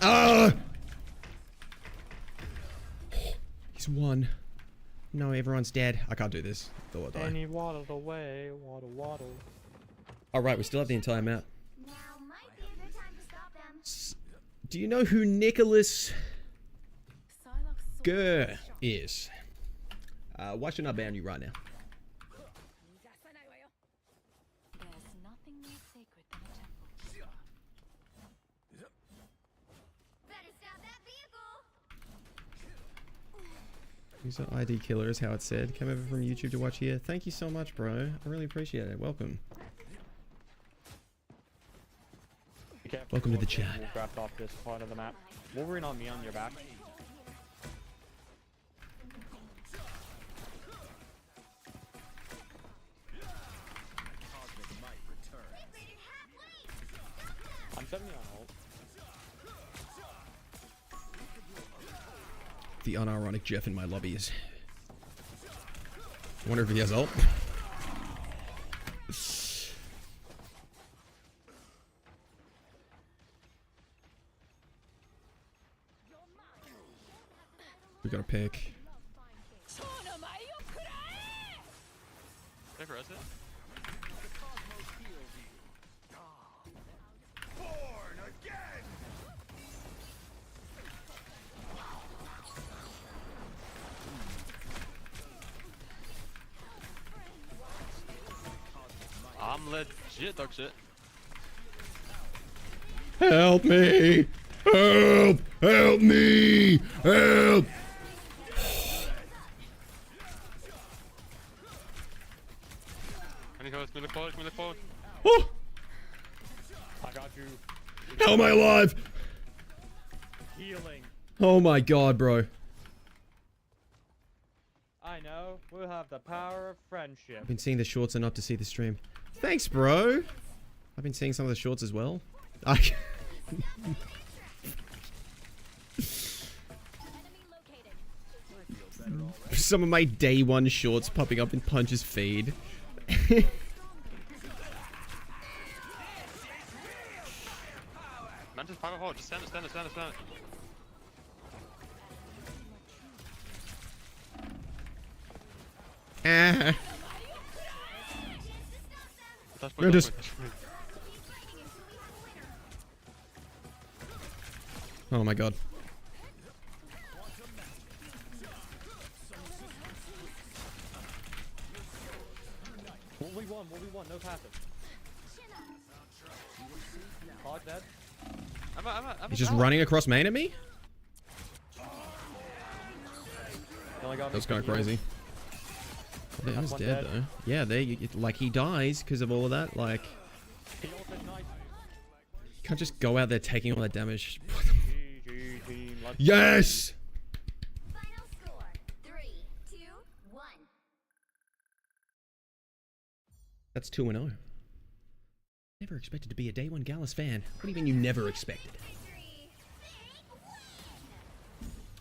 Ah! He's won. No, everyone's dead. I can't do this. Thought I'd die. And he waddled away. Waddle. Alright, we still have the entire map. Now might be a good time to stop them. Do you know who Nicholas Psylocke's Gurr is? Why shouldn't I ban you right now? There's nothing more sacred than a temple. Better stop that vehicle. User ID killer is how it said. Came over from YouTube to watch here. Thank you so much, bro. I really appreciate it. Welcome. Welcome to the chat. We'll draft off this part of the map. Wolverine on me on your back. I'm 70 on ult. The unironic Jeff in my lobby is. I wonder if he has ult. We got a pick. Never has it. I'm legit dog shit. Help me! Help! Help me! Help! Can you host me? Look forward. Oh! I got you. How am I alive? Healing. Oh my god, bro. I know. We'll have the power of friendship. I've been seeing the shorts enough to see the stream. Thanks, bro. I've been seeing some of the shorts as well. Some of my day one shorts popping up in Punch's feed. Man, just power forward. Just stand it. Ah. Touch No, just- Oh my god. What we want, no passive. Hog dead. He's just running across main at me? That's kind of crazy. Yeah, he's dead though. Yeah, like he dies because of all of that. Like, you can't just go out there taking all that damage. Yes! Final score 3, 2, 1. That's 2-0. Never expected to be a day one Gallus fan. What do you mean you never expected?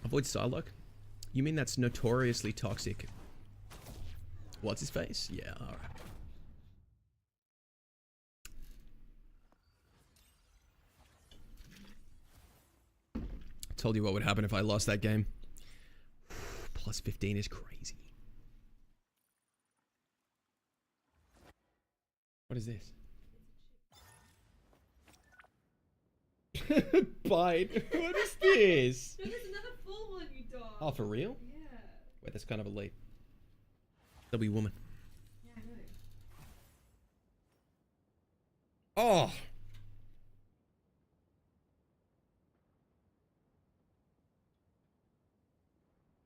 Avoid Psylocke? You mean that's notoriously toxic? What's his face? Yeah, alright. I told you what would happen if I lost that game. Plus 15 is crazy. What is this? Bite. What is this? No, there's another full one, you dog. Oh, for real? Yeah. Wait, that's kind of elite. W woman. Yeah, I know. Oh!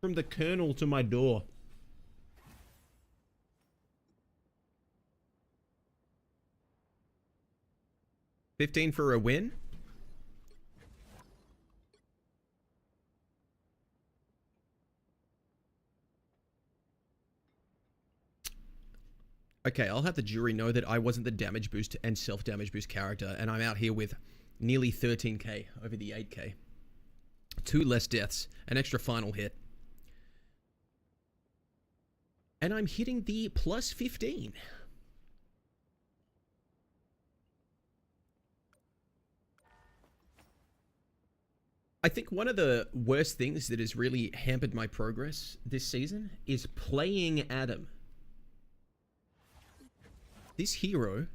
From the Colonel to my door. $15 for a win? Okay, I'll have the jury know that I wasn't the damage boost and self-damage boost character, and I'm out here with nearly 13k over the 8k. 2 less deaths, an extra final hit. And I'm hitting the plus 15. I think one of the worst things that has really hampered my progress this season is playing Adam. This hero,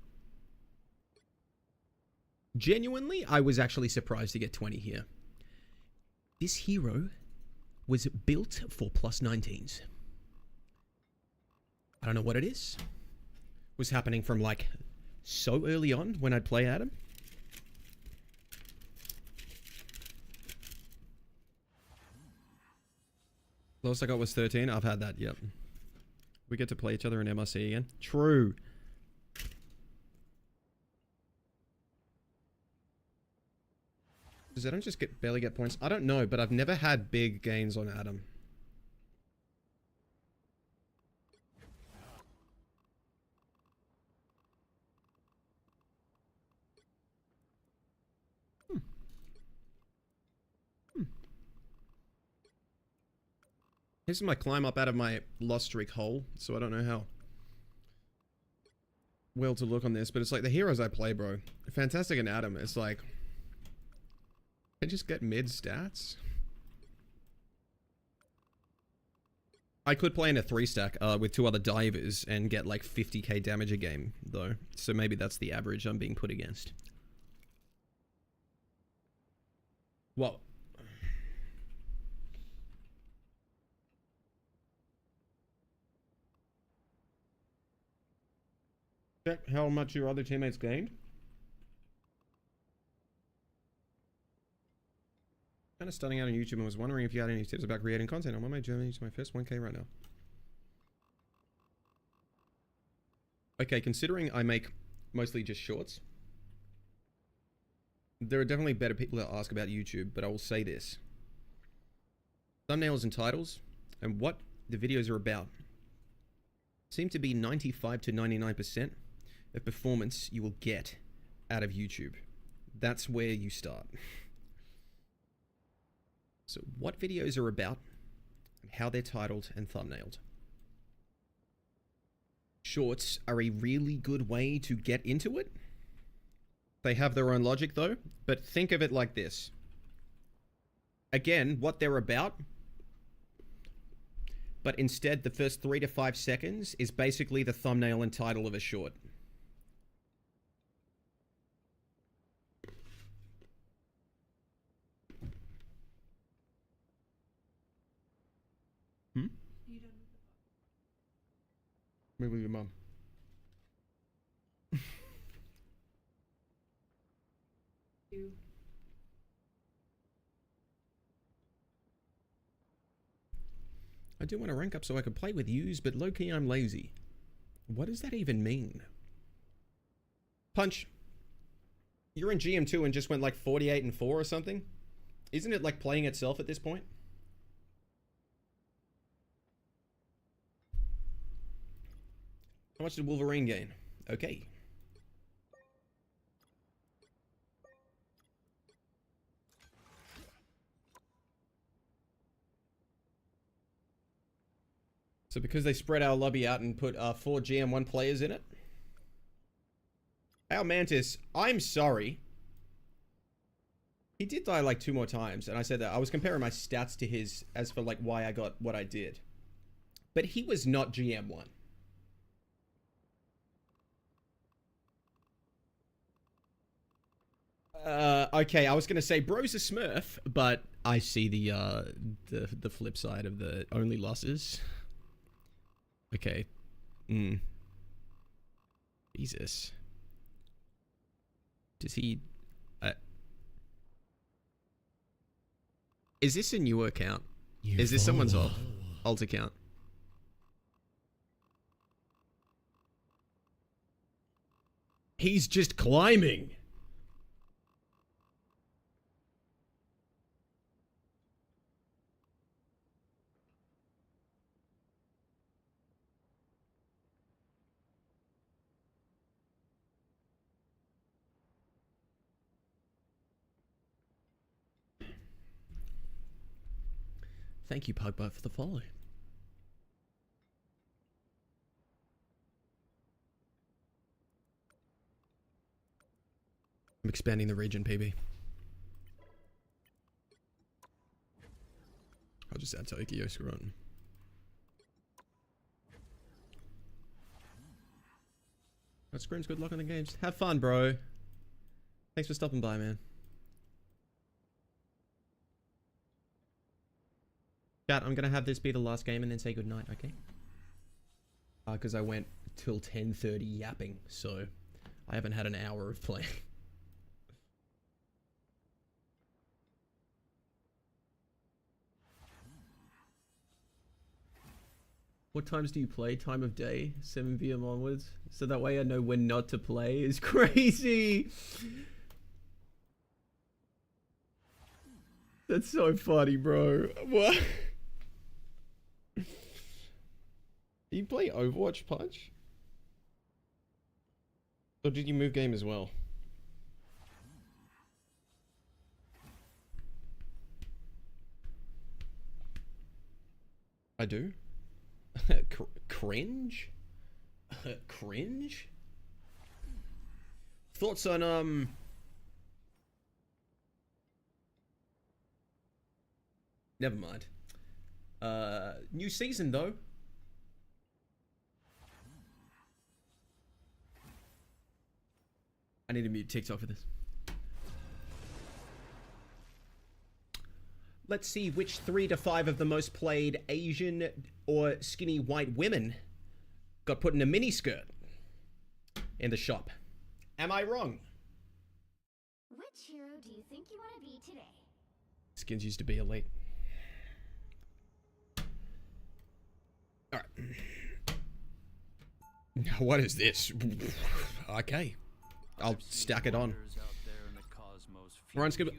genuinely, I was actually surprised to get 20 here. This hero was built for plus 19s. I don't know what it is. It was happening from like so early on when I'd play Adam. Lowest I got was 13. I've had that, yep. We get to play each other in MRC again. True. Does Adam just barely get points? I don't know, but I've never had big gains on Adam. This is my climb up out of my lost streak hole, so I don't know how well to look on this, but it's like the heroes I play, bro. Fantastic and Adam, it's like I just get mid stats. I could play in a 3-stack with 2 other divers and get like 50k damage a game, though. So maybe that's the average I'm being put against. Well, check how much your other teammates gained. Kind of starting out on YouTube and was wondering if you had any tips about creating content. I'm on my journey to my first 1k right now. Okay, considering I make mostly just shorts, there are definitely better people that ask about YouTube, but I will say this. Thumbnails and titles, and what the videos are about, seem to be 95 to 99% of performance you will get out of YouTube. That's where you start. So what videos are about, and how they're titled and thumbnailed. Shorts are a really good way to get into it. They have their own logic though, but think of it like this. Again, what they're about, but instead the first 3 to 5 seconds is basically the thumbnail and title of a short. Maybe with your mum. I do want to rank up so I can play with yous, but low-key I'm lazy. What does that even mean? Punch. You're in GM2 and just went like 48 and 4 or something? Isn't it like playing itself at this point? How much did Wolverine gain? Okay. So because they spread our lobby out and put 4 GM1 players in it. Our Mantis, I'm sorry. He did die like 2 more times, and I said that I was comparing my stats to his as for like why I got what I did. But he was not GM1. Okay, I was gonna say bro's a smurf, but I see the flip side of the only losses. Okay. Jesus. Does he... is this a new account? Is this someone's alt account? He's just climbing. Thank you, Pugbutt, for the follow. I'm expanding the region, PB. I'll just add Tokyo, screw it. That's Screams, good luck on the games. Have fun, bro. Thanks for stopping by, man. Chat, I'm gonna have this be the last game and then say goodnight, okay? Because I went till 10:30 yapping, so I haven't had an hour of playing. What times do you play? Time of day? 7 PM onwards? So that way I know when not to play. Is crazy! That's so funny, bro. What? Do you play Overwatch, Punch? Or did you move game as well? I do? Cringe? Cringe? Thoughts on, never mind. New season, though. I need to mute TikTok for this. Let's see which 3 to 5 of the most played Asian or skinny white women got put in a miniskirt in the shop. Am I wrong? Which hero do you think you want to be today? Skins used to be elite. Alright. What is this? Okay. I'll stack it on.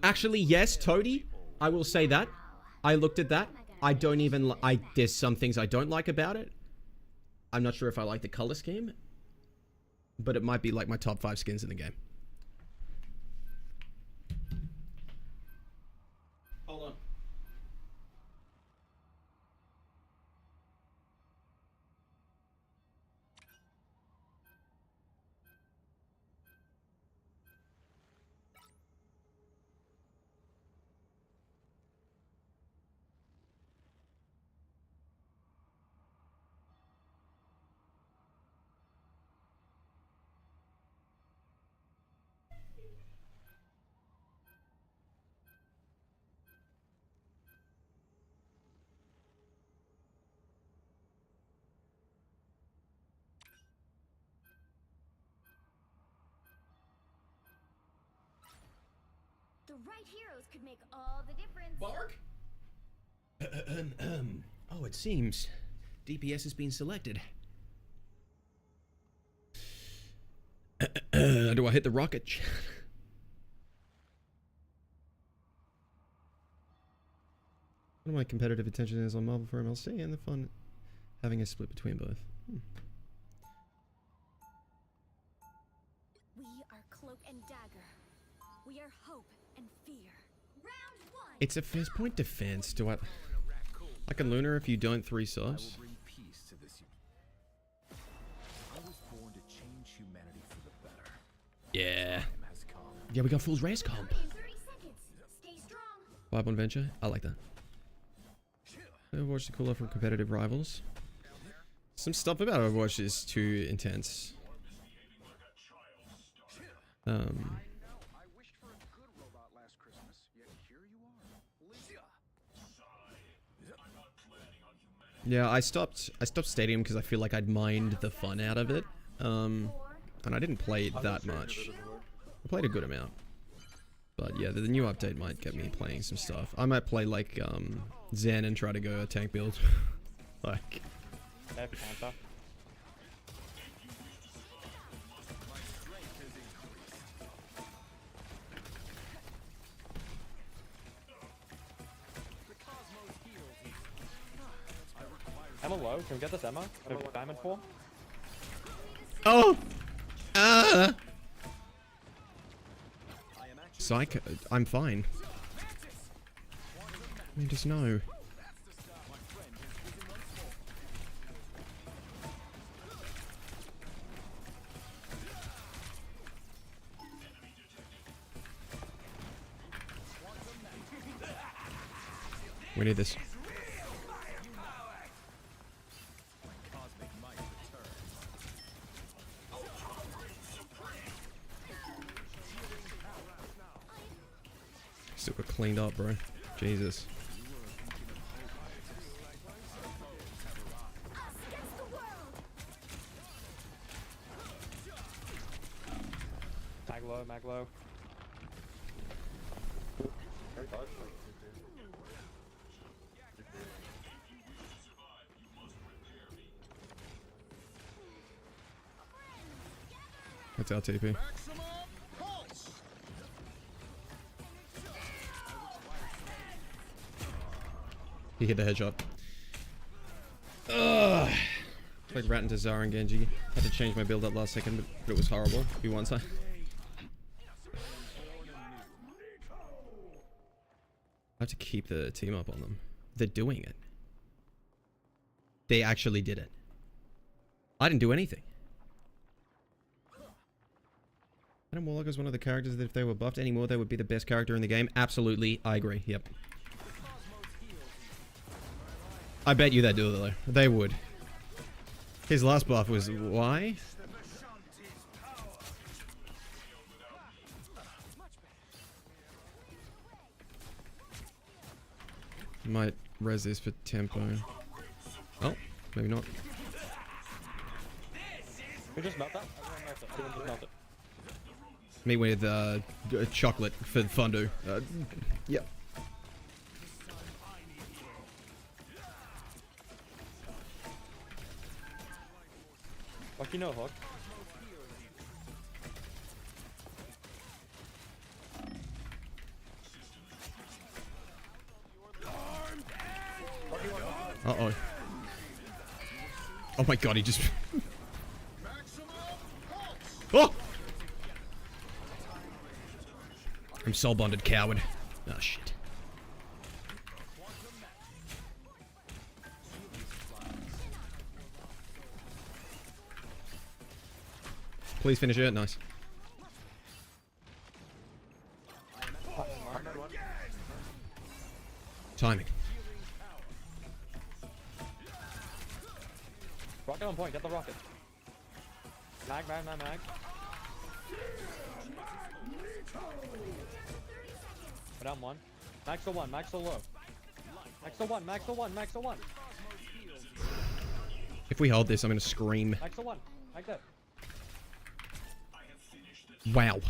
Actually, yes, Toady. I will say that. I looked at that. I don't even... there's some things I don't like about it. I'm not sure if I like the color scheme. But it might be like my top 5 skins in the game. Hold on. The right heroes could make all the difference. Bark? Oh, it seems DPS has been selected. Do I hit the rocket? One of my competitive attention is on Marvel for MLC and the fun having a split between both. We are Cloak and Dagger. We are hope and fear. Round 1. It's a first point defense. Do I can Lunar if you don't 3 subs? Yeah. Yeah, we got Fool's Race comp. 30 seconds. Stay strong. Vibe on Venture. I like that. Overwatch is cooler from competitive rivals. Some stuff about Overwatch is too intense. I wished for a good robot last Christmas, yet here you are. Yeah, I stopped Stadium because I feel like I'd mined the fun out of it. And I didn't play it that much. I played a good amount. But yeah, the new update might get me playing some stuff. I might play like Zen and try to go a tank build. Like They have counter. Emma low, can we get this Emma? Diamond 4? oh! Psych, I'm fine. I mean, just no. We need this. Super cleaned up, bro. Jesus. Mag low. That's our TP. He hit the headshot. Ugh. Played Rat into Zara and Genji. Had to change my build up last second, but it was horrible. Be one side. I have to keep the team up on them. They're doing it. They actually did it. I didn't do anything. Adam Warlock is one of the characters that if they were buffed anymore, they would be the best character in the game. Absolutely, I agree. Yep. I bet you they do, though. They would. His last buff was why? Might res this for tempo. Oh, maybe not. We just melt that? Everyone just melt it. Me with chocolate for fondue. Yep. Lucky no hook. Uh-oh. Oh my god, he just... Oh! I'm soul bonded, coward. Oh shit. Please finish it. Nice. Timing. Rocket on point, get the rocket. Mag. We're down one. Max to one, max to low. Max to one. If we hold this, I'm gonna scream. Max to one, like that. Wow.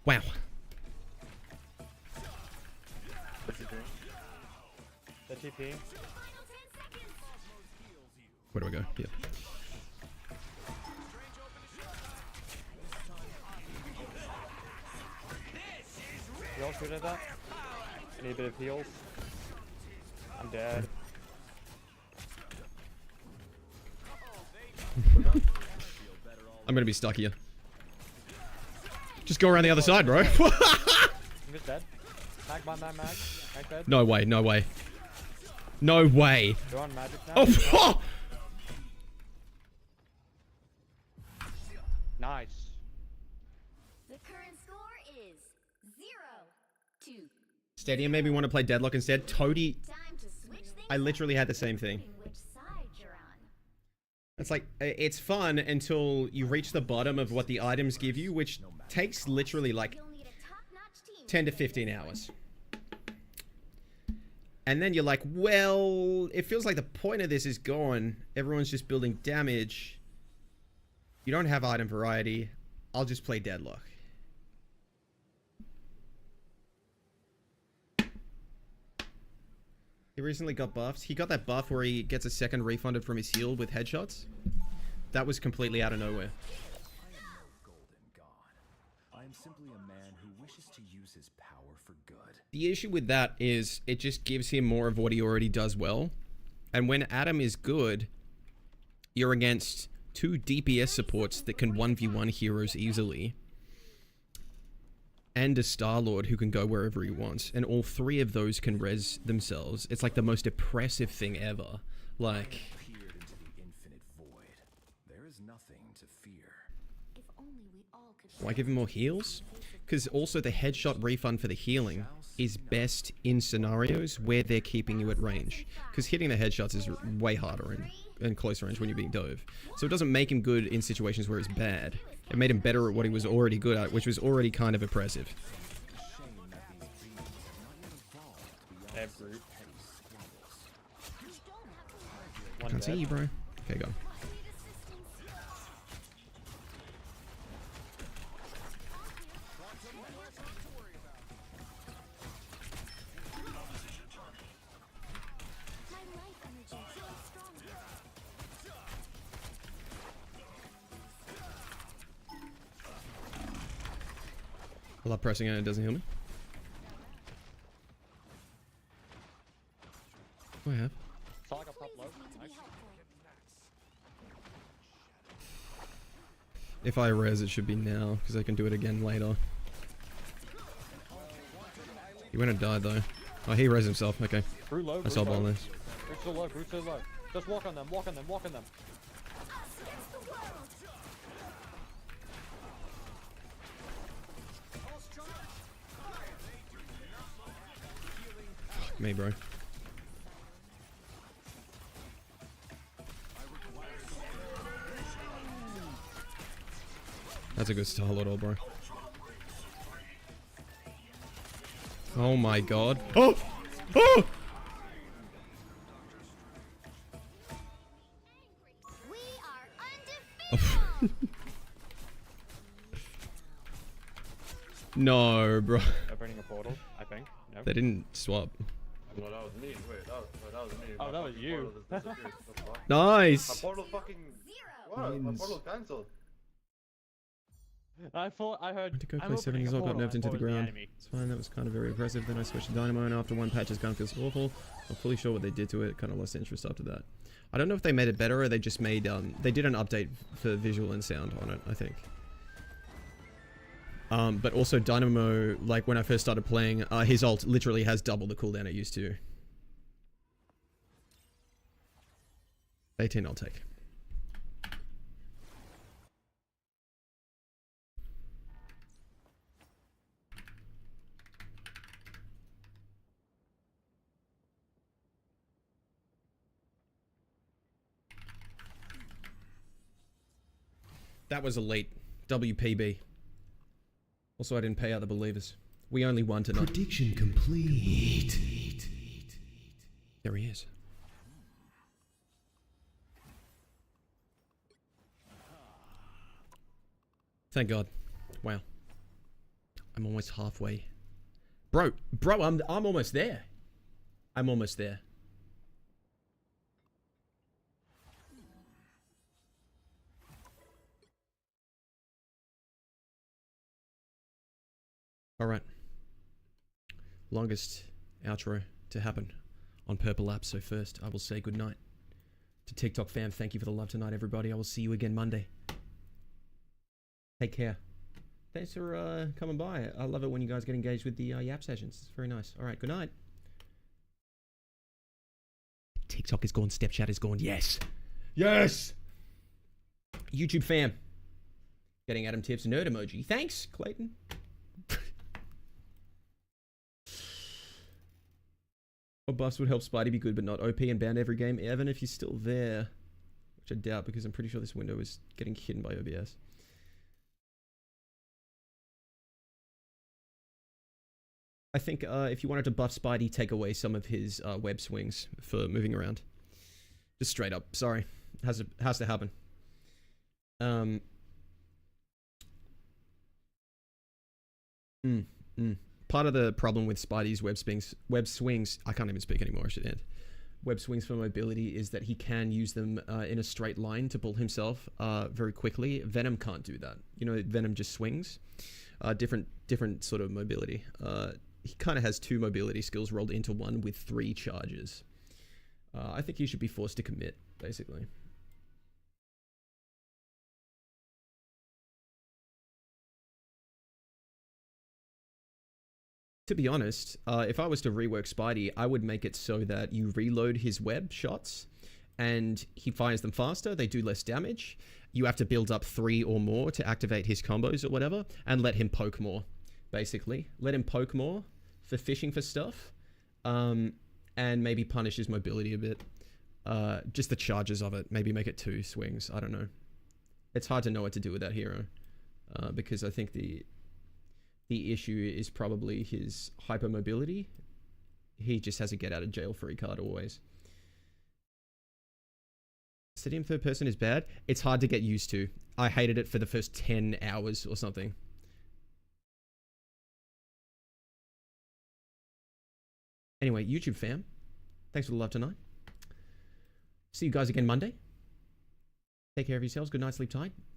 Wow. The TP. Where do I go? Here. You all shoot at that? I need a bit of heals. I'm dead. I'm gonna be stuck here. Just go around the other side, bro. I'm just dead. Mag. Mag dead. No way, no way. No way. You're on magic now. Oh! Nice. The current score is 0-2. Stadium made me want to play Deadlock instead. Toady, Time to switch things I literally had the same thing. up, which side you're on. It's like, it's fun until you reach the bottom of what the items give you, which takes literally like You'll need a top-notch team 10 to 15 hours. And then you're like, well, it feels like the point of this is gone. Everyone's just building damage. You don't have item variety. I'll just play Deadlock. He recently got buffed. He got that buff where he gets a second refunded from his heal with headshots. That was completely out of nowhere. I am no golden god. I am simply a man who wishes to use his power for good. The issue with that is it just gives him more of what he already does well. And when Adam is good, you're against 2 DPS supports that can 1v1 heroes easily. And a Star-Lord who can go wherever he wants. And all 3 of those can res themselves. It's like the most oppressive thing ever. Like, Peered into the infinite void. There is nothing to fear. If only we all could do I give him more heals? Because also the headshot refund for the healing is best in scenarios where they're keeping you at range. Because hitting the headshots is way harder in close range when you're being dove. So it doesn't make him good in situations where he's bad. It made him better at what he was already good at, which was already kind of oppressive. Every. Can't see you, bro. Okay, go. I love pressing it and it doesn't heal me. Oh, I have. Saw like a pop low. Nice. If I res, it should be now, because I can do it again later. He went and died, though. Oh, he res himself. Okay. Brute low. I saw ball this. Brute so low. Brute so low. Just walk on them. Walk on them. Walk on them. Fuck me, bro. That's a good Star-Lord ult, bro. Oh my god. Oh! Oh! We are undefeated. No, bro. Opening a portal, I think. No. They didn't swap. No, that was me. Wait, that was me. Oh, that was you. Nice! My portal fucking... What? My portal cancelled. I thought I heard. Went to go I'm play 7 opening years a old, got portal, nerfed into I the thought it was ground. enemy. It's fine, that was kind of very impressive. Then I switched to Dynamo, and after 1 patch, his gun feels awful. I'm fully sure what they did to it. Kind of lost interest after that. I don't know if they made it better or they just made, they did an update for visual and sound on it, I think. But also Dynamo, like when I first started playing, his ult literally has double the cooldown it used to. 18 I'll take. That was a late WPB. Also, I didn't pay out the believers. We only won tonight. Prediction complete. There he is. Thank God. Wow. I'm almost halfway. Bro, I'm almost there. I'm almost there. Alright. Longest outro to happen on Purple App. So first, I will say goodnight to TikTok fam. Thank you for the love tonight, everybody. I will see you again Monday. Take care. Thanks for coming by. I love it when you guys get engaged with the Yap sessions. It's very nice. Alright, good night. TikTok is gone. Snapchat is gone. Yes. Yes! YouTube fam. Getting Adam tips, nerd emoji. Thanks, Clayton. What buffs would help Spidey be good but not OP and banned every game? Evan, if he's still there, which I doubt because I'm pretty sure this window is getting hidden by OBS. I think if you wanted to buff Spidey, take away some of his web swings for moving around. Just straight up. Sorry. Has to happen. Part of the problem with Spidey's web swings, I can't even speak anymore, I should end. Web swings for mobility is that he can use them in a straight line to pull himself very quickly. Venom can't do that. You know, Venom just swings. Different sort of mobility. He kind of has 2 mobility skills rolled into one with 3 charges. I think he should be forced to commit, basically. To be honest, if I was to rework Spidey, I would make it so that you reload his web shots and he fires them faster, they do less damage. You have to build up 3 or more to activate his combos or whatever, and let him poke more, basically. Let him poke more for fishing for stuff, and maybe punish his mobility a bit. Just the charges of it, maybe make it 2 swings, I don't know. It's hard to know what to do with that hero, because I think the issue is probably his hypermobility. He just has a get out of jail free card always. Stadium third person is bad. It's hard to get used to. I hated it for the first 10 hours or something. Anyway, YouTube fam, thanks for the love tonight. See you guys again Monday. Take care of yourselves. Good night, sleep tight.